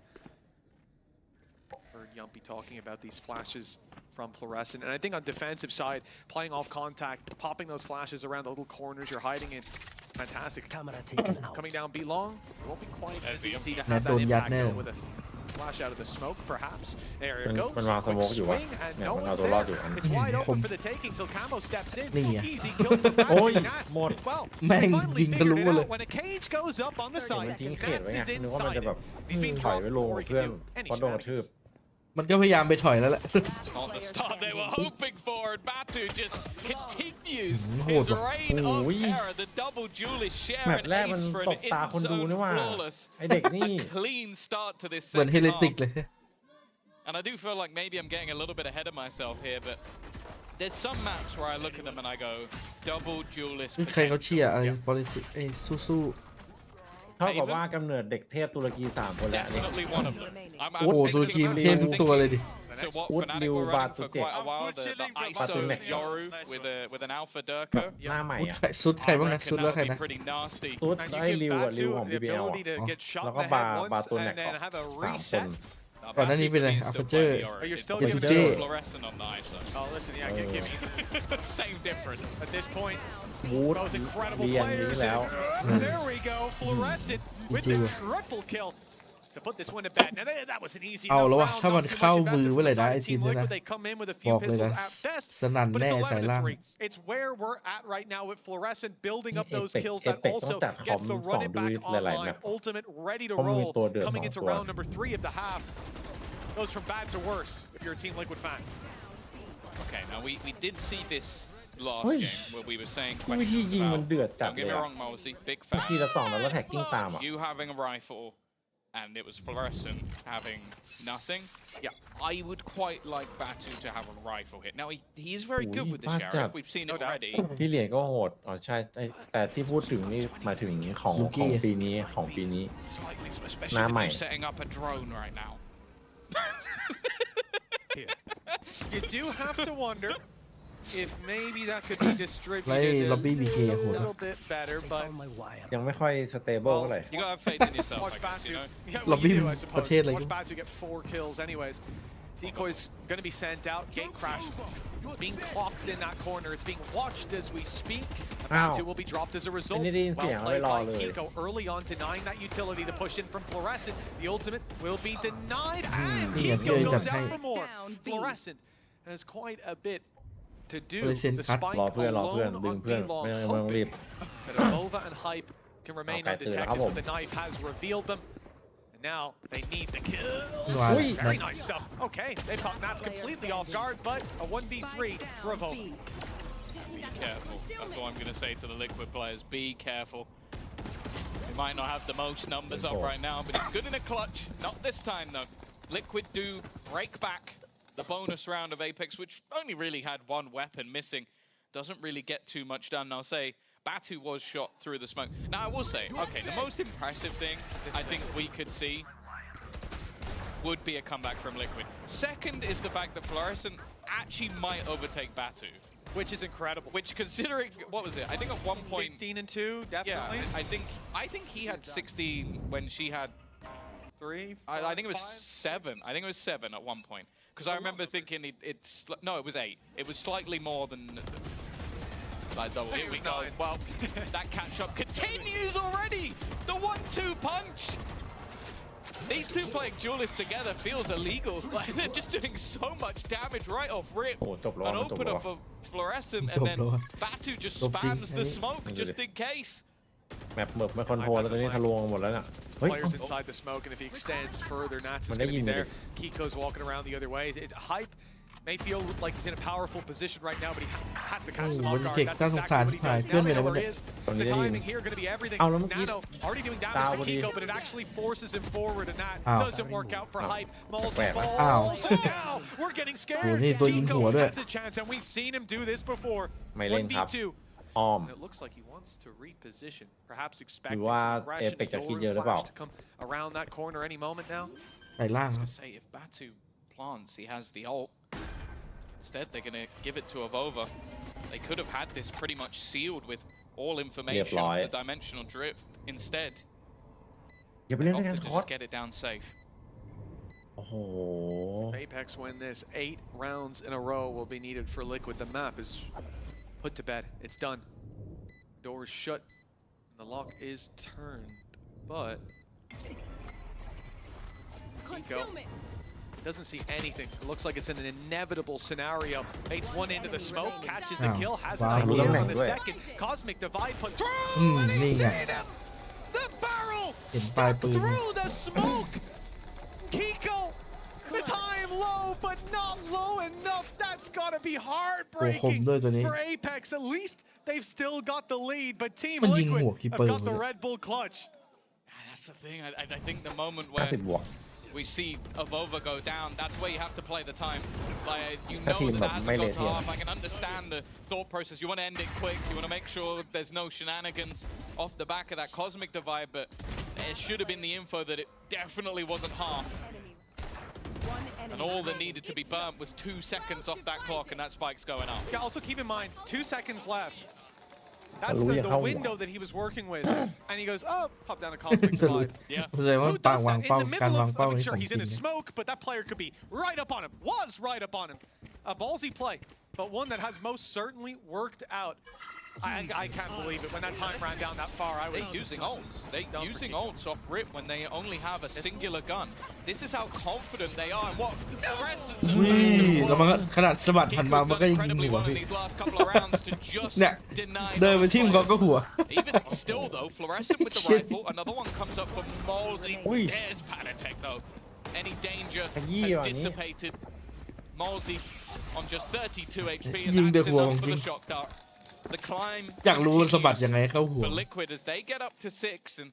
Heard Yumpy talking about these flashes from Fluorescent, and I think on defensive side, playing off contact, popping those flashes around the little corners you're hiding in. Fantastic. Coming down B long, it won't be quite as easy to have that impact though, with a flash out of the smoke, perhaps. There it goes. มันวางสโมกอยู่วะ Swing, and เนี่ย no มันเอา one's ตัวรอด there. อยู่ It's wide open for the taking till Camo steps in. นี่ไง Easy kill for Ôi, Bats. Nats. một. Well, แม่ง they finally ยิงทะลุ figured มา it เลย out when a cage goes up on the มัน side. ทิ้งเขต Nats ไว้ไง is นึกว่ามัน inside จะแบบ it. He's being ถอย dropped ไว้ลง before he เพื่อน can do any เพราะโดนกระทืบ มันก็พยายามไปถอยแล้วแหละ Not the start they were hoping for, and Batu just continues Mm, his hold on. reign of Ôi. terror. The double duelist share แมป an แรกมัน ace for ต an กตาคนดู in-zone นี่ว่า flawless. ไอเด็กนี่ A clean start to this เหมือนเฮ second เลติก half. เลย And I do feel like maybe I'm getting a little bit ahead of myself here, but there's some maps where I look at them and I go, double duelist ใครเขา potential. เชียร์อะไรบริสุทธิ์สู้ เท่ากับว่ากำเนิดเด็กเทพตุรกี3 คนแล้วอันนี้ Definitely one of them. I'm โอ้โห thinking ตุรกี about เทพทุกตัวเลยดิ So what Wood Fnatic Liu were running for Batu quite a while, the ISO Batu Yoru with an Alpha Durko. หน้าใหม่อ่ะ สุดใครบ้าง I นะ reckon สุดแล้ว that ใคร would นะ be pretty nasty. ตุ๊ด And ไอ้ you ริว give อ่ะริว Batu ของ the BBL ability to อ๋อ get shot แล้ว in ก็ the บา head บา once ตัวแน็ and ก then have a 3 คน reset. Now, ก่อนหน้านี้ Batu เป็นอะไร can อัล still ฟาเจอ play ร์ the Yoru. But you're still It's giving a it J. a Fluorescent on the ISO. Oh, listen, yeah, give me Same difference. at this point. วูด Both incredible เรียน players. นี้แล้ว And there we go, Fluorescent with the Indeed. triple kill to put this one to bed. Now that was an easy เอา enough แล้ววะ round, ถ้ามัน not too เข้า much มือ invested เมื่อไหร่ from นะ the ไอ side of ทีม Team เนี่ย Liquid. นะ They come in with a บ few อกเลย pistols นะ at best, สนั่น but แน่ it's สาย 11 to ล่าง 3. It's where we're at right now with Fluorescent building up those Apex- kills that Apex also ต้องจัด gets the คอม run it 2 back ด้วยหลายๆ online. แมป Ultimate ready to เพราะมันมี roll ตัวเดือด coming 2 into ตัว round number 3 of the half. Goes from bad to worse if you're a Team Liquid fan. Okay, now we did see this last Ôi. game where we were saying วิธี questions ยิงมัน about. เดือดจัด Don't เล get ย me อะ wrong, Mosey, big ที fan. ละ 2 แล้วแท็กกิ้งตามอ่ะ You having a rifle and it was Fluorescent having nothing. Yeah. I would quite like Batu to have a rifle hit. Now he is very good with the Ui, Sheriff. bad We've seen it No doubt. already. ที่เหรียญก็โหดอ๋อใช่แต่ที่พูดถึงนี่หมายถึงของ ลูกี้ ปีนี้ของปีนี้ Slightly, Nah, especially with you mate. setting up a drone right now. You do have to wonder if maybe that could be ไล่ distributed ล็อบบี้บีเค a โหดนะ little bit better, but ยังไม่ค่อยสเตเบิลเท่าไหร่ You gotta have faith in yourself, watch I guess, you Batu. know. Yeah, Lobby well, you do, I ประ suppose. เทศอะไร Watch Batu get 4 kills anyways. Decoy's gonna be sent out. Gate crash. It's being clocked in that corner. It's being watched as we speak. And Ow. Batu will be dropped as a result. ไม่ได้ยินเสียง Well เลย played รอ by เลย Kiko early on, denying that utility. The push in from Fluorescent. The ultimate will be denied. And Yeah, Kiko yeah, goes that's out right. for more. Down B. Fluorescent has quite a bit to do. Fluorescent The cut. spike รอเพื่อน ดึ alone ง on เพื่อน B long, ไม่ต้องรีบ hoping that Nova and Hype can remain Okay, undetected, tira, but the knife has revealed them. And now they need the kills. Wow. Ui. Very nice stuff. Okay, they caught Nats completely off guard, but a 1v3 for a vote. Be careful. That's what I'm going to say to the Liquid players. Be careful. They might not have the most numbers up right now, but it's good in a clutch. Not this time, though. Liquid do break back the bonus round of Apex, which only really had one weapon missing. Doesn't really get too much done. I'll say Batu was shot through the smoke. Now, I will say, okay, the most impressive thing I think we could see would be a comeback from Liquid. Second is the fact that Fluorescent actually might overtake Batu. Which is incredible. Which, considering, what was it? I think at one point, 15 and 2, definitely. yeah, I think he had 16 when she had. 3, I think it was 7. I think it was 7 at one point. Because I remember thinking no, it was 8. It was slightly more than. Like double. Here we was go. 9. Well, that catch-up continues already. The 1-2 punch. These two playing duelists together feels illegal. Like they're just doing so much damage right off rip. โอ้จบแล้ว An มันจบ opener แล้ว for Fluorescent, and จบ then แล้ว Batu just จบจริง spams the smoke อันนี้ just in case. แมปเมิบไม่คอนโทรลแล้วตอนนี้ทะลวงหมดแล้วน่ะเฮ้ย Players inside the smoke, and if he extends further, Nats isมัน going to be ได้ยิน there. Kiko's walking around the other way. Hype may feel like he's in a powerful position right now, but he has to catch them โอ้ off โห guard. เด็ก That's น่าสงสาร exactly what he หาย does. เพื่อน Now ไป they ไหน know วะ where เนี่ he ย is. ตอนนี้ The ได้ยิน timing here going to be everything. เอาแล้วเมื่อกี้ Nano already doing damage Dao to พอดี Kiko, but it actually forces him forward, and that อ้าว doesn't work out for Hype. Malls แปลกๆนะ อ้าว falls, and now we're getting โอ้ scared. นี่ตัวยิงหัว Kiko ด้วย has a chance, and we've seen him do this before. ไม่เล่นครับ 1v2. อ้อม And it looks like he wants to reposition, perhaps หรื expecting อว่า some aggression, Apex จะคิด Yoru เยอะหรือเปล่า Flash to come around that corner any moment now. ไปล่าง I ค was รับ gonna say, if Batu plants, he has the ult. Instead, they're gonna give it to Avova. They could have had this pretty much sealed with all information of the dimensional drift. Instead, อย่าไปเล่นด้วย opt กัน to คอส just get it down safe. โอ้โห Apex win this. 8 rounds in a row will be needed for Liquid. The map is put to bed. It's done. Doors shut. And the lock is turned. But Kiko doesn't see anything. It looks like it's an inevitable scenario. Baits one into the smoke, catches the kill, has an Wow. idea on the Wow. second. Cosmic Divide put through, Mm, and he's yeah. seen him. The barrel เห็นปลายปืน through the smoke. Kiko, the time low, but not low enough. That's got to be โอ้คม heartbreaking ด้วยตัวนี้ for Apex. At least they've still got the lead, but Team มันยิง Liquid หัวคี have เปอร์ got the Red Bull clutch. That's the thing. I think the moment where 50 บวก we see Avova go down, that's where you have to play the time. Like, you That know team that as it melee goes team. off, I can understand the thought process. You want to end it quick. You want to make sure there's no shenanigans off the back of that Cosmic Divide, but it should have been the info that it definitely wasn't half. And all that needed to be burnt was 2 seconds off that clock, and that spike's going up. Yeah, also keep in mind, 2 seconds left. That's Hallelujah, the how window that he was working with. And he goes, oh, pop down a Cosmic Divide. Yeah. แสดงว่า Who ปาง does วาง that เป้า in the การ middle วาง of, เป้า I mean, นี่ sure, ของ he's จริ in ง a นะ smoke, but that player could be right up on him. Was right up on him. A ballsy play, but one that has most certainly worked out. I can't believe it. When that time ran down that far, I was They're using ults. They're Don't using forget. ults off rip when they only have a singular gun. This is how confident they are and what fluorescence อุ้ยแล้วมันก็ขนาดสะบัดผ่านมา Kiko's มัน done ก็ยังยิง incredibly หัว well in พี่ these last couple of rounds to just เนี่ย deny เดินไป those ทิ่มเขาก็ players. หัว Even still though, fluorescent with the Shit. rifle. Another one comes up for Malsey. Ui. There's Panatech though. Any danger ขยี้ has ว่ะนี่ dissipated. Malsey on just 32 HP, and ยิงแต่ that's หัวข enough อง for จริ the ง shock dart. The climb อยากรู้มันสะบัดยังไง continues เข้าหัว for Liquid as they get up to 6, and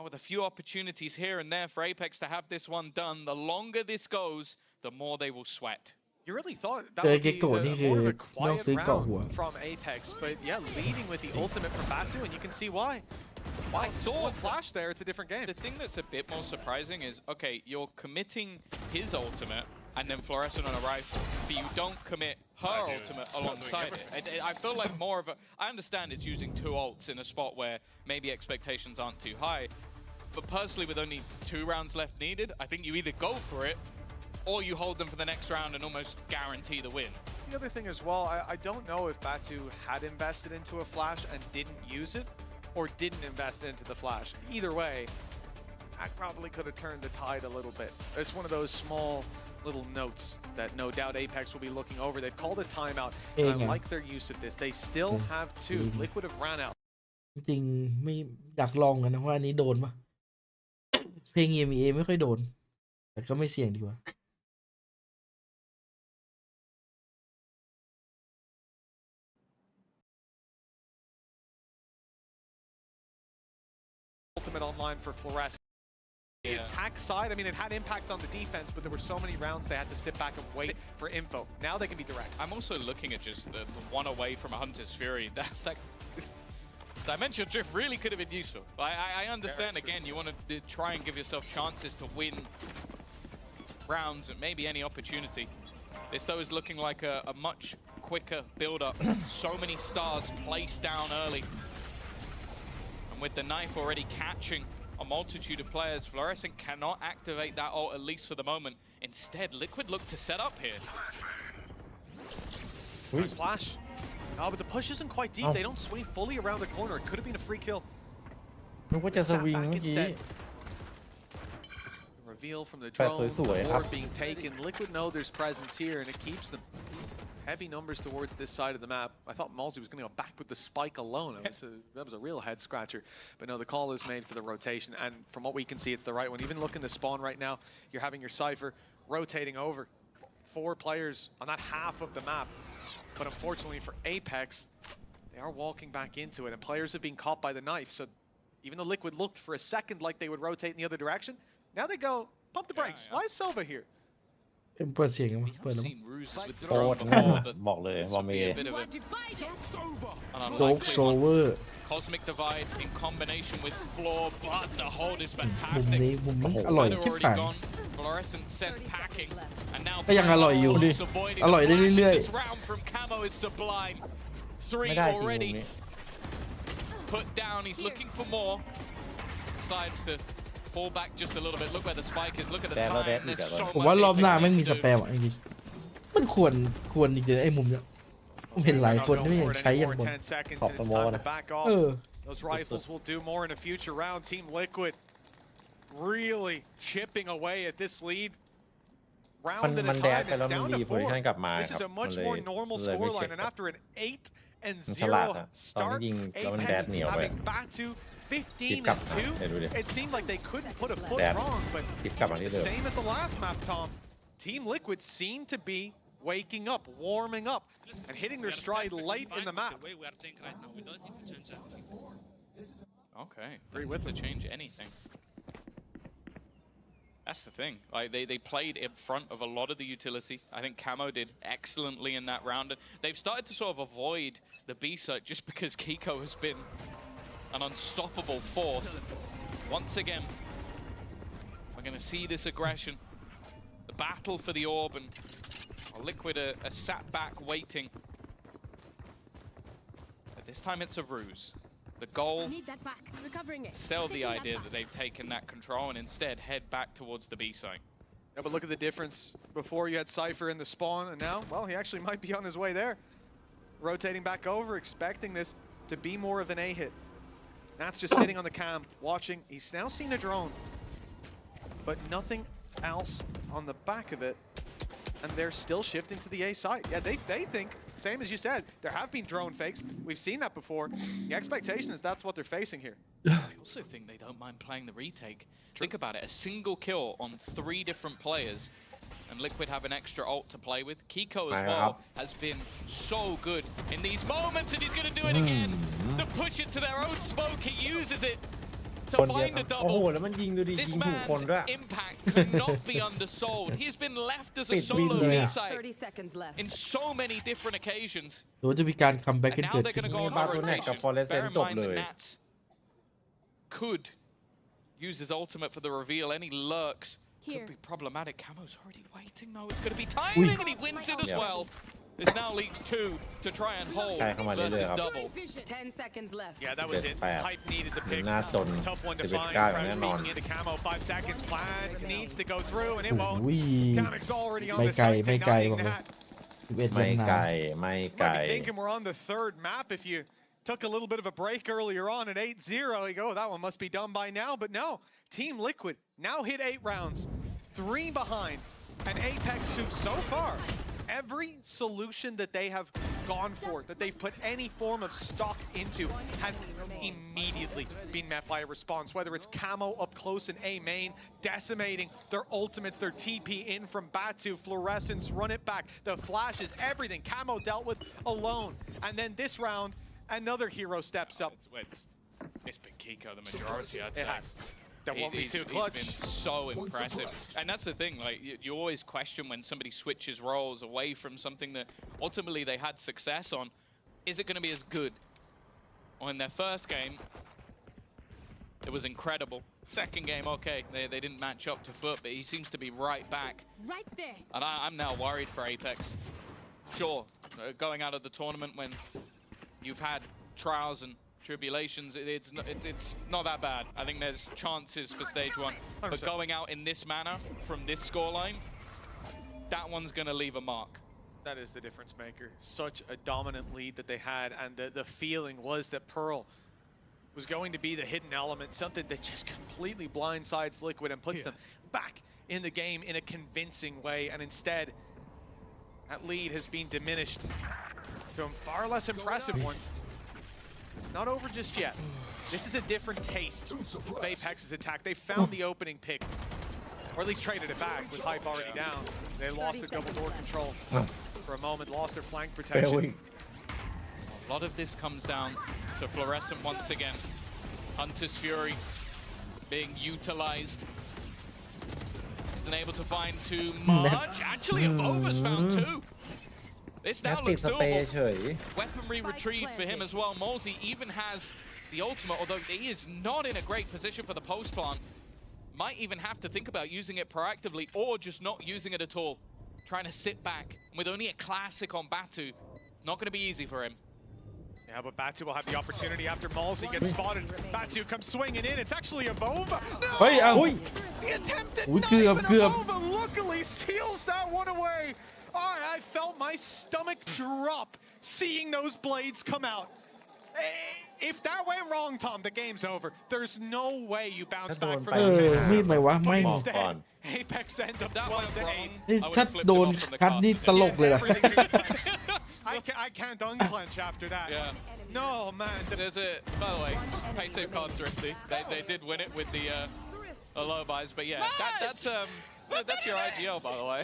with a few opportunities here and there for Apex to have this one done, the longer this goes, the more they will sweat. You really thought that เจอ would เก be โกะนี่ the, คือ more of a ต้อง quiet ซื้อเกาะหัว round from Apex, but yeah, leading with the ultimate from Batu, and you can see why. I thought One flash there, it's a different game. the thing that's a bit more surprising is, okay, you're committing his ultimate and then fluorescent on a rifle, but you don't commit her ultimate alongside it. I feel like more of a... I understand it's using 2 ults in a spot where maybe expectations aren't too high, but personally with only 2 rounds left needed, I think you either go for it or you hold them for the next round and almost guarantee the win. The other thing as well, I don't know if Batu had invested into a flash and didn't use it, or didn't invest into the flash. Either way, that probably could have turned the tide a little bit. It's one of those small little notes that no doubt Apex will be looking over. They've called a timeout, and I like their use of this. They still have 2. Liquid have ran out. จริงๆไม่อยากลองกันนะว่าอันนี้โดนปะ เพลง EMEA ไม่ค่อยโดน แต่ก็ไม่เสี่ยงดีกว่า Ultimate online for Fluorescent. The attack side, I mean, it had impact on the defense, but there were so many rounds they had to sit back and wait for info. Now they can be direct. I'm also looking at just the one away from a Hunter's Fury. That Dimensional Drift really could have been useful. I understand, again, you want to try and give yourself chances to win rounds and maybe any opportunity. This, though, is looking like a much quicker build-up. So many stars placed down early. And with the knife already catching a multitude of players, Fluorescent cannot activate that ult, at least for the moment. Instead, Liquid look to set up here. Nice flash. Oh, but the push isn't quite deep. They don't swing fully around the corner. It could have been a free kill. นึกว่าจะส Sat วิง back เมื่อกี้ instead. Reveal from the แปด drone, สวย the ๆครับ orb being taken. Liquid know there's presence here, and it keeps them heavy numbers towards this side of the map. I thought Malsey was going to go back with the spike alone. That was a real head scratcher. But no, the call is made for the rotation, and from what we can see, it's the right one. Even looking to spawn right now, you're having your Cypher rotating over. 4 players on that half of the map. But unfortunately for Apex, they are walking back into it, and players have been caught by the knife. So even though Liquid looked for a second like they would rotate in the other direction, now they go, pump the brakes. Why is Sova here? เปิดเสียงกันมั้ยเปิดแล้ว Seen Ruses โค withdrawn ตรนั่น before, but บอกเลยว่ามี a bit of an โจ๊ก unlikely โซ one. เวอร์ Cosmic Divide in combination with Floor, but the hold is มุม fantastic. นี้มุมนี้อร่อย They're ชิบ already หาย gone. Fluorescent sent packing, and now ก็ยังอร่อยอยู่ Bravo is avoiding อร่อย the ได้ flashes. เรื่อย This round from Camo is sublime. ไม่ 3 ได้จริงมุม already นี้ put down. He's looking for more. Decides to fall back just a little bit. Look where the spike is. Look at the time. There's so ๆผมว่า much รอบหน้า Apex ไม่งมี needs ส to แปมอ่ะจริงๆมันควรจริงๆไอ้มุมเนี้ยผมเห็นหลายคนที่ไม่ยังใช้ยังบ่น 10 seconds, Top and it's the wall. time to back off. เออ Those rifles will do more in a future round. Team Liquid really chipping away at this lead. มัน Round at มั a นแดด time, ไปแล้ว it's มัน down รี to โพซิชัน 4. กลับมา This ครั is บ a much มันเลย more normal เลยไม่เช็ scoreline, ค and ครับ after an 8 and มันฉลาด 0 อะตอน start, ที่ยิงแล้วมันแดด Apex เหนียวไป having Batu 15 กลับ and มาเดี๋ยวดูดิ 2. It seemed like they couldn't put a foot Dad. wrong, but ทิปกลับมาที่เดิม same as the last map, Tom. Team Liquid seem to be waking up, warming up, and hitting their stride late in the map. The way we are playing right now, we don't need to change anything. Okay, Agree with to change anything. That's the thing. Like they played in front of a lot of the utility. I think Camo did excellently in that round. And they've started to sort of avoid the B site just because Kiko has been an unstoppable force. Once again, we're going to see this aggression. The battle for the orb, and Liquid are sat back waiting. But this time it's a ruse. The goal, sell the idea that they've taken that control and instead head back towards the B site. Yeah, but look at the difference. Before you had Cypher in the spawn, and now, well, he actually might be on his way there. Rotating back over, expecting this to be more of an A hit. That's just sitting on the cam, watching. He's now seen a drone, but nothing else on the back of it. And they're still shifting to the A site. Yeah, they think, same as you said, there have been drone fakes. We've seen that before. The expectation is that's what they're facing here. I also think they don't mind playing the retake. Think about it, a single kill on 3 different players, and Liquid have an extra ult to play with. Kiko as well has been so good in these moments, and he's going to do it again. To push it to their own smoke, he uses it to คนเดียว find ค the รับโอ้โห double. แล้วมันยิงดูดิ This ยิงถูกคน man's ด้วย impact cannot be undersold. He's been left as a Bit solo windy. B site 30 seconds left. in so many different occasions. หรือว่าจะมีการคัมแบ็ก And กัน now เกิด they're ขึ้น going to go on Battle.net rotation. กับ Fluorescent Bear in จบ mind เล that ย Nats could use his ultimate for the reveal. Any lurks could be problematic. Camo's already waiting though. It's going to be timing, and he wins it as Yeah. well. This now leaves 2 to try and hold ใช่เข้ามาเรื่อย versus ๆครับ double. 10 seconds left. Yeah, that was it. Bad. Hype needed to pick. หน้าจน Tough one to 11 find. ก้าว Crouch แน่นอน peeking into Camo. 5 seconds. Plan needs to go through, and it โอ้ won't. โห Kamik's already on ไม่ the ไกล site, ไม่ไกล denying บอกเลย that. 11 ไม่ เวียด ไกล นาม ไม่ You ไกล might be thinking we're on the 3rd map. If you took a little bit of a break earlier on at 8-0, you go, that one must be done by now. But no, Team Liquid now hit 8 rounds, 3 behind, and Apex who so far, every solution that they have gone for, that they've put any form of stock into, has immediately been met by a response. Whether it's Camo up close in A main, decimating their ultimates, their TP in from Batu, Fluorescence, run it back, the flashes, everything Camo dealt with alone. And then this round, another hero steps up. It's been Kiko the majority, I'd It say. has. That won't be too He's clutch. been so impressive. And that's the thing, like, you always question when somebody switches roles away from something that ultimately they had success on. Is it going to be as good? Well, in their first game, it was incredible. Second game, okay, they didn't match up to Foot, but he seems to be right back. Right there. And I'm now worried for Apex. Sure, going out of the tournament when you've had trials and tribulations, it's not that bad. I think there's chances for stage 1. But 100%. going out in this manner from this scoreline, that one's going to leave a mark. That is the difference maker. Such a dominant lead that they had, and the feeling was that Pearl was going to be the hidden element, something that just completely blindsides Liquid and puts them back in the game in a convincing way, and instead, that lead has been diminished to a far less impressive one. It's not over just yet. This is a different taste of Apex's attack. They found the opening pick. or at least traded it back with Hype already down. They lost their double door control for a moment, lost their flank protection. A lot of this comes down to Fluorescent once again. Hunter's Fury being utilized. Isn't able to find too much. Actually, Evova's found two. This now looks doable. Weaponry retrieved for him as well. Molsey even has the ultimate, although he is not in a great position for the post plant. Might even have to think about using it proactively or just not using it at all. Trying to sit back. With only a classic on Batu, not going to be easy for him. Yeah, but Batu will have the opportunity after Molsey gets spotted. Batu comes swinging in. It's actually Evova. No! The attempted knife and Evova luckily seals that one away. I felt my stomach drop seeing those blades come out. If that went wrong, Tom, the game's over. There's no way you bounce back from that. มีดไหมวะไม่ Instead, Apex end up 12 to 8. นี่ถ้าโดนคัดนี่ตลกเลยนะ I can't unclench after that. Yeah. No, man. There's a, by the way, pay safe card thrifty. They did win it with the low buys, but yeah, that's your IGL, by the way.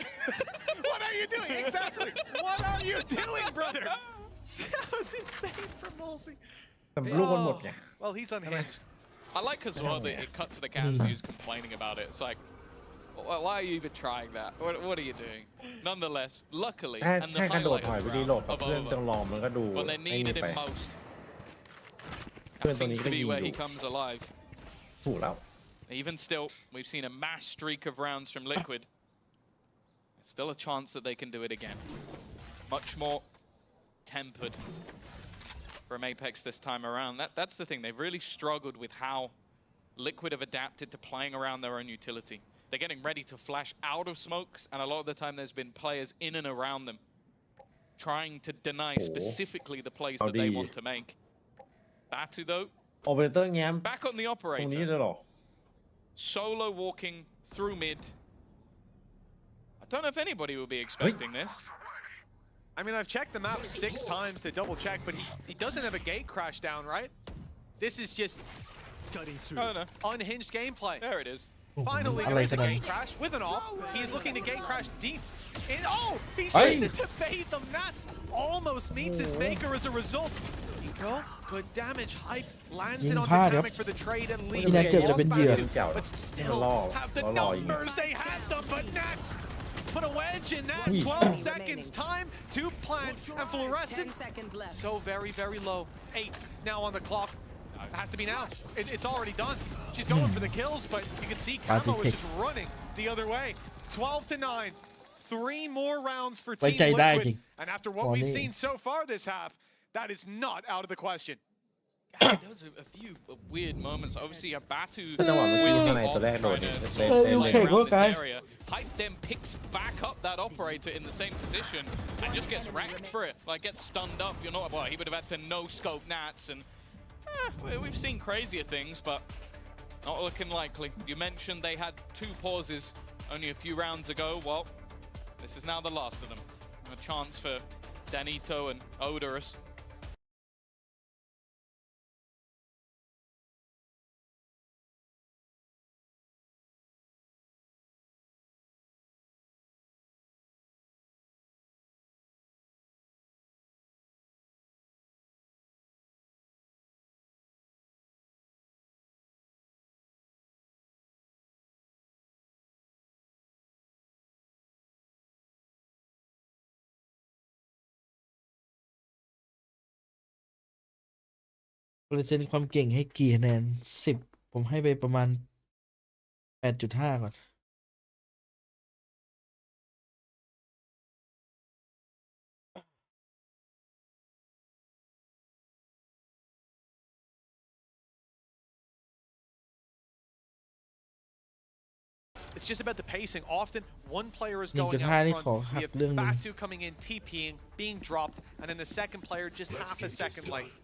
What are you doing? Exactly. What are you doing, brother? That was insane from Molsey. Well, he's unhinged. I like as well that it cut to the cams who's complaining about it. It's like, why are you even trying that? What are you doing? Nonetheless, luckily, and the highlight of Over, when they needed him most, that seems to be where he comes alive. Even still, we've seen a mass streak of rounds from Liquid. There's still a chance that they can do it again. Much more tempered from Apex this time around. That's the thing. They've really struggled with how Liquid have adapted to playing around their own utility. They're getting ready to flash out of smokes, and a lot of the time there's been players in and around them trying to deny specifically the plays that they want to make. Batu, though, back on the operator. Solo walking through mid. I don't know if anybody will be expecting this. I mean, I've checked the map 6 times to double check, but he doesn't have a gate crash down, right? This is just unhinged gameplay. There it is. Finally, there is a gate crash with an AWP. He's looking to gate crash deep. He's used it to bait them. Nats almost meets his maker as a result. Good damage. Hype lands it on Dynamic for the trade at least. But still have the numbers. They had them, but Nats put a wedge in that. 12 seconds time to plant, and Fluorescent so very, very low. 8 now on the clock. It has to be now. It's already done. She's going for the kills, but you can see Camo is just running the other way. 12 to 9. 3 more rounds for Team Liquid. And after what we've seen so far this half, that is not out of the question. There was a few weird moments. Obviously, a Batu area. Hype then picks back up that operator in the same position and just gets wrecked for it. Like, gets stunned up. You're not, well, he would have had to no-scope Nats, and we've seen crazier things, but not looking likely. You mentioned they had 2 pauses only a few rounds ago. Well, this is now the last of them. A chance for Danito and Odorous.เปอร์เซ็นต์ความเก่งให้กี่คะแนน10ผมให้ไปประมาณ 8.5 ก่อน It's just about the pacing. Often, one player is going out front. You have Batu coming in, TPing, being dropped, and then the second player just half a second late.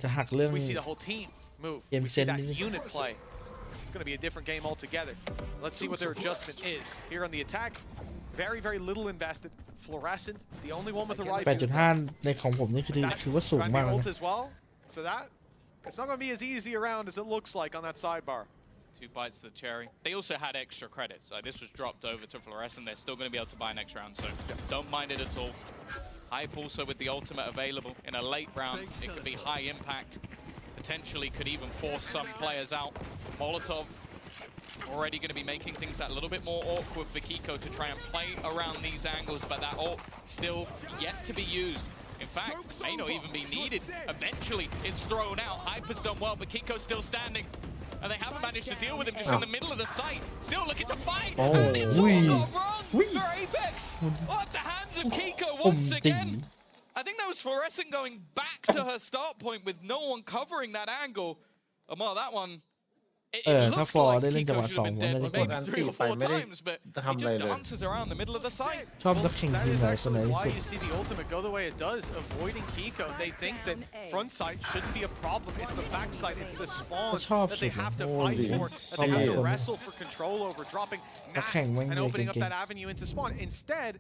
จะหักเรื่อง We see the whole team move. We see that unit play. It's going to be a different game altogether. Let's see what their adjustment is. Here on the attack, very, very little invested. Fluorescent, the only one with the rifle. 8.5 ในของผมนี่คือว่าสูงมากนะ as well. So that, it's not going to be as easy around as it looks like on that sidebar. 2 bites to the cherry. They also had extra credits. This was dropped over to Fluorescent. They're still going to be able to buy next round, so don't mind it at all. Hype also with the ultimate available in a late round. It could be high impact. Potentially could even force some players out. Molotov already going to be making things that little bit more awkward for Kiko to try and play around these angles, but that ult still yet to be used. In fact, may not even be needed. Eventually, it's thrown out. Hype has done well, but Kiko's still standing. And they haven't managed to deal with him just in the middle of the site. Still looking to fight. Oh, and it's all gone wrong for Apex. At the hands of Kiko once again. I think that was Fluorescent going back to her start point with no one covering that angle. And well, that one... ถ้าฟอร์ได้เล่นจังหวะ2ผมน่าจะกด 3 or 4 times, but he just dances around the middle of the site. ชอบนักแข่งทีมไหนคนไหนที่สุด Why you see the ultimate go the way it does, avoiding Kiko. They think that front side shouldn't be a problem. It's the back side, it's the spawn that they have to fight for, that they have to wrestle for control over, dropping nats and opening up that avenue into spawn. Instead,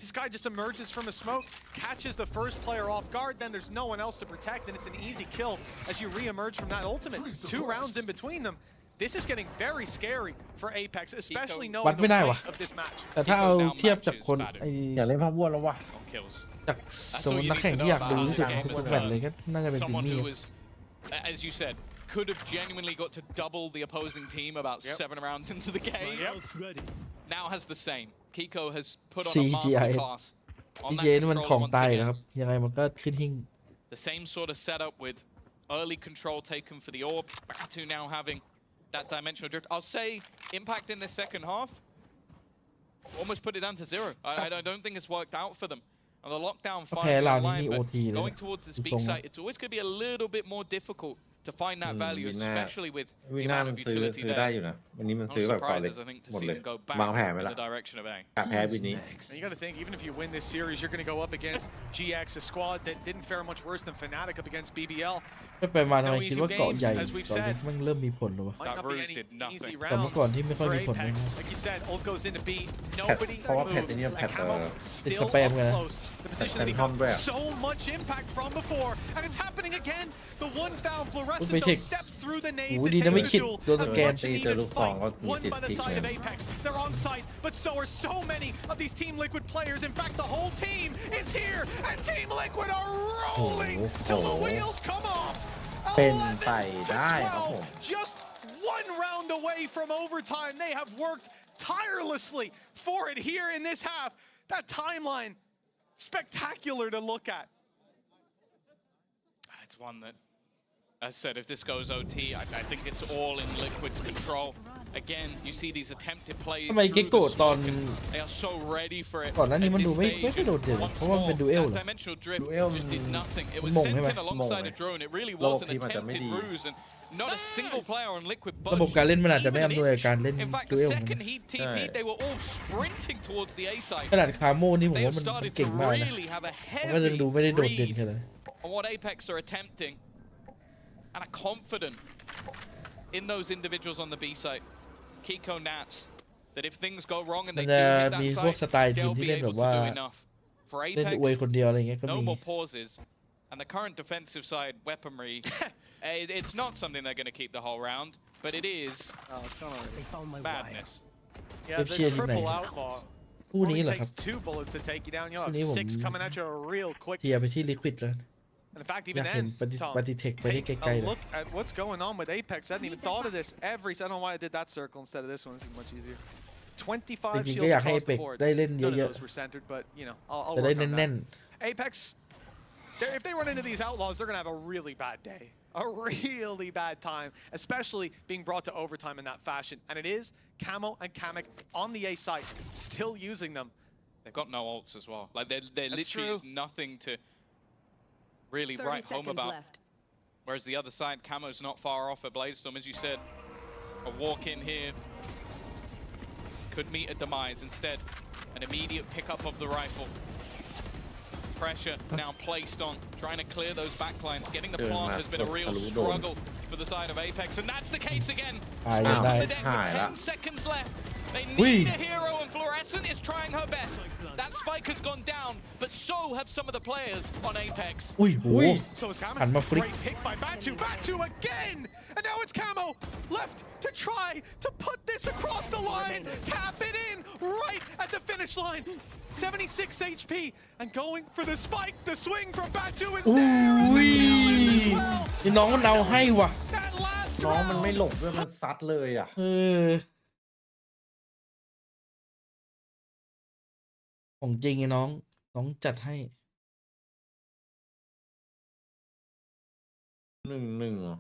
this guy just emerges from a smoke, catches the first player off guard, then there's no one else to protect, and it's an easy kill as you re-emerge from that ultimate. 2 rounds in between them. This is getting very scary for Apex, especially knowing the weight of this match. แต่ถ้าเอาเทียบจากคนอยากเล่นภาพวัวแล้ววะ จากสมมตินักแข่งที่อยากดูที่สุดทุกแมตช์เลยก็น่าจะเป็นบิมมี่ As you said, could have genuinely got to double the opposing team about 7 rounds into the game. Now has the same. Kiko has put on a masterclass on that control once again. ยังไงมันก็ขึ้นหิ้ง The same sort of setup with early control taken for the orb, back to now having that dimensional drift. I'll say impact in the second half almost put it down to 0. I don't think it's worked out for them. And the lockdown finally online, but going towards this big site, it's always going to be a little bit more difficult to find that value, especially with the amount of utility there. ได้อยู่นะวันนี้มันซื้อแบบก่อนเลยหมดเลยวางแผนไว้ละแพ้วินนี้ And you got to think, even if you win this series, you're going to go up against GX, a squad that didn't fare much worse than Fnatic up against BBL. ไปมาทำไมคิดว่าเกาะใหญ่ตอนนี้มันเริ่มมีผลหรอวะ Might not be any easy แต่เมื่อก่อน rounds ที่ไม่ค่อย for มีผลเลย Apex. Like you said, ult goes into B. Nobody moves. Like Camo still up close. The position that he got so much impact from before, and it's happening again. The one foul Fluorescent though steps through the nade to take the duel. A much needed fight won by the side of Apex. They're on site, but so are so many of these Team Liquid players. In fact, the whole team is here, and Team Liquid are rolling till the wheels come off. เป็นไปได้ครับผม Just 1 round away from overtime. They have worked tirelessly for it here in this half. That timeline, spectacular to look at. It's one that, as said, if this goes OT, I think it's all in Liquid's control. Again, you see these attempted plays. ทำไมเกโกตอน They are so ready for it. ก่อนหน้านี้มันดูไม่ค่อยโดดเด่นเพราะว่ามันเป็นดูเอลเหรอ Dimensional drift just did nothing. It was sent in alongside a drone. It really was an attempted ruse, and not a single player on Liquid budged. ระบบการเล่นมันอาจจะไม่อำนวยการเล่น In fact, ดู the เอล second he TP'd, they were all sprinting towards the A side. ขนาดคาโมนี่ผม They ว่า have มัน started เก่ to งมากนะ really have a ผมก็ยังดู heavy ไม่ได้โดดเด่น read ขนาดนั้น on what Apex are attempting, and are confident in those individuals on the B side. Kiko Nats, that if things go wrong and they do hit มี that พวก side, สไตล์ทีม they'll ที่ be เล่นแบ able บ to ว่า do enough. For เล่น Apex, อวยคนเดียวอะไรเงี้ยก็ no มี more pauses, and the current defensive side weaponry, it's not something they're going to keep the whole round, but it is madness. Yeah, the triple outlaw. คู่นี้ Only เหรอครับ takes 2 bullets to take you down. You'll คู่นี้ผม have 6 coming at you real quick. เทียร์ไปที่ลิควิดแล้ว And in fact, อ even ยากเห็น then, Tom, ปฏิเทคไปได้ไก take ล a ๆเลย look at what's going on with Apex. I hadn't even thought of this. I don't know why I did that circle instead of this one. This is much easier. 25 จริงๆก็อยาก shields ให้ across the Apex board. ได้เล่น None เย of อะ those were centered, but you know, I'll ๆจะได้ work on แน่น that. Apex, if they run into these outlaws, they're gonna have a really bad day, a really bad time, especially being brought to overtime in that fashion. And it is Camo and Kamek on the A site, still using them. They've got no ults as well. Like there literally is nothing to really write home about. Whereas the other side, Camo's not far off at Bladestorm, as you said. A walk in here could meet a demise. Instead, an immediate pickup of the rifle. Pressure now placed on trying to clear those backlines. Getting the plant has been a real struggle for the side of Apex, and that's the case again. Spot on the deck with 10 seconds left. They need a hero, and Fluorescent is trying her best. That spike has gone down, but so have some of the players on Apex. อุ้ยโห So is Camo. หันมาฟลิก Great pick by Batu. Batu again! And now it's Camo left to try to put this across the line. Tap it in right at the finish line. 76 HP and going for the spike. The swing from Batu is อุ้ there. And the ย kill is as well. นี่น้องมันเอาให้ว่ะ That last น้องมันไม่ round. หลบด้วยมันซัดเลยอ่ะ ของจริงไอ้น้องจัดให้ 1-1เหรอ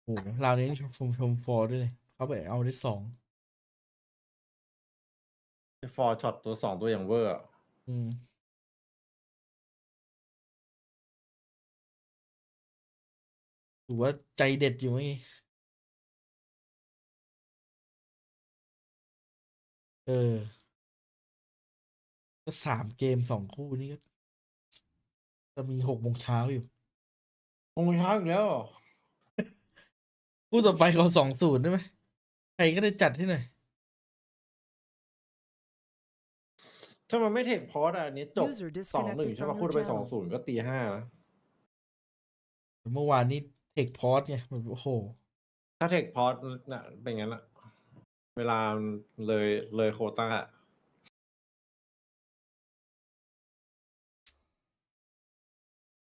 โหราวนี้ชมฟอร์ด้วยเลยเขาไปเอาได้2 ฟอร์ช็อตตัว2ตัวอย่างเวอร์อะ ถือว่าใจเด็ดอยู่ไหมก็3 เกม 2 คู่นี่ก็จะมี6 โมงเช้าอยู่ โอ้ยท้าอีกแล้วเหรอ คู่ต่อไปเขา2-0ได้ไหมใครก็ได้จัดให้หน่อย ถ้ามันไม่เทคพอสอ่ะอันนี้จบ 2-1 ใช่ป่ะพูดไป 2-0 ก็ตี 5นะ เมื่อวานนี้เทคพอสไงแบบโอ้โห ถ้าเทคพอสน่ะเป็นงั้นอะเวลาเลยโควต้า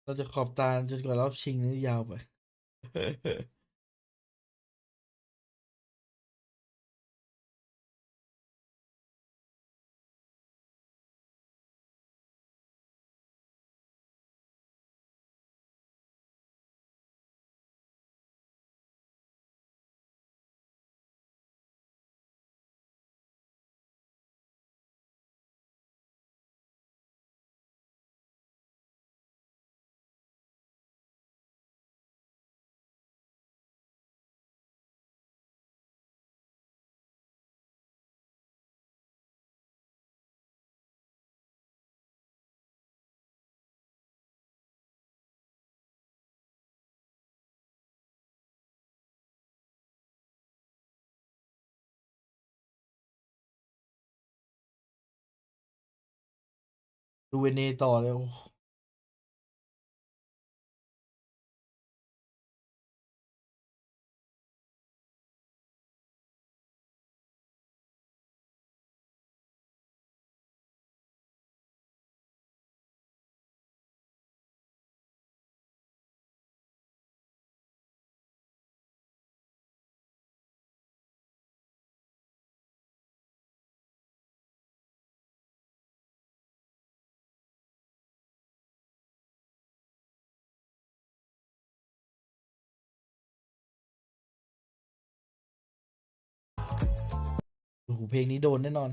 เราจะขอบตาจนกว่ารอบชิงนี้ยาวไป ดูเวเนต่อเลยโอ้โหเพลงนี้โดนแน่นอน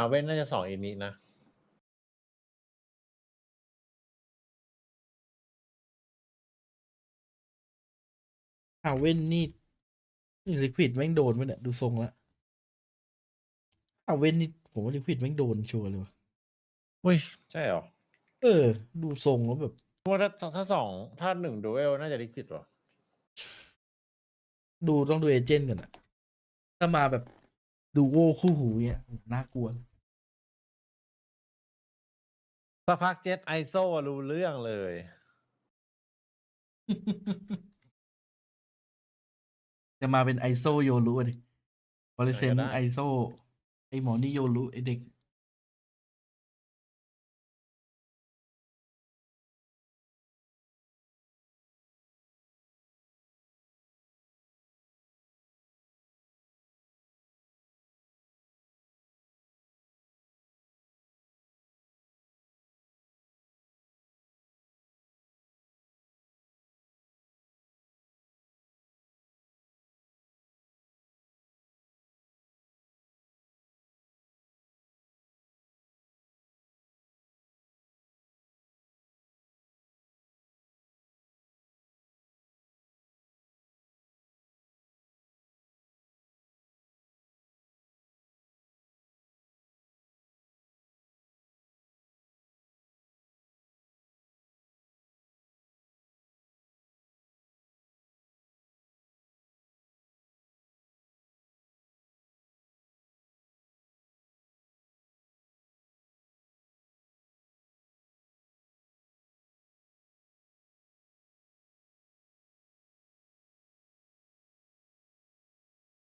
เว้นน่าจะ2อินินะ เว้นนี่ลิควิดแม่งโดนไปเนี่ยดูทรงแล้วเว้นนี่ผมว่าลิควิดแม่งโดนชัวร์เลยวะ อุ้ย ใช่เหรอ ดูทรงแล้วแบบ เพราะว่าถ้า1ดูเอลน่าจะลิควิดหรอ ต้องดูเอเจนต์กันอะถ้ามาแบบดูโอคู่หูเนี่ยน่ากลัว สักพักเจ็ตไอโซรู้เรื่องเลย จะมาเป็นไอโซโยรุดิบริเซนไอโซ อ้หมอนี่โยรุไอ้เด็ก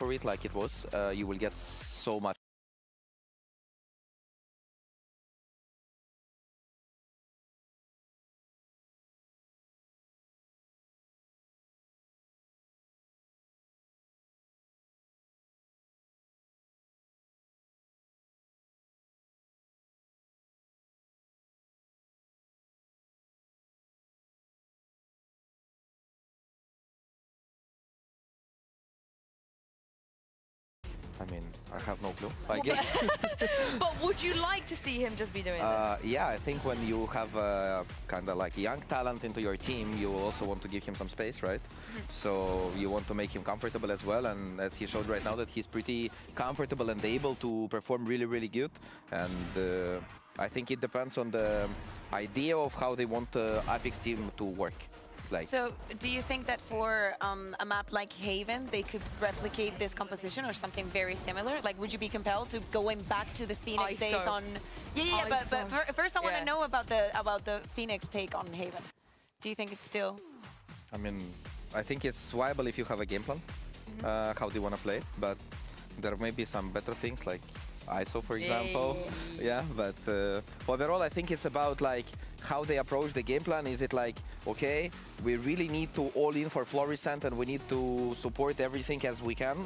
For it like it was, you will get so much. I mean, I have no clue. I guess. But would you like to see him just be doing this? Yeah, I think when you have kind of like young talent into your team, you also want to give him some space, right? So you want to make him comfortable as well. And as he showed right now, that he's pretty comfortable and able to perform really, really good. And I think it depends on the idea of how they want the Apex team to work. Like, so, do you think that for a map like Haven, they could replicate this composition or something very similar? Like, would you be compelled to going back to the Phoenix days on? Yeah, but first I want to know about the Phoenix take on Haven. Do you think it's still? I mean, I think it's viable if you have a game plan, how do you want to play it, but there may be some better things like ISO, for example. Yeah, but overall, I think it's about like how they approach the game plan. Is it like, okay, we really need to all in for Florissant and we need to support everything as we can?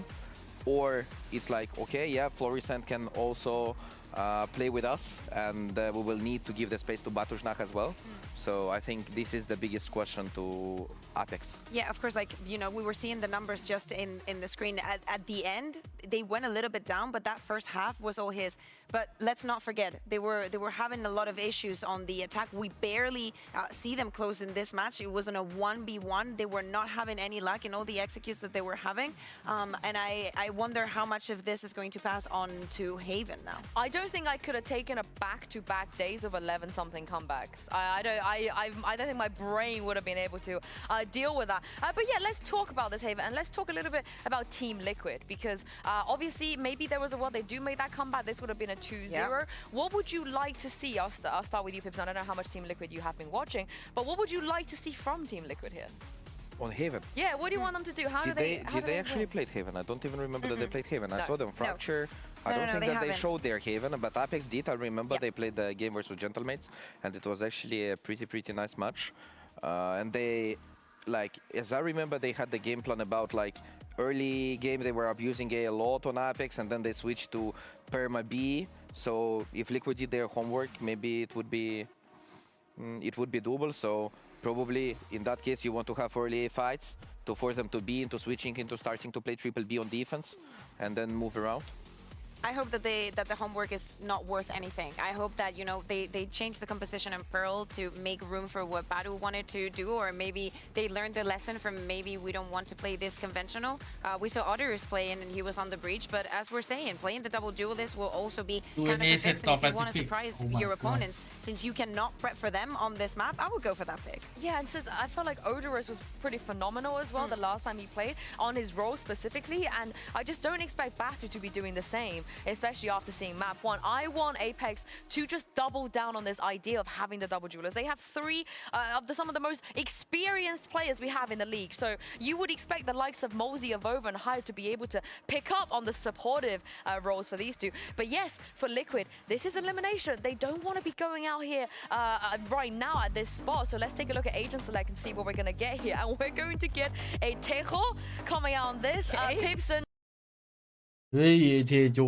Or it's like, okay, yeah, Florissant can also play with us and we will need to give the space to Batuzhnach as well. So I think this is the biggest question to Apex. Yeah, of course, like, you know, we were seeing the numbers just in the screen. At the end, they went a little bit down, but that first half was all his. But let's not forget, they were having a lot of issues on the attack. We barely see them close in this match. It was on a 1v1. They were not having any luck in all the executes that they were having. And I wonder how much of this is going to pass on to Haven now. I don't think I could have taken a back-to-back days of 11-something comebacks. I don't think my brain would have been able to deal with that. But yeah, let's talk about this, Haven, and let's talk a little bit about Team Liquid, because obviously maybe there was a world they do make that comeback. This would have been a 2-0. Yeah. What would you like to see? I'll start with you, Pips. I don't know how much Team Liquid you have been watching, but what would you like to see from Team Liquid here? On Haven? Yeah, what do you want them to do? Did they actually play Haven? I don't even remember that they played Haven. I saw them Fracture. I don't think that they showed their Haven, but Apex did. I remember they played the game versus Gentlemates, and it was actually a pretty nice match. And they, like, as I remember, they had the game plan about like early game they were abusing A lot on Apex, and then they switched to Perma B. So if Liquid did their homework, maybe it would be doable. So probably in that case you want to have early A fights to force them to be into switching into starting to play triple B on defense and then move around. I hope that the homework is not worth anything. I hope that, you know, they change the composition in Pearl to make room for what Badu wanted to do, or maybe they learned the lesson from maybe we don't want to play this conventional. We saw Otters playing and he was on the breach, but as we're saying, playing the double duelist will also be kind of convincing if you want to surprise your opponents. Since you cannot prep for them on this map, I would go for that pick. Yeah, and since I felt like Odorous was pretty phenomenal as well the last time he played on his role specifically, and I just don't expect Batu to be doing the same. especially after seeing map 1. I want Apex to just double down on this idea of having the double duelers. They have three of some of the most experienced players we have in the league. So you would expect the likes of Mosey, Avova, and Hive to be able to pick up on the supportive roles for these two. But yes, for Liquid, this is elimination. They don't want to be going out here right now at this spot. So let's take a look at Agent Select and see what we're going to get here. And we're going to get a Tejo coming out on this. Pipson. เฮ้ยเทโจ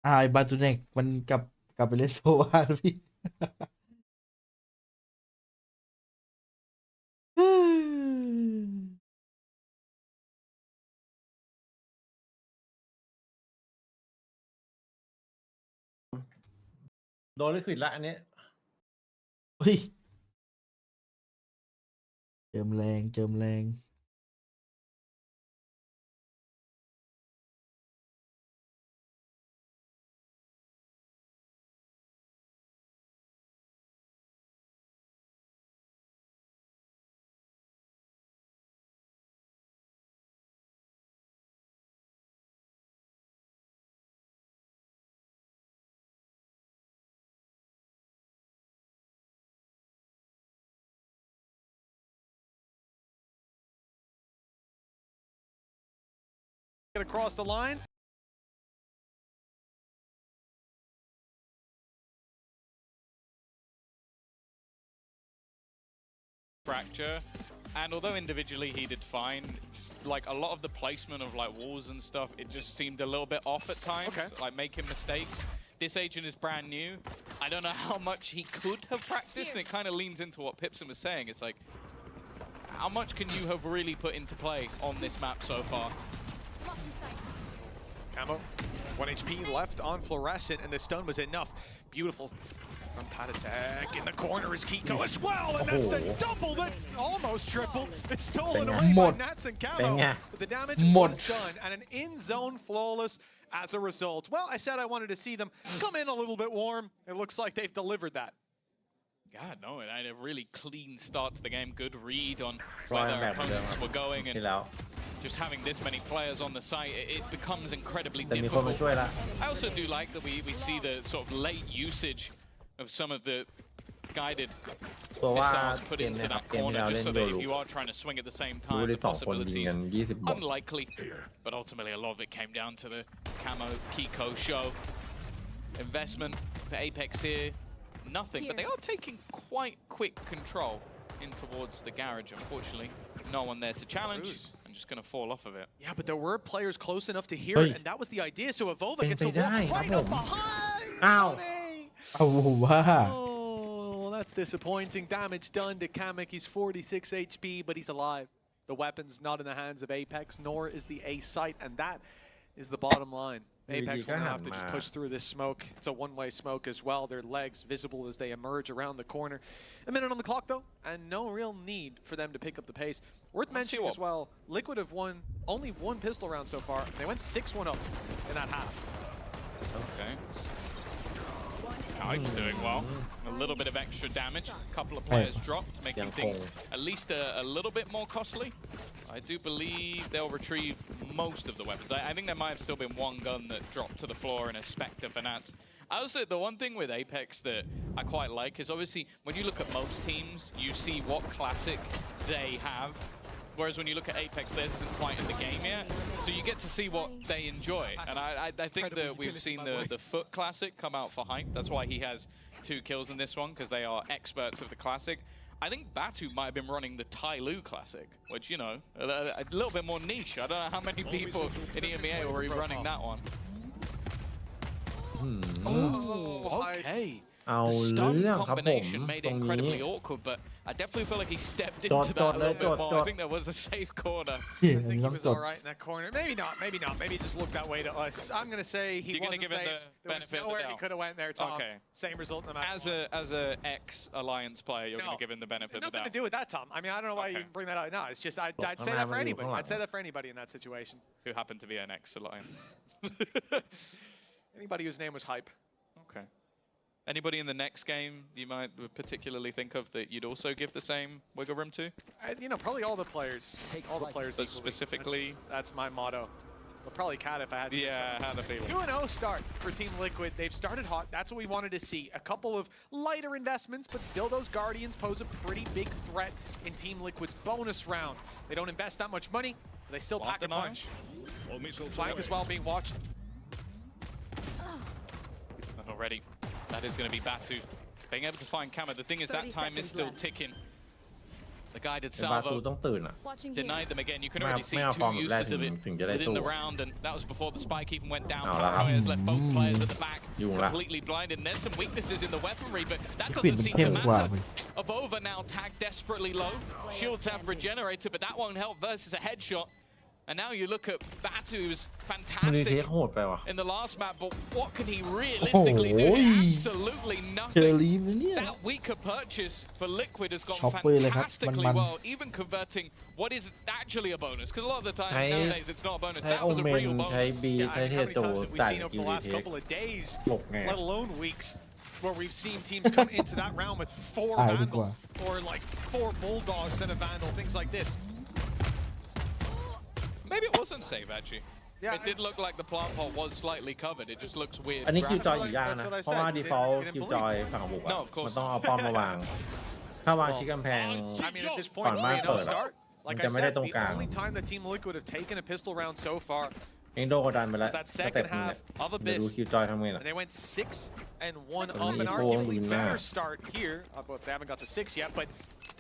ไอ้บาตูเน็กมันกลับไปเล่นโซวาแล้วพี่ โดนลิควิดละอันนี้ เฮ้ยเจิมแรงacross the line. Fracture, and although individually he did fine, like a lot of the placement of like walls and stuff, it just seemed a little bit off at times, like making mistakes. This agent is brand new. I don't know how much he could have practiced, and it kind of leans into what Pipson was saying. It's like, how much can you have really put into play on this map so far? Camo, 1 HP left on Fluorescent, and the stun was enough. Beautiful from Pat attack. In the corner is Kiko as well, and that's the double that almost triple. It's stolen away by Nats and Camo. But the damage was done, and an in-zone flawless as a result. Well, I said I wanted to see them come in a little bit warm. It looks like they've delivered that. God, no, it had a really clean start to the game. Good read on where their opponents were going, and just having this many players on the site, it becomes incredibly difficult. I also do like that we see the sort of late usage of some of the guided missiles put into that corner, just so that if you are trying to swing at the same time, the possibility is unlikely. But ultimately, a lot of it came down to the Camo Kiko show. Investment for Apex here, nothing, but they are taking quite quick control in towards the garage. Unfortunately, no one there to challenge. I'm just going to fall off of it. Yeah, but there were players close enough to hear it, and that was the idea. So Avova gets a walk right up behind. Ow. Oh, that's disappointing. Damage done to Kamek. He's 46 HP, but he's alive. The weapon's not in the hands of Apex, nor is the A site, and that is the bottom line. Apex will have to just push through this smoke. It's a one-way smoke as well. Their legs visible as they emerge around the corner. A minute on the clock, though, and no real need for them to pick up the pace. Worth mentioning as well, Liquid have won only one pistol round so far. They went 6-1 up in that half. Okay. Hype's doing well. A little bit of extra damage. A couple of players dropped, making things at least a little bit more costly. I do believe they'll retrieve most of the weapons. I think there might have still been one gun that dropped to the floor and a Spectre for Nats. Also, the one thing with Apex that I quite like is obviously when you look at most teams, you see what classic they have. Whereas when you look at Apex, theirs isn't quite in the game yet. So you get to see what they enjoy. And I think that we've seen the Foot Classic come out for Hype. That's why he has 2 kills in this one, because they are experts of the Classic. I think Batu might have been running the Tai Lu Classic, which, you know, a little bit more niche. I don't know how many people in EMEA were running that one. Oh, okay. The stun combination made it incredibly awkward, but I definitely feel like he stepped into that a little bit more. I think there was a safe corner. I think he was all right in that corner. Maybe not, maybe not. Maybe he just looked that way to us. I'm going to say he wasn't safe. There was nowhere he could have went there, Tom. Okay. Same result in the match. As a ex-Alliance player, you're going to give him the benefit of the doubt. Nothing to do with that, Tom. I mean, I don't know why you bring that out. No, it's just, I'd say that for anybody. I'd say that for anybody in that situation. Who happened to be an ex-Alliance. Anybody whose name was Hype. Okay. Anybody in the next game you might particularly think of that you'd also give the same wiggle room to? You know, probably all the players. All the players. But specifically, that's my motto. But probably Cat if I had to. Yeah, I had a feeling. 2-0 start for Team Liquid. They've started hot. That's what we wanted to see. A couple of lighter investments, but still those Guardians pose a pretty big threat in Team Liquid's bonus round. They don't invest that much money, but they still pack a punch. Flank as well being watched. Already, that is going to be Batu. Being able to find Kama. The thing is that time is still ticking. The guided บาตู salvo ต้องตื่นอ่ะ denied them again. You can already see ไม่เอา two ฟอร์มแบบแรก uses of it ถึงจะได้ within สู้ the round, and that was before the spike even went down. เอาละครับ Paranoia has left both players at the back ยุ่งละ completely blinded. And there's some weaknesses in the weaponry, but that ปิด doesn't มัน seem เข้ to มกว่า matter. Avova now tagged desperately low. Shield tap regenerated, but that won't help versus a headshot. And now you look at Batu's มันรีเท fantastic คโหดไปว่ะ in the last map, but what can he realistically do? Absolutely เจอ nothing. ลีมนะเนี่ย That weaker purchase for Liquid has gone Chopper เลยครับ fantastically มันๆ well, even converting what is actually a bonus. Because a lot of the time ใช้ nowadays it's not a bonus. ใช้ That โอ was a เมน real ใช้ bonus. บี Yeah, ใช้ I เท mean, how โต many times have we จ่าย seen over กี่ the รี last เทค couple of days, หกไง let alone weeks, where we've seen teams come into that round with 4 ตายดีกว่า Vandals or like 4 Bulldogs and a Vandal, things like this. Maybe it wasn't safe actually. Yeah, It did look like the plant pot was slightly covered. It just looks weird. อันนี้คิวจอย That's อยู่ยากนะ what I เพราะว่า said. ดีฟอล They didn't คิว believe จอยฝั่งบุกอะ No, of course. มันต้องเอาป้อมมาวาง ถ้าวางชิดกำแพง I mean, at this ก่อ point, นมาก 3-0 เปิดอะ start. Like มัน I จะไม่ได้ said, ตรง the กลาง only time that Team Liquid have taken a pistol round so far, เองโดนกดดันไปแล้ว that สเต็ป second นึงเนี่ย half of เดี๋ยวดู Abyss, คิวจอยทำไงล่ะ and they went 6-1 That's up, an a arguably really better nice. start here. But they haven't got to 6 yet, but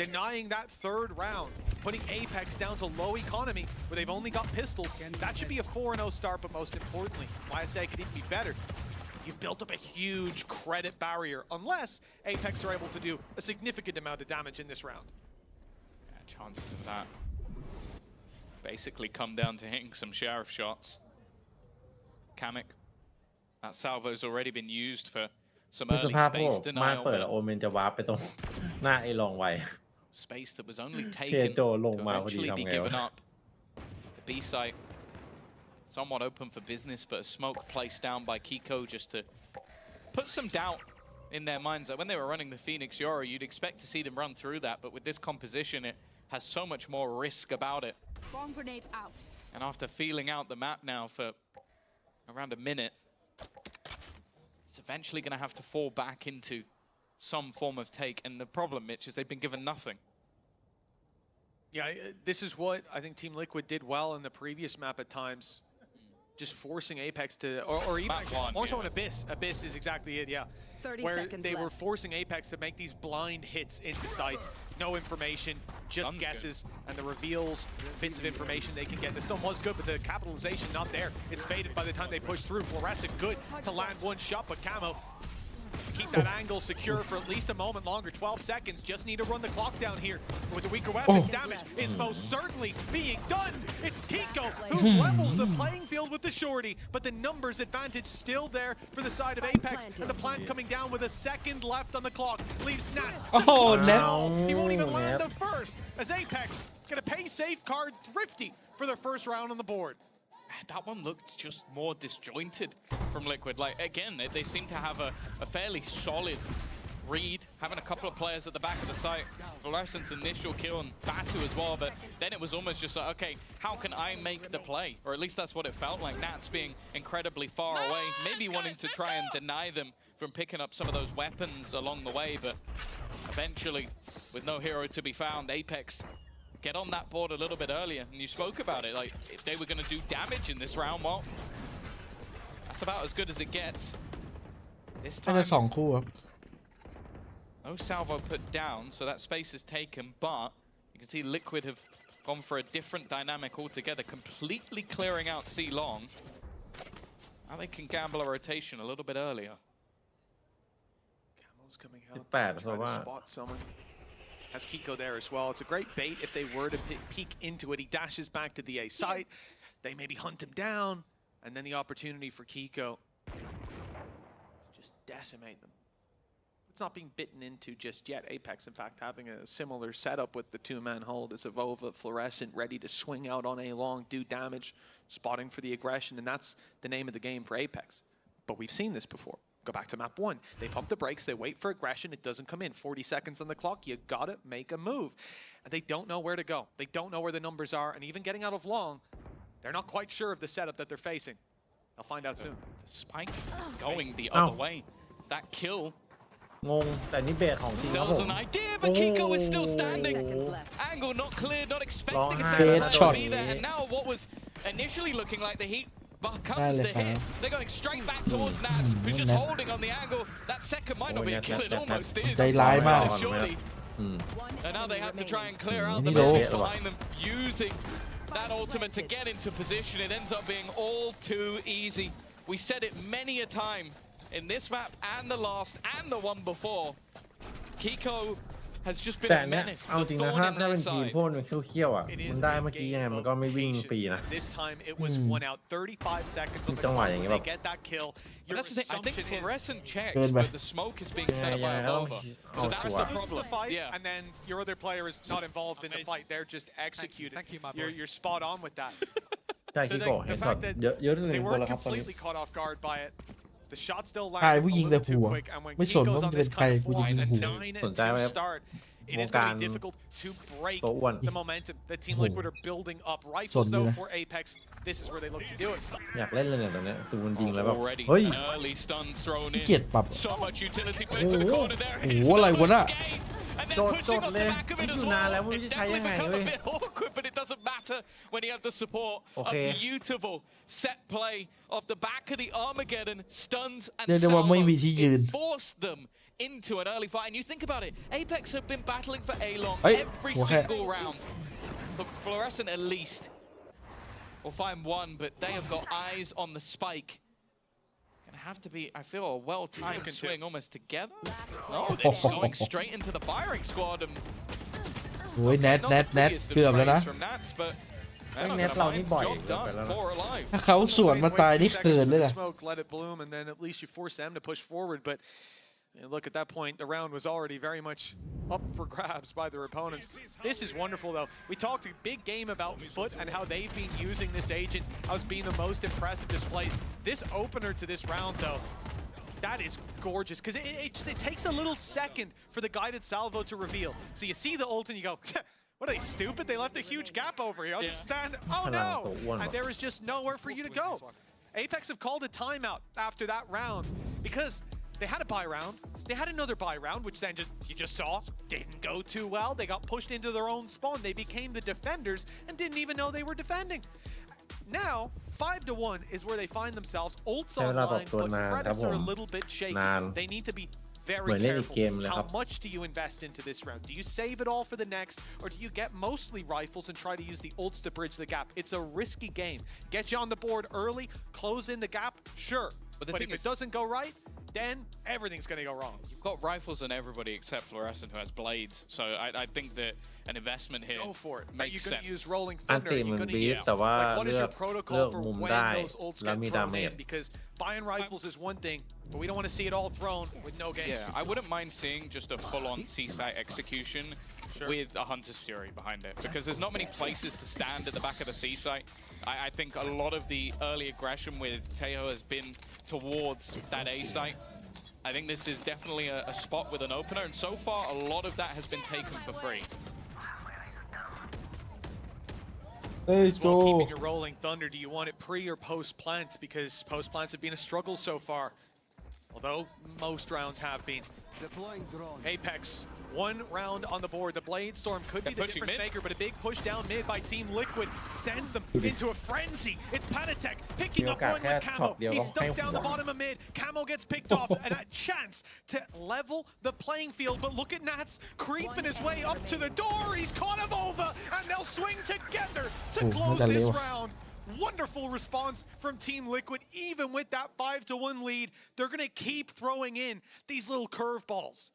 denying that third round, putting Apex down to low economy where they've only got pistols. That should be a 4-0 start, but most importantly, YSA could even be better. You've built up a huge credit barrier unless Apex are able to do a significant amount of damage in this round. Yeah, chances of that basically come down to hitting some sheriff shots. Kamek, that salvo's already been used for some คือส early ภาพพวก space ม่าน denial, เปิดแล้ว but โอเมนจะวาร์ปไปตรง หน้าไอ้ลองไว space that was only เท taken โจ to ลงมาพอดี eventually ทำ be ไง given วะ up. The B site somewhat open for business, but a smoke placed down by Kiko just to put some doubt in their minds. Like when they were running the Phoenix Yora, you'd expect to see them run through that, but with this composition, it has so much more risk about it. Bomb grenade out. And after feeling out the map now for around a minute, it's eventually going to have to fall back into some form of take. And the problem, Mitch, is they've been given nothing. Yeah, this is what I think Team Liquid did well in the previous map at times. Just forcing Apex to, or even Map actually, one, more so yeah. in Abyss. Abyss is exactly it, yeah. 30 Where seconds they were left. forcing Apex to make these blind hits into sights. No information, just Gun's guesses, and the reveals, bits of information they can get. The stun was good, but the capitalization not there. It's faded by the time they push through. Fluorescent good to land one shot, but Camo keep that angle secure for at least a moment longer. 12 seconds. Just need to run the clock down here. With the weaker weapons, damage is most certainly being done. It's Kiko who levels the playing field with the shorty, but the numbers advantage still there for the side of Apex. And the plant coming down with a second left on the clock leaves Nats. Oh, Nat. He won't even land the first as Apex gonna pay safe card Thrifty for their first round on the board. That one looked just more disjointed from Liquid. Like, again, they seem to have a fairly solid read, having a couple of players at the back of the site. Fluorescent's initial kill and Batu as well, but then it was almost just like, okay, how can I make the play? Or at least that's what it felt like. Nats being incredibly far away, maybe wanting to try and deny them from picking up some of those weapons along the way, but eventually, with no hero to be found, Apex get on that board a little bit earlier, and you spoke about it, like, if they were going to do damage in this round, well, that's about as good as it gets. This น่าจะ time, สองคู่ครับ no salvo put down, so that space is taken, but you can see Liquid have gone for a different dynamic altogether, completely clearing out C long. Now they can gamble a rotation a little bit earlier. Camo's coming out, 18 trying to spot someone. Has Kiko there as well. It's a great bait if they were to peek into it. He dashes back to the A site. They maybe hunt him down, and then the opportunity for Kiko to just decimate them. It's not being bitten into just yet. Apex, in fact, having a similar setup with the two-man hold as Avova, Fluorescent, ready to swing out on A long, do damage, spotting for the aggression, and that's the name of the game for Apex. But we've seen this before. Go back to map 1. They pump the brakes, they wait for aggression, it doesn't come in. 40 seconds on the clock, you gotta make a move. And they don't know where to go. They don't know where the numbers are, and even getting out of long, they're not quite sure of the setup that they're facing. I'll find out soon. The spike is going the other way. That kill งงแต่นี่เบสของจริงครับผ sells ม an idea, but Kiko is still standing. Angle not cleared, not expecting a second round to be there. And now what was initially looking like the heat comes the hit. They're going straight back towards Nats, who's just holding on the angle. That second might not be a kill, it almost is. ใจร้ายมาก Surely. อืม And now they have to try and clear out the Ni low. base behind them, using that ultimate to get into position. It ends up being all too easy. We said it many a time in this map and the last and the one before. Kiko has just been แต่ a เนี้ย menace. เอาจริง The นะ thorn ถ้า in ถ้า their เป็นทีม side. พวกมันเขี้ยวๆอ่ะ It มั is นได้ a เมื่อกี้ game ยังไงมันก็ of ไม่วิ่งฟรี patience. นะ This time it was 1 out, 35 seconds on the จังหวะ clock. อย่างเงี้ย They แบบ get that kill. But Your that's the thing. I think assumption is fluorescent checks, Good, but man. the smoke is being set up by Yeah, Volva. yeah, So that's sure. the lose problem. the fight, Yeah. and then your other player is not involved in the fight. They're just executed. Thank you, my boy. You're spot on with that. ใช่ So คิโกะเห็นช็อต that เยอะที่สุดใน they ตัว weren't แล้วครับตอนนี้ completely caught off guard by it. The shot still ใคร landed ผู้ a ยิงแต่ little หั too ว quick, and when ไม่สน Kiko's ว่า on มันจะเป็ this นใคร kind of กูจะ form ยิง and หัว 9 สนใจ and ไหม 2 ครับ start, it is วงการ going to be difficult to break โต๊ะอ้วน the momentum that Team โอ้โห Liquid are building up. สน Rifles เลย though นะ for Apex, this is where they look to do it. อยากเล่นเลยเนี่ยตอนเนี้ยตูนยิงแล้วแบบ Already เฮ้ย an early stun thrown เกลีย in. ดปรับ So much utility put into the corner there. โอ้โห It's อะไรวะ no น่ะ escape. And then โดด pushing off เล the ย back of คิด it อ as ยู่นานแล้ว well. ว่า It's จะใช้ยัง definitely ไง become เว้ย a bit awkward, but it doesn't matter when you have the support of Okay. beautiful set play off the back of the Armageddon, stuns and เรียกได้ว่าไม่มีที่ยืน salvos. It forced them into an early fight. And you think about it, Apex have been battling for A-Long เฮ้ย every หัวแค่ single round. For Fluorescent at least. We'll find one, but they have got eyes on the spike. Gonna have to be, I feel, a well-timed swing almost together. No, they're just going straight into the firing squad. And โอ้ยแนท not แน the ทแนท prettiest of เกือบแล้วนะ sprays from Nats, but เฮ้ย they're not แนท gonna เรา mind. นี่บ่อย Job เกินไป done, แล้วนะ four alive. ถ้าเขาสวนมาตายนี่ Wait 2 เขิน seconds เลย for นะ the smoke, let it bloom, and then at least you force them to push forward. But and look, at that point, the round was already very much up for grabs by their opponents. This is wonderful, though. We talked a big game about Foot and how they've been using this agent, how it's been the most impressive display. This opener to this round, though, that is gorgeous, because it takes a little second for the guided salvo to reveal. So you see the ult and you go, what are they, stupid? They left a huge gap over here. I'll just stand, oh no! And there is just nowhere for you to go. Apex have called a timeout after that round, because they had a buy round. They had another buy round, which then you just saw didn't go too well. They got pushed into their own spawn. They became the defenders and didn't even know they were defending. Now, 5-1 is where they find themselves. Ults online, but credits are a little bit shaky. They need to be very careful. How much do you invest into this round? Do you save it all for the next, or do you get mostly rifles and try to use the ults to bridge the gap? It's a risky game. Get you on the board early, close in the gap, sure. But if it doesn't go right, then everything's going to go wrong. You've got rifles on everybody except Fluorescent, who has blades. So I think that an investment here Go for it. Are makes you sense. going to use Rolling อัน Thunder? ตี Are you มัน going to บีท use แต่ว่า like, what is เลือ your ก protocol for มุม when ได้ those ults แล้ว get มีดา thrown เมจ in? Because buying rifles is one thing, but we don't want to see it all thrown with no games. Yeah, I wouldn't mind seeing just a full-on C-site execution with a Hunter's Fury behind it, because there's not many places to stand at the back of the C-site. I think a lot of the early aggression with Tejo has been towards that A-site. I think this is definitely a spot with an opener, and so far a lot of that has been taken for free. Let's Well, go keeping your Rolling Thunder, do you want it pre or post plant? Because post plants have been a struggle so far, although most rounds have been. Apex, 1 round on the board. The Blade Storm could be the difference maker, but a big push down mid by Team Liquid sends them into a frenzy. It's Panatek picking up one with Camo. He's stuck down the bottom of mid. Camo gets picked off, and a chance to level the playing field. But look at Nats creeping his way up to the door. He's caught him over, and they'll swing together to close this round. Wonderful response from Team Liquid. Even with that 5-1 lead, they're going to keep throwing in these little curveballs.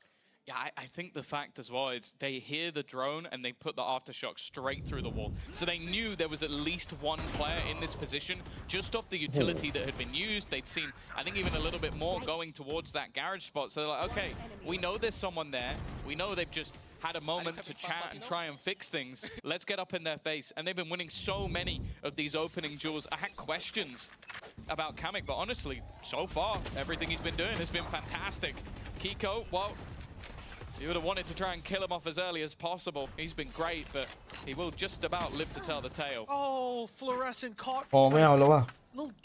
Yeah, I think the fact as well is they hear the drone and they put the aftershock straight through the wall. So they knew there was at least one player in this position just off the utility that had been used. They'd seen, I think, even a little bit more going towards that garage spot. So they're like, okay, we know there's someone there. We know they've just had a moment to chat and try and fix things. Let's get up in their face. And they've been winning so many of these opening duels. I had questions about Kamek, but honestly, so far, everything he's been doing has been fantastic. Kiko, well, you would have wanted to try and kill him off as early as possible. He's been great, but he will just about live to tell the tale. Oh, Fluorescent caught. พอไม่เอาแล้วว่ะ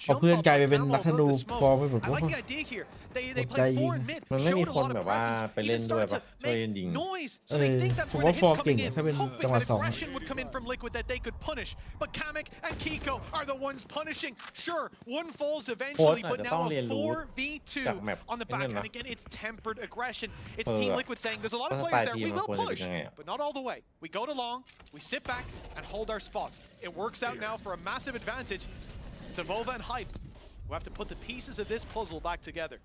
พอเพื่อนกลายไปเป็นนักธนูพอไม่หมด I ว่า like the idea here. They ใจ played ยิง 4 in mid. มันไม่มี showed a คน lot of แบบว่า presence. ไปเล่น Even ด้วย started ปะ to ช่วย make ยิง noise. So they think that's ผม where ว่า the ฟอร์ hits เก่ง coming in, ถ้าเป็น hoping จังหวะ that 2 aggression would come in from Liquid that they could punish. But Kamek and Kiko are the ones punishing. Sure, one falls eventually, but now a 4v2 on the back. And again, it's tempered aggression. It's Team Liquid saying there's a lot of players there. We will push, but not all the way. We go to long, we sit back and hold our spots. It works out now for a massive advantage to Vova and Hype. We have to put the pieces of this puzzle back together.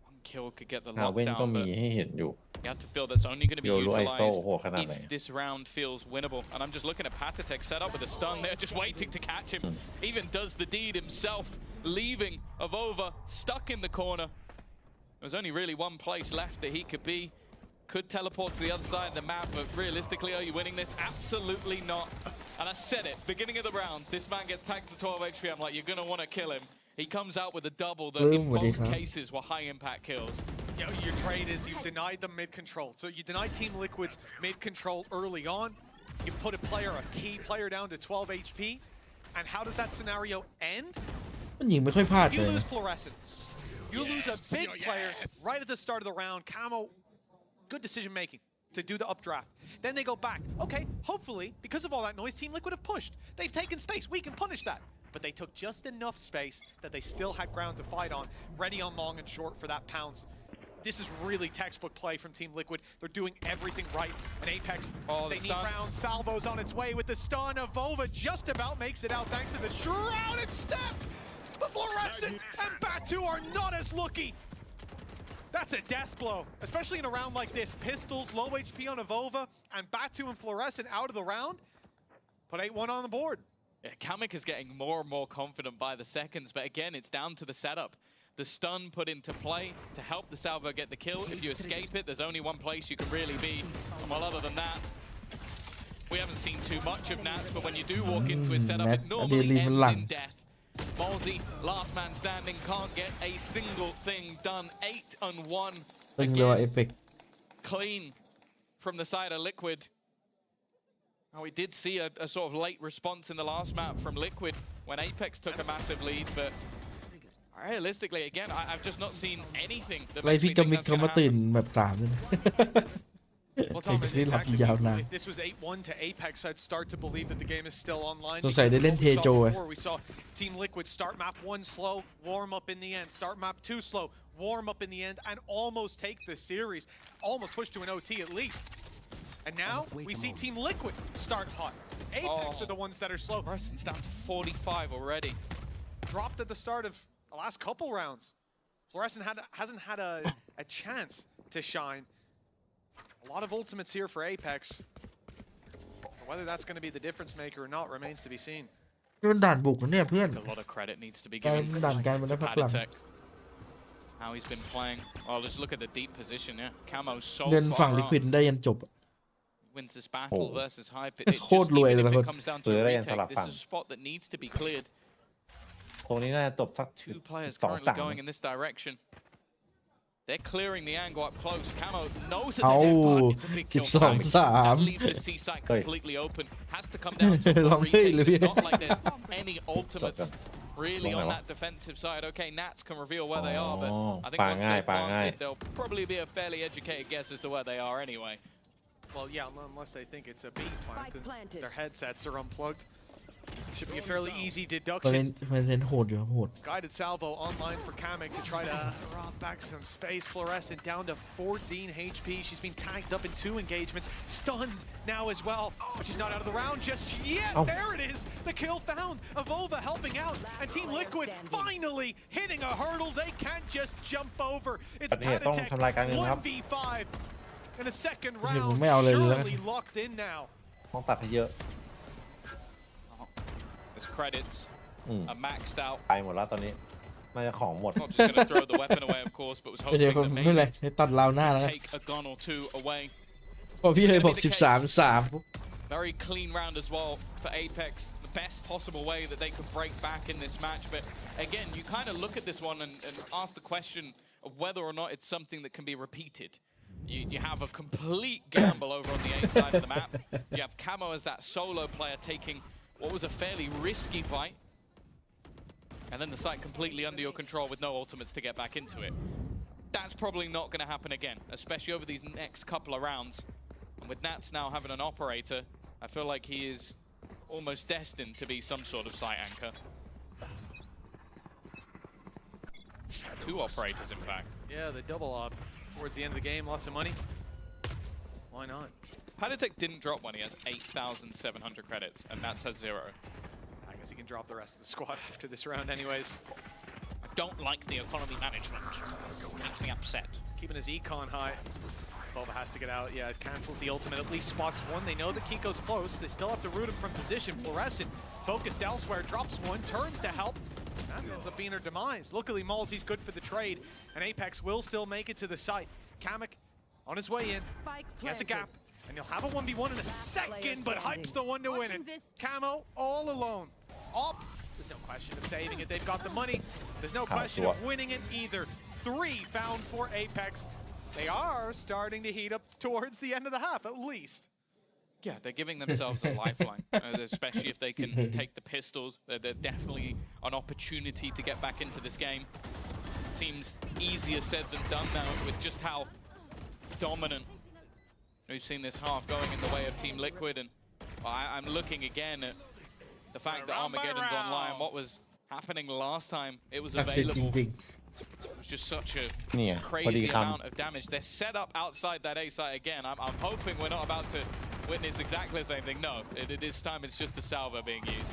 One kill could get the หาเว้นก็ lockdown, มี but ให้เห็นอยู่ you have to feel that's only going to be โยรู้ไอโซ่ utilized โหขนาดไหน if this round feels winnable. And I'm just looking at Patatek set up with a stun there, just waiting to catch him. Even does the deed himself, leaving Avova stuck in the corner. There's only really one place left that he could be. Could teleport to the other side of the map, but realistically, are you winning this? Absolutely not. And I said it, beginning of the round, this man gets tagged to 12 HP. I'm like, you're going to want to kill him. He comes out with a double that in both cases were high impact kills. Yeah, your trade is you've denied them mid-control. So you deny Team Liquid's mid-control early on. You put a key player down to 12 HP. And how does that scenario end? มันยิงไม่ค่อยพลาด You เลย lose Fluorescent. You lose a big player right at the start of the round. Camo, good decision making to do the updraft. Then they go back. Okay, hopefully, because of all that noise, Team Liquid have pushed. They've taken space. We can punish that. But they took just enough space that they still had ground to fight on, ready on long and short for that pounce. This is really textbook play from Team Liquid. They're doing everything right. And Apex, they need rounds. Salvo's on its way with the stun. Avova just about makes it out thanks to the shrouded step. The Fluorescent and Batu are not as lucky. That's a death blow, especially in a round like this. Pistols, low HP on Avova, and Batu and Fluorescent out of the round. Put 8-1 on the board. Yeah, Kamek is getting more and more confident by the seconds, but again, it's down to the setup. The stun put into play to help the salvo get the kill. If you escape it, there's only one place you can really be. And well, other than that, we haven't seen too much of Nats, but when you do walk into his setup, it normally ends in death. Malzy, last man standing, can't get a single thing done. 8-1. Again, clean from the side of Liquid. Oh, we did see a sort of late response in the last map from Liquid when Apex took a massive lead, but realistically, again, I've just not seen anything that makes me think that's going to happen. Well, Tom, if this was 8-1 to Apex, I'd start to believe that the game is still online. We saw Team Liquid start map 1 slow, warm up in the end, start map 2 slow, warm up in the end, and almost take the series, almost push to an OT at least. And now we see Team Liquid start hot. Apex are the ones that are slow. Preston's down to 45 already. Dropped at the start of the last couple rounds. Fluorescent hasn't had a chance to shine. A lot of ultimates here for Apex. Whether that's going to be the difference maker or not remains to be seen. A lot of credit needs to be given to Patatek. How he's been playing. Oh, just look at the deep position, yeah. Camo's so far on. Wins this battle versus Hype. It just, even if it comes down to a retake, this is a spot that needs to be cleared. ตรงนี้น่าจะจบสัก Two players currently going in this direction. They're clearing the angle up close. Camo knows that it's a big kill. That leaves the C site completely open. Has to come down to a retake. It's not like there's any ultimates really on that defensive side. Okay, Nats can reveal where they are, but I think once they're planted, there'll probably be a fairly educated guess as to where they are anyway. Well, yeah, unless they think it's a B plant and their headsets are unplugged. Should be a fairly easy deduction. Guided salvo online for Kamek to try to rob back some space. Fluorescent down to 14 HP. She's been tagged up in 2 engagements. Stunned now as well, but she's not out of the round just yet. There it is. The kill found. Avova helping out. And Team Liquid finally hitting a hurdle they can't just jump over. It's Patatek 1v5 in a second round. Surely locked in now. His credits are maxed out. ไปหมดแล้วตอนนี้น่าจะของหมด Not just going to throw the weapon away, of course, but was hoping that maybe take a gun or 2 away. พอพี่เลยบอก 13-3 Very clean round as well for Apex. The best possible way that they could break back in this match. But again, you kind of look at this one and ask the question of whether or not it's something that can be repeated. You have a complete gamble over on the A side of the map. You have Camo as that solo player taking what was a fairly risky fight. And then the site completely under your control with no ultimates to get back into it. That's probably not going to happen again, especially over these next couple of rounds. And with Nats now having an operator, I feel like he is almost destined to be some sort of site anchor. 2 operators, in fact. Yeah, the double op towards the end of the game, lots of money. Why not? Padatek didn't drop one, he has 8,700 credits, and Nats has 0. I guess he can drop the rest of the squad after this round anyways. I don't like the economy management. Makes me upset. Keeping his econ high. Bova has to get out. Yeah, it cancels the ultimate. At least spots one. They know that Kiko's close. They still have to root him from position. Fluorescent focused elsewhere. Drops one. Turns to help. That ends up being her demise. Luckily, Malzy's good for the trade. And Apex will still make it to the site. Kamek on his way in. He has a gap. And he'll have a 1v1 in a second. But Hype's the one to win it. Camo all alone. Op. There's no question of saving it. They've got the money. There's no question of winning it either. 3 found for Apex. They are starting to heat up towards the end of the half, at least. Yeah, they're giving themselves a lifeline, especially if they can take the pistols. They're definitely an opportunity to get back into this game. Seems easier said than done now with just how dominant we've seen this half going in the way of Team Liquid. And I'm looking again at the fact that Armageddon's online. What was happening last time, it was available. It was just such a crazy amount of damage. They're set up outside that A site again. I'm hoping we're not about to witness exactly the same thing. No, this time it's just the salvo being used.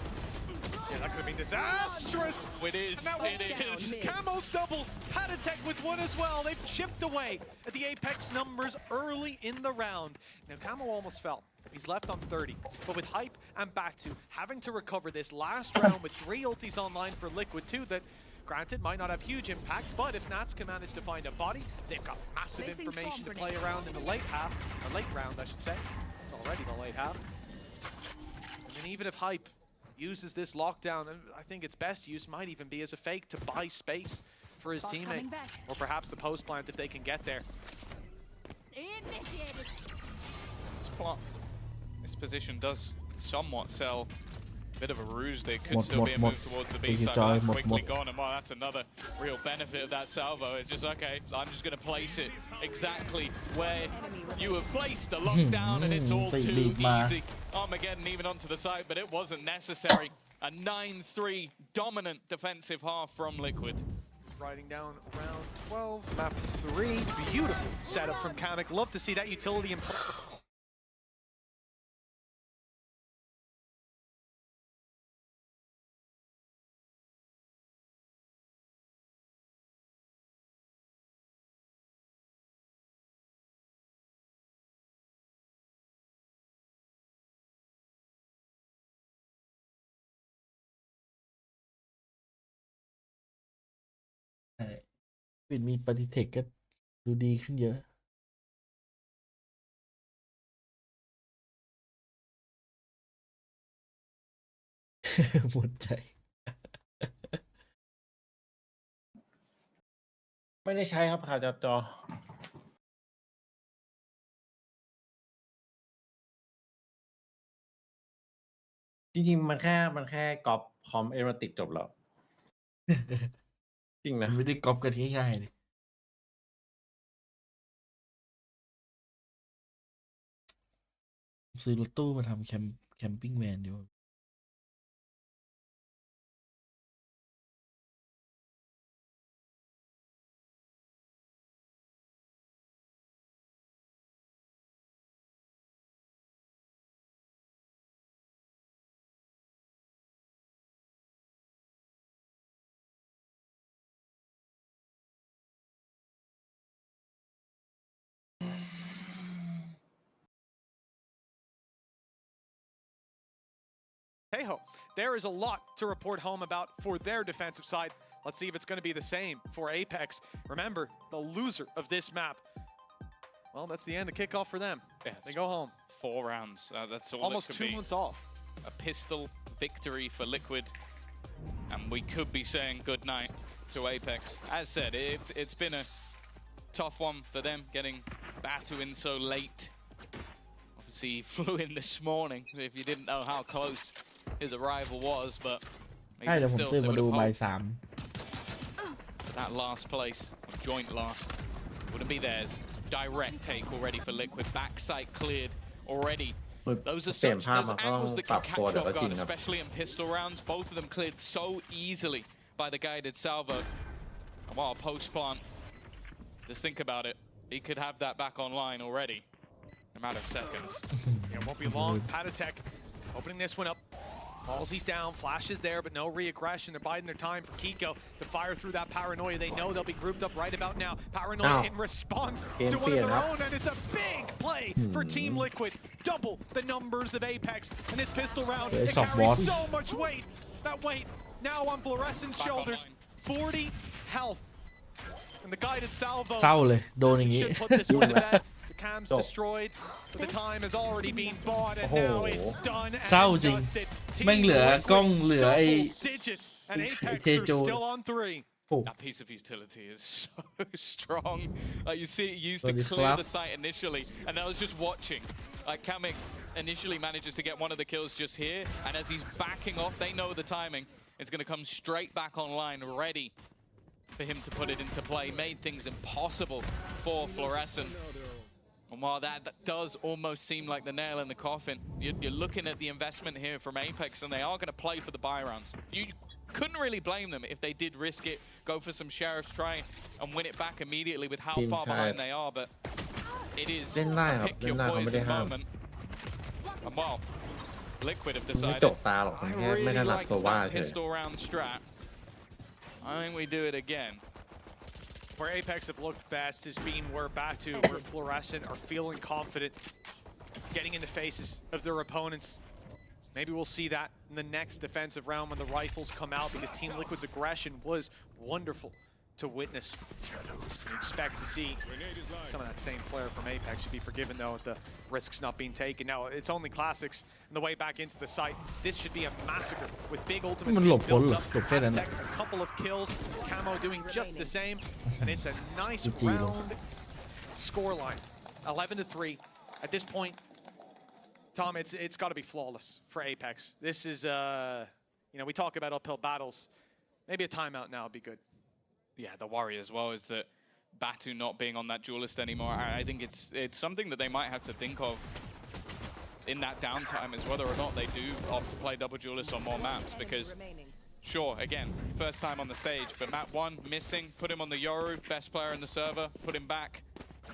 Yeah, that could have been disastrous. It is. It is. Camo's double. Padatek with one as well. They've chipped away at the Apex numbers early in the round. Now, Camo almost fell. He's left on 30. But with Hype and Batu having to recover this last round with 3 ultis online for Liquid too, that granted, might not have huge impact, but if Nats can manage to find a body, they've got massive information to play around in the late half, or late round, I should say. It's already the late half. And then even if Hype uses this lockdown, I think its best use might even be as a fake to buy space for his teammate, or perhaps the post plant if they can get there. This position does somewhat sell. Bit of a ruse. They could still be a move towards the B side, but that's quickly gone. And well, that's another real benefit of that salvo. It's just, okay, I'm just going to place it exactly where you have placed the lockdown, and it's all too easy. Armageddon even onto the side, but it wasn't necessary. A 9-3 dominant defensive half from Liquid. Riding down round 12, map 3. Beautiful setup from Kamek. Love to see that utility in play.เป็นมีปฏิเทคก็ดูดีขึ้นเยอะ หมดใจ ไม่ได้ใช้ครับขาจับจอจริงๆมันแค่ก๊อปคอมเอราติกจบแล้ว จริงนะ ไม่ได้ก๊อปกันง่ายๆเลยซื้อรถตู้มาทำแคมปิ้งแวนดีกว่า Hey-ho, there is a lot to report home about for their defensive side. Let's see if it's going to be the same for Apex. Remember, the loser of this map. Well, that's the end of kickoff for them. Yeah, they go home. 4 rounds. That's all. Almost 2 months off. A pistol, victory for Liquid, and we could be saying goodnight to Apex. As said, it's been a tough one for them, getting Batu in so late. Obviously, he flew in this morning, if you didn't know how close his arrival was, but ใช่เดี๋ยวผมตื่นมาดูบ่ายสาม that last place, joint last, wouldn't be theirs. Direct take already for Liquid. Backside cleared already. Those are such those angles that can catch you off guard, especially in pistol rounds. Both of them cleared so easily by the guided salvo. And while post plant, just think about it. He could have that back online already in a matter of seconds. It won't be long. Patatech opening this one up. Halsey's down, Flash is there, but no re-aggression. They're biding their time for Kiko to fire through that paranoia. They know they'll be grouped up right about now. Paranoia in response to one of their own, and it's a big play for Team Liquid. Double the numbers of Apex, and this pistol round, it carries so much weight. That weight now on Fluorescent's shoulders. 40 health. And the guided salvo เศร้าเลยโดนอย่างงี้ should put this one to bed. The cam's destroyed. The time has already been bought, and now it's done and เศร้าจริง dusted. แม่งเหลือกล้องเหลือไอ้ Double digits, and Apex are still on 3. That piece of utility is so strong. Like you see, it used to clear the site initially, and I was just watching. Like Kamek initially manages to get one of the kills just here, and as he's backing off, they know the timing. It's going to come straight back online, ready for him to put it into play. Made things impossible for Fluorescent. And while that does almost seem like the nail in the coffin, you're looking at the investment here from Apex, and they are going to play for the buy rounds. You couldn't really blame them if they did risk it, go for some Sheriffs, try and win it back immediately with how far behind they are, but it is a pick your poison moment. And while Liquid have decided, I really like that pistol round strat, I think we do it again. Where Apex have looked best has been where Batu or Fluorescent are feeling confident, getting in the faces of their opponents. Maybe we'll see that in the next defensive round when the rifles come out, because Team Liquid's aggression was wonderful to witness. We expect to see some of that same flair from Apex. Should be forgiven though if the risks not being taken. Now it's only classics on the way back into the site. This should be a massacre with big ultimates being built up. Tech, a couple of kills, Camo doing just the same, and it's a nice round scoreline, 11-3 at this point. Tom, it's got to be flawless for Apex. This is you know, we talk about uphill battles. Maybe a timeout now would be good. Yeah, the worry as well is that Batu not being on that duelist anymore. I think it's something that they might have to think of in that downtime, is whether or not they do opt to play double duelist on more maps, because sure, again, first time on the stage, but map 1 missing, put him on the Yoru, best player in the server, put him back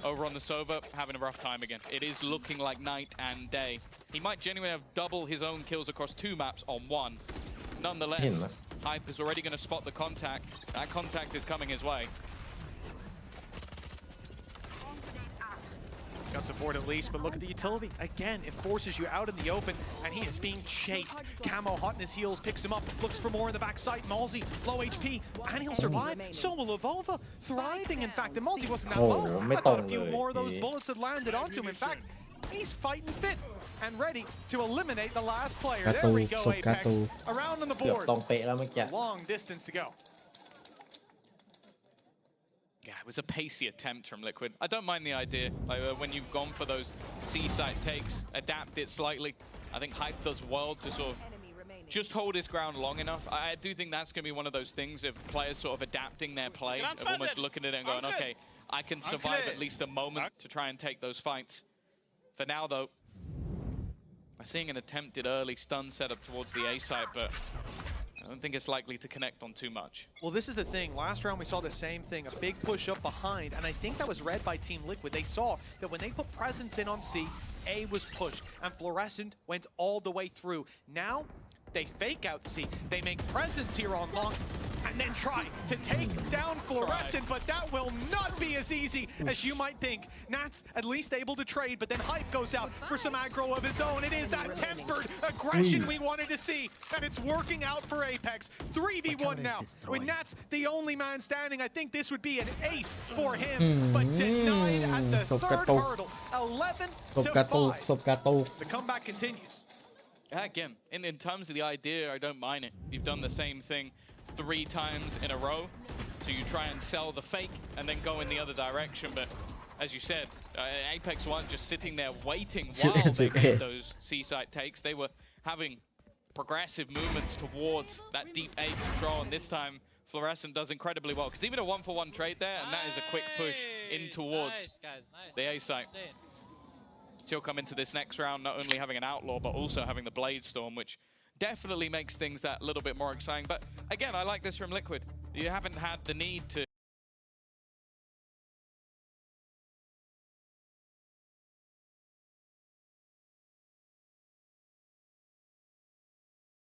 over on the Sova, having a rough time again. It is looking like night and day. He might genuinely have double his own kills across 2 maps on 1. Nonetheless, Hype is already going to spot the contact. That contact is coming his way. Got support at least, but look at the utility. Again, it forces you out in the open, and he is being chased. Camo hot in his heels, picks him up, looks for more in the backside. Malzy, low HP, and he'll survive. So will Evolva, thriving in fact. And Malzy wasn't that low. I thought a few more of those bullets had landed onto him. In fact, he's fighting fit and ready to eliminate the last player. There we go, Apex. Around on the board. Long distance to go. Yeah, it was a pacey attempt from Liquid. I don't mind the idea. Like, when you've gone for those C-side takes, adapt it slightly. I think Hype does well to sort of just hold his ground long enough. I do think that's going to be one of those things of players sort of adapting their play, of almost looking at it and going, okay, I can survive at least a moment to try and take those fights. For now, though, I'm seeing an attempted early stun setup towards the A site, but I don't think it's likely to connect on too much. Well, this is the thing. Last round, we saw the same thing, a big push up behind, and I think that was read by Team Liquid. They saw that when they put presence in on C, A was pushed, and Fluorescent went all the way through. Now, they fake out C. They make presence here on long, and then try to take down Fluorescent, but that will not be as easy as you might think. Nats at least able to trade, but then Hype goes out for some aggro of his own. It is that tempered aggression we wanted to see, and it's working out for Apex. 3v1 now, with Nats the only man standing. I think this would be an ace for him, but denied at the third hurdle. 11-5. The comeback continues. Again, in terms of the idea, I don't mind it. You've done the same thing 3 times in a row. So you try and sell the fake and then go in the other direction. But as you said, Apex weren't just sitting there waiting while they made those C-site takes. They were having progressive movements towards that deep A control. And this time, Fluorescent does incredibly well. Because even a 1-for-1 trade there, and that is a quick push in towards the A site. She'll come into this next round not only having an Outlaw, but also having the Blade Storm, which definitely makes things that little bit more exciting. But again, I like this from Liquid. You haven't had the need to...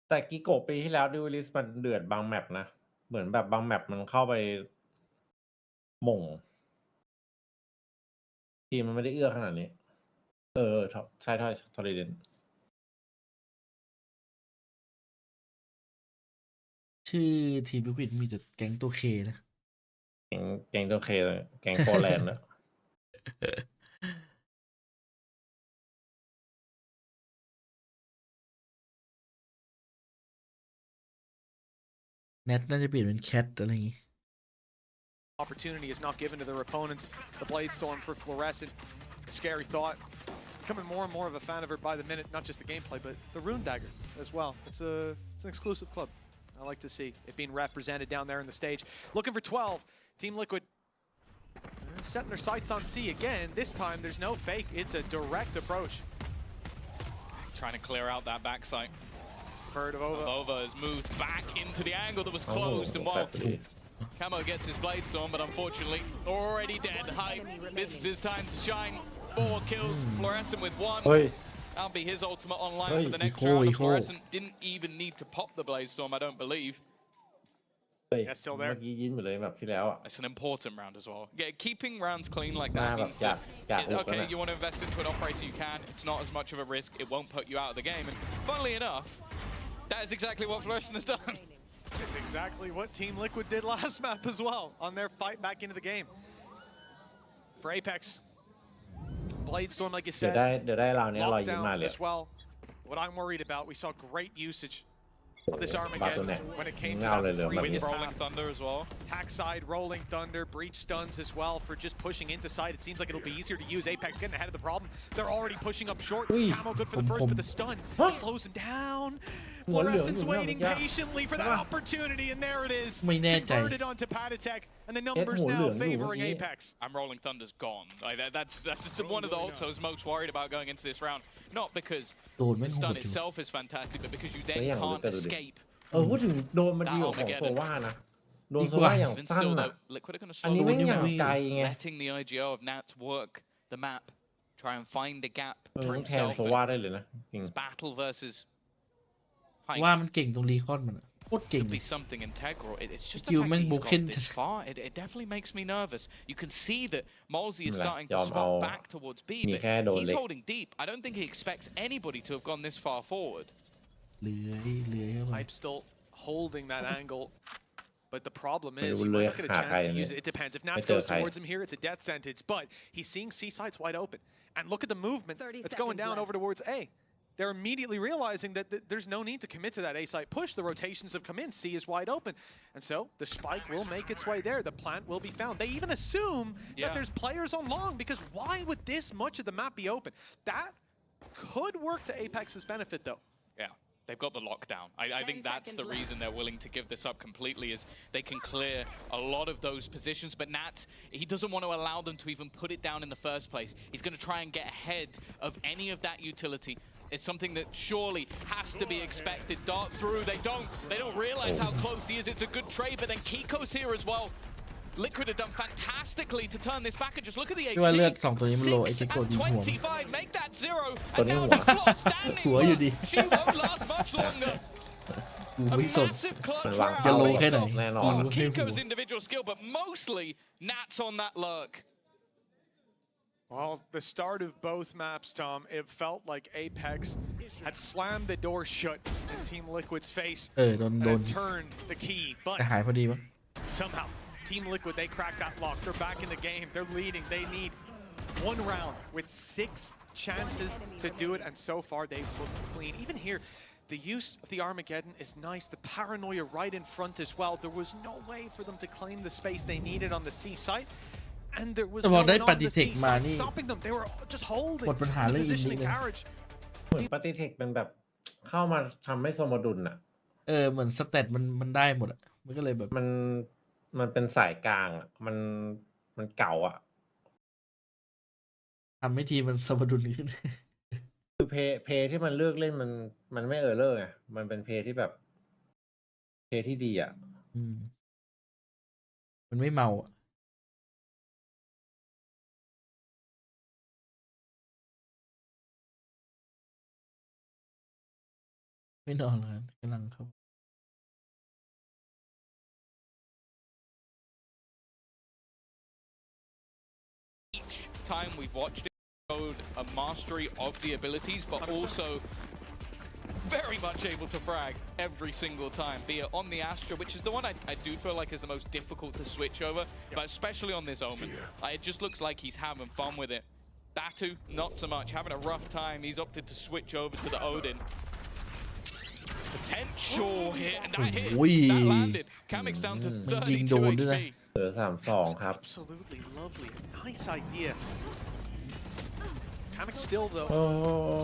แต่กิโกะปีที่แล้วดิวลิสมันเดือดบางแมปนะเหมือนแบบบางแมปมันเข้าไปหม่งทีมมันไม่ได้เอื้อขนาดนี้ใช่ทอริเดนชื่อทีมลิควิดมีแต่แก๊งตัวเคนะแก๊งตัวเคเลยแก๊งโปแลนด์นะแนทน่าจะเปลี่ยนเป็นแคทอะไรอย่างงี้ Opportunity is not given to their opponents. The Blade Storm for Fluorescent. A scary thought. Becoming more and more of a fan of her by the minute. Not just the gameplay, but the Rune Dagger as well. It's an exclusive club. I like to see it being represented down there in the stage. Looking for 12. Team Liquid setting their sights on C again. This time there's no fake. It's a direct approach. Trying to clear out that backside. Ova has moved back into the angle that was closed, and while Camo gets his Blade Storm, but unfortunately already dead. Hype, this is his time to shine. 4 kills, Fluorescent with 1. That'll be his ultimate online for the next round. Fluorescent didn't even need to pop the Blade Storm, I don't believe. Yeah, still there. It's an important round as well. Yeah, keeping rounds clean like that means that, okay, you want to invest into an operator, you can. It's not as much of a risk. It won't put you out of the game. And funnily enough, that is exactly what Fluorescent has done. It's exactly what Team Liquid did last map as well on their fight back into the game. For Apex, Blade Storm, like you said, lockdown as well. What I'm worried about, we saw great usage of this Armageddon when it came to that previous Rolling Thunder as well. Attack side, Rolling Thunder, breach stuns as well for just pushing into side. It seems like it'll be easier to use. Apex getting ahead of the problem. They're already pushing up short. Camo good for the first, but the stun slows him down. Fluorescent's waiting patiently for that opportunity, and there it is. Converted onto Patatek, and the numbers now favoring Apex. And Rolling Thunder's gone. Like, that's one of the ults I was most worried about going into this round. Not because the stun itself is fantastic, but because you then can't escape. พูดถึงโดนมันดีกว่าของโซว่านะโดนโซว่าอย่างสั้นอ่ะ Liquid are going to อันนี้ไม่อย่างไกลไง letting the IGL of Nats work the map, try and find a gap for แทน himself. โซว่าได้เลยนะ Battle versus ว่ามันเก่งตรงรีคอนมันโคตรเก่ง be something integral. It's just the fact that he's got this far. It definitely makes me nervous. You can see that Malsey is starting to swap back towards B, but he's holding deep. I don't think he expects anybody to have gone this far forward. Hype still holding that angle, but the problem is he might not get a chance to use it. It depends. If Nats goes towards him here, it's a death sentence, but he's seeing C sides wide open. And look at the movement that's going down over towards A. They're immediately realizing that there's no need to commit to that A site push. The rotations have come in. C is wide open. And so the spike will make its way there. The plant will be found. They even assume that there's players on long, because why would this much of the map be open? That could work to Apex's benefit, though. Yeah. They've got the lockdown. I think that's the reason they're willing to give this up completely, is they can clear a lot of those positions. But Nats, he doesn't want to allow them to even put it down in the first place. He's going to try and get ahead of any of that utility. It's something that surely has to be expected. Dart through, they don't realize how close he is. It's a good trade, but then Kiko's here as well. Liquid have done fantastically to turn this back, and just look at the HP. 6 and 25, make that 0, and now Flot standing. She won't last much longer. A massive clutch round. Kiko's individual skill, but mostly Nats on that lurk. Well, the start of both maps, Tom, it felt like Apex had slammed the door shut in Team Liquid's face and turned the key, but somehow Team Liquid, they cracked that lock. They're back in the game. They're leading. They need one round with 6 chances to do it, and so far they've looked clean. Even here, the use of the Armageddon is nice. The paranoia right in front as well. There was no way for them to claim the space they needed on the C site. And there was no one on the C site stopping them. They were just holding the positioning carriage. เหมือนปฏิเทคเป็นแบบเข้ามาทำให้สมดุลอ่ะเหมือนสเตตมันได้หมดอ่ะมันก็เลยแบบมันเป็นสายกลางอ่ะมันเก่าอ่ะทำให้ทีมมันสมดุลขึ้น คือเพย์ที่มันเลือกเล่นมันไม่เออร์เลอร์ไงมันเป็นเพย์ที่แบบเพย์ที่ดีอ่ะมันไม่เมาอ่ะไม่นอนเลยกำลังครับ Each time we've watched it, showed a mastery of the abilities, but also very much able to frag every single time, be it on the Astra, which is the one I do feel like is the most difficult to switch over, but especially on this Omen. It just looks like he's having fun with it. Batu, not so much, having a rough time. He's opted to switch over to the Odin. Potential hit, and that hit, that landed. Kamik's down to 32 HP. เหลือ3-2 ครับ Absolutely lovely, nice idea. Kamik still though,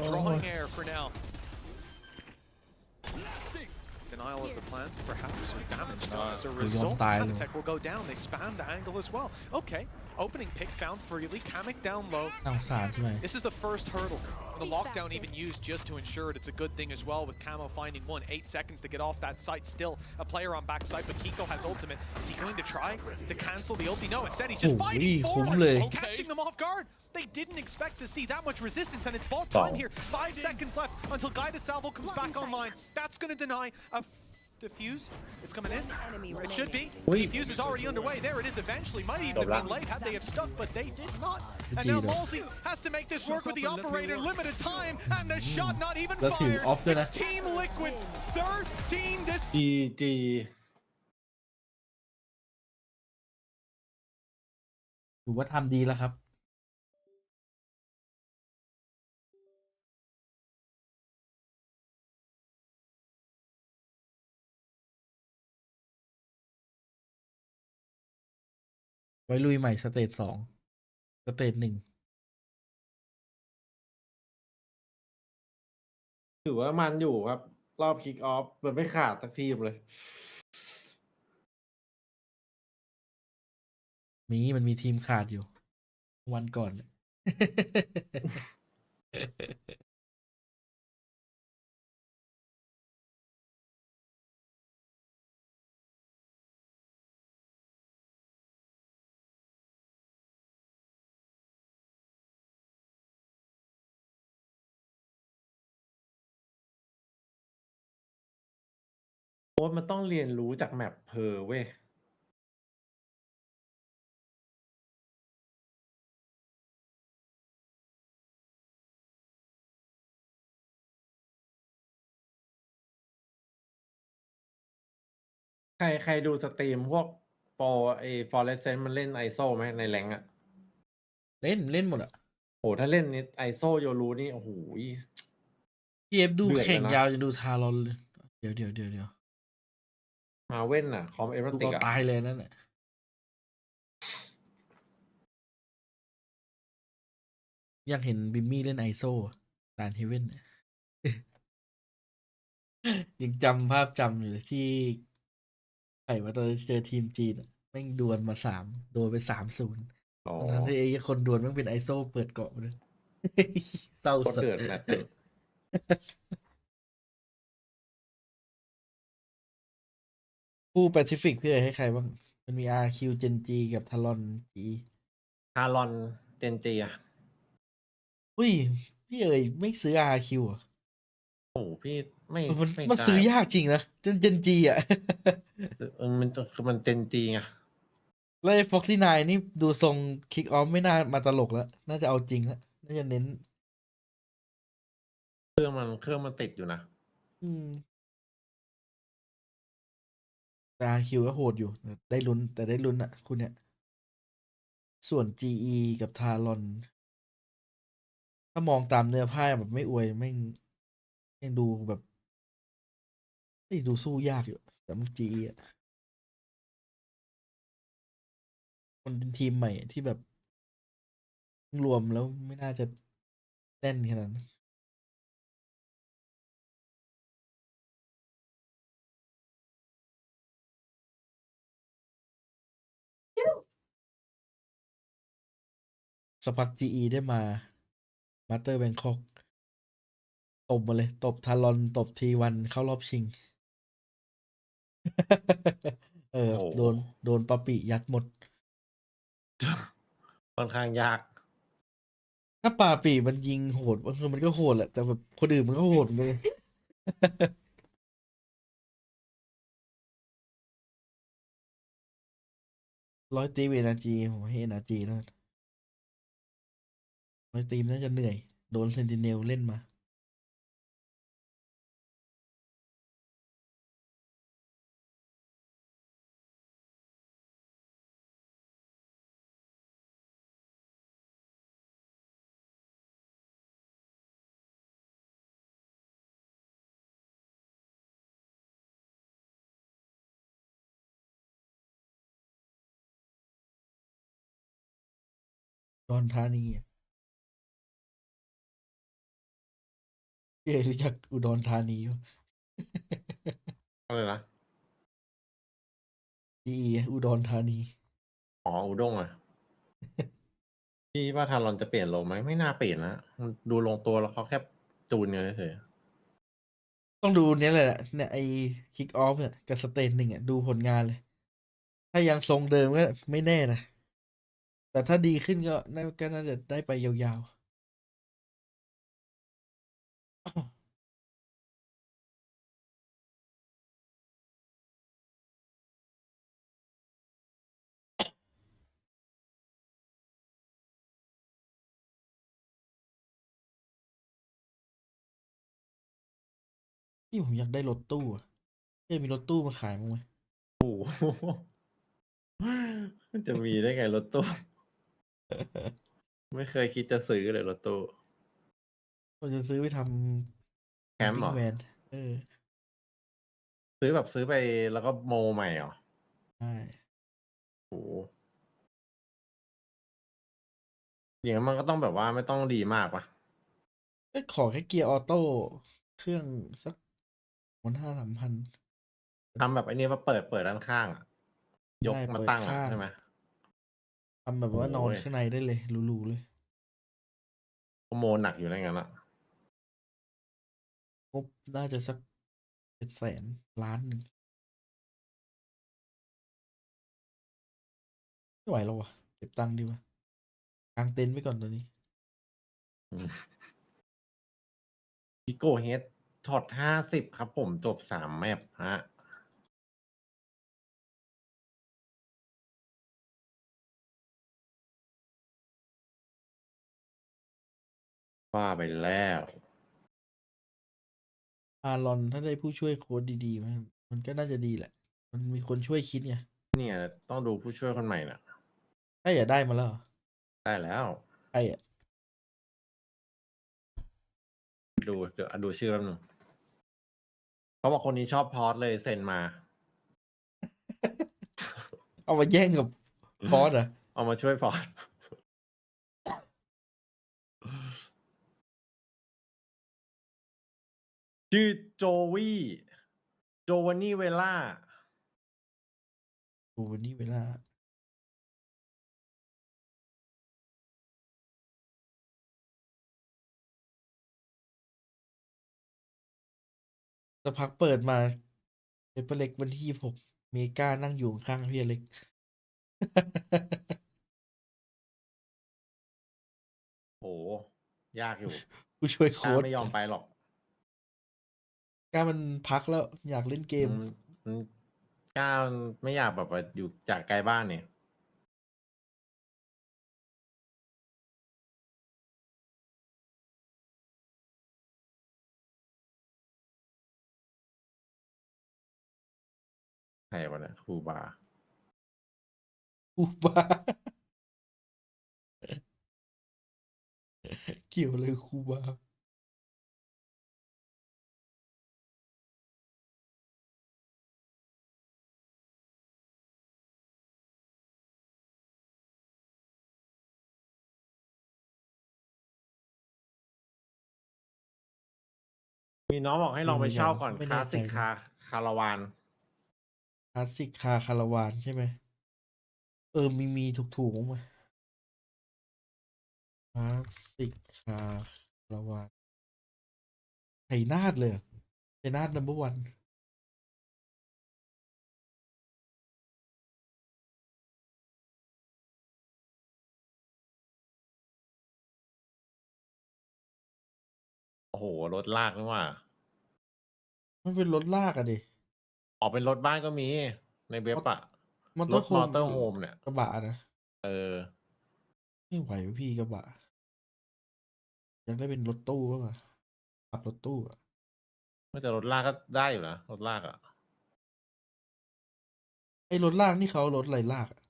drawing air for now. Denial of the plans, perhaps some damage done as a result. Kamik will go down. They spam the angle as well. Okay, opening pick found freely. Kamik down low. This is the first hurdle. The lockdown even used just to ensure it. It's a good thing as well with Camo finding 8 seconds to get off that site. Still a player on backside, but Kiko has ultimate. Is he going to try to cancel the ulti? No, instead he's just fighting forward, catching them off guard. They didn't expect to see that much resistance, and it's ball time here. 5 seconds left until Guided Salvo comes back online. That's going to deny a defuse. It's coming in. It should be. Defuse is already underway. There it is eventually. Might even have been late had they have stuck, but they did not. And now Malsey has to make this work with the operator. Limited time, and the shot not even fired. It's Team Liquid. 13 to GG ถือว่าทำดีแล้วครับไว้ลุยใหม่สเตจ2สเตจ1ถือว่ามันอยู่ครับรอบคิกออฟมันไม่ขาดสักทีมเลยมันมีทีมขาดอยู่วันก่อน โค้ชมันต้องเรียนรู้จากแมปเพอเว้ยใครดูสตรีมพวกโปรฟอเรสเซนต์มันเล่นไอโซไหมในแรงอะเล่นหมดอะโหถ้าเล่นนี่ไอโซโยรูนี่โอ้โหพี่เอฟดูแข่งยาวจะดูทารอนเลยเดี๋ยวมาเว้นอะคอมเอเวอร์ติกอะตายเลยนั่นแหละอยากเห็นบิมมี่เล่นไอโซตานเฮเว่น ยังจำภาพจำอยู่เลยที่ไข่ว่าตอนเจอทีมจีนแม่งดวลมา3โดนไป3-0ทั้งที่ไอ้คนดวลแม่งเป็นไอโซเปิดเกาะเลย เศร้าสุดผู้แปซิฟิกพี่ให้ใครบ้างมันมี RQ เจนจีกับทารอนจีทารอนเจนจีอะอุ้ยพี่ไม่ซื้อ RQ อ่ะโอ้พี่ไม่มันซื้อยากจริงนะจนเจนจีอ่ะมันเจนจีไงแล้วไอ้ Foxy 9นี่ดูทรงคิกออฟไม่น่ามาตลกแล้วน่าจะเอาจริงแล้วน่าจะเน้นเครื่องมันติดอยู่นะแต่ RQ ก็โหดอยู่ได้ลุ้นอ่ะคุณเนี่ยส่วน GE กับทารอน ถ้ามองตามเนื้อผ้าแบบไม่อวยแม่งยังดูแบบดูสู้ยากอยู่แต่มันจีอ่ะมันเป็นทีมใหม่ที่แบบรวมแล้วไม่น่าจะแน่นขนาดนั้นสปักจีได้มาสเตอร์แบงคอกตบมาเลยตบทารอนตบทีวันเข้ารอบชิง โดนปาปิยัดหมด ค่อนข้างยาก ถ้าปาปิมันยิงโหดมันก็โหดแหละแต่แบบคนอื่นมันก็โหดเลย 100 ตีเวนาจีผมให้นาจีแล้ว100 ตีน่าจะเหนื่อยโดนเซนติเนลเล่นมาดอนธานีพี่รู้จักอุดรธานีป่ะ อะไรนะ จีอุดรธานี อ๋ออุด้งอ่ะ พี่ว่าทารอนจะเปลี่ยนโลไหมไม่น่าเปลี่ยนนะมันดูลงตัวแล้วเขาแค่จูนกันเฉย ต้องดูเนี้ยแหละเนี่ยไอ้คิกออฟเนี่ยกับสเตนหนึ่งอ่ะดูผลงานเลย ถ้ายังทรงเดิมก็ไม่แน่นะ แต่ถ้าดีขึ้นก็น่าจะได้ไปยาวๆ ที่ผมอยากได้รถตู้อะมีรถตู้มาขายมั้งไหม ๆโอ้โห มันจะมีได้ไงรถตู้ ไม่เคยคิดจะซื้อเลยรถตู้ เราจะซื้อไปทำ แคมป์เหรอ แวนซื้อแบบซื้อไปแล้วก็โมใหม่เหรอ ใช่ โอ้โหอย่างนั้นมันก็ต้องแบบว่าไม่ต้องดีมากปะ ก็ขอแค่เกียร์ออโต้เครื่องสัก15,000-3,000ทำแบบไอ้นี้มาเปิดด้านข้างอะยก ได้ มา เปิด ตั้ง ข้าง ใช่ไหม ทำแบบว่านอน โอ้ย ข้างในได้เลยหรูๆเลย โมหนักอยู่ในงั้นอะ งบน่าจะสัก700,000 ล้าน ไม่ไหวแล้ววะเก็บตังค์ดีกว่ากางเต็นท์ไว้ก่อนตอนนี้ พิโกเฮดช็อต50 ครับผมจบ3 แมปฮะ ว่าไปแล้ว อารอนถ้าได้ผู้ช่วยโค้ดดีๆมันก็น่าจะดีแหละ มันมีคนช่วยคิดไง เนี่ยต้องดูผู้ช่วยคนใหม่น่ะ ถ้าอยากได้มาแล้วเหรอ ได้แล้ว ไอ้อะ ดูเดี๋ยวดูชื่อแป๊บนึงเขาบอกคนนี้ชอบพอสเลยเซ็นมา เอามาแย่งกับพอสอ่ะ เอามาช่วยพอส ชื่อโจวานนี่เวล่า โอ้วันนี้เวลาสักพักเปิดมาเปเปอร์เล็กวันที่26เมกานั่งอยู่ข้างพี่อเล็ก โห ยากอยู่ ผู้ช่วย กล้า โค้ด ไม่ยอมไปหรอก กล้ามันพักแล้วอยากเล่นเกม มันกล้าไม่อยากแบบว่าอยู่จากไกลบ้านเนี่ย ใครวะเนี่ยครูบา อุบา เกี่ยวเลยครูบามีน้องบอกให้ลองไปเช่าก่อนคลาสสิกคาราวาน คลาสสิกคาราวานใช่ไหมมีถูกๆมั้งไหมคลาสสิกคาราวานชัยนาทเลยชัยนาทNo.1โอ้โหรถลากนี่ว่า มันเป็นรถลากอะดิ ออกเป็นรถบ้านก็มีในเว็บอะ มอเต ร อ ถ ร์โฮ มอ ม เตอร์โฮมเนี่ย กระบะนะ เออ ไม่ไหววะพี่กระบะอยากได้เป็นรถตู้ป่ะขับรถตู้อะ ไม่แต่รถลากก็ได้อยู่นะรถลากอะ ไอ้รถลากนี่เขารถอะไรลากอะ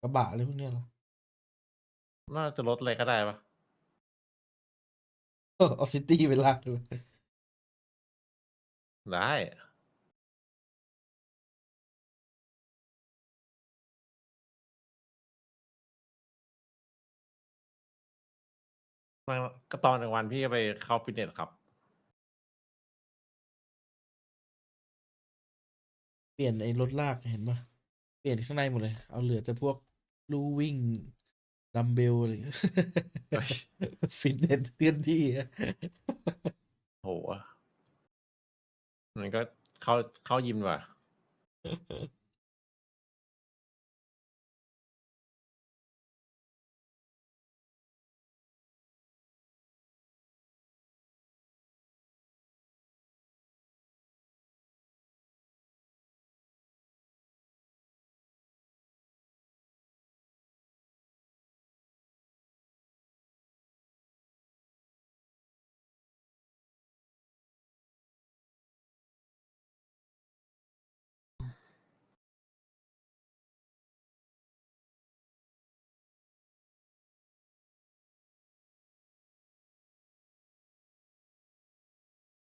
กระบะอะไรพวกเนี้ยเหรอ น่าจะรถอะไรก็ได้ปะ เอาซิตี้ไปลากด้วย ได้มันก็ตอนกลางวันพี่ก็ไปเข้าฟิตเนสครับ เปลี่ยนไอ้รถลากเห็นป่ะเปลี่ยนข้างในหมดเลย เอาเหลือแต่พวกลู่วิ่งดัมเบลอะไรอย่างเงี้ย ฟิตเนสเคลื่อนที่อะ โหมันก็เข้ายิมว่ะ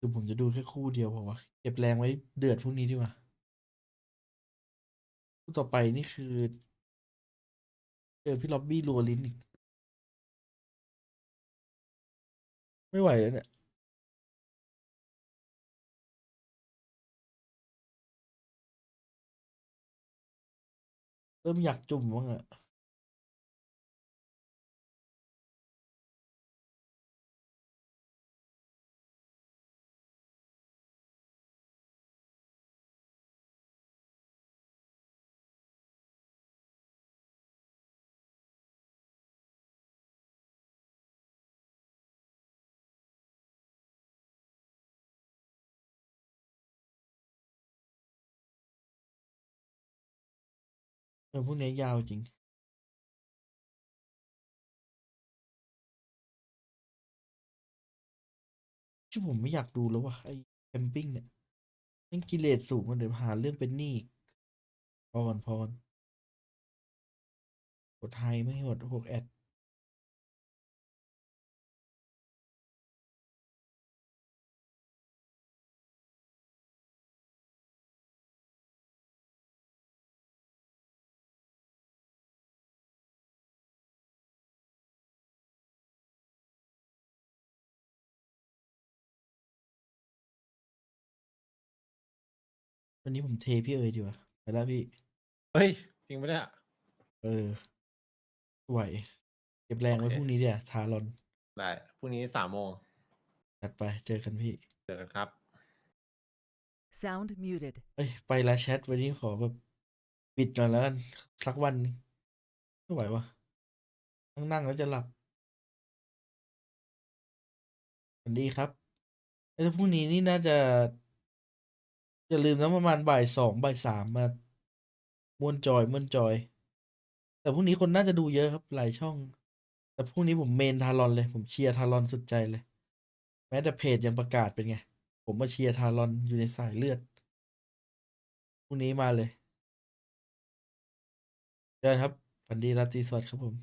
คือผมจะดูแค่คู่เดียวพอวะเก็บแรงไว้เดือดพรุ่งนี้ดีกว่าคู่ต่อไปนี่คือเจอพี่ล็อบบี้รัวลิ้นอีกไม่ไหวแล้วเนี่ยเริ่มอยากจุ่มบ้างอะพวกนี้ยาวจริงที่ผมไม่อยากดูแล้วว่ะไอ้แคมปิ้งเนี่ยยังกิเลสสูงกันเดี๋ยวหาเรื่องเป็นหนี้อีกพอก่อนกดไฮไม่ให้หมดพวกแอดวันนี้ผมเทพี่เอ๋ยดีกว่าไปแล้วพี่ เฮ้ย จริงปะเนี่ย ไหวเก็บแรงไว้ โอเค พรุ่งนี้เดี๋ยวทารอน ได้พรุ่งนี้3 โมง จัดไปเจอกันพี่ เจอกันครับ Sound muted. เอ้ยไปแล้วแชทวันนี้ขอแบบปิดหน่อยแล้วกันสักวันหนึ่งไม่ไหววะนั่งแล้วจะหลับสวัสดีครับแล้วพรุ่งนี้นี่น่าจะอย่าลืมนะประมาณบ่าย 2บ่าย 3มาม่วนจอย แต่พรุ่งนี้คนน่าจะดูเยอะครับหลายช่อง แต่พรุ่งนี้ผมเมนทารอนเลยผมเชียร์ทารอนสุดใจเลย แม้แต่เพจยังประกาศเป็นไง ผมมาเชียร์ทารอนอยู่ในสายเลือดพรุ่งนี้มาเลยเจอกันครับฝันดีราตรีสวัสดิ์ครับผม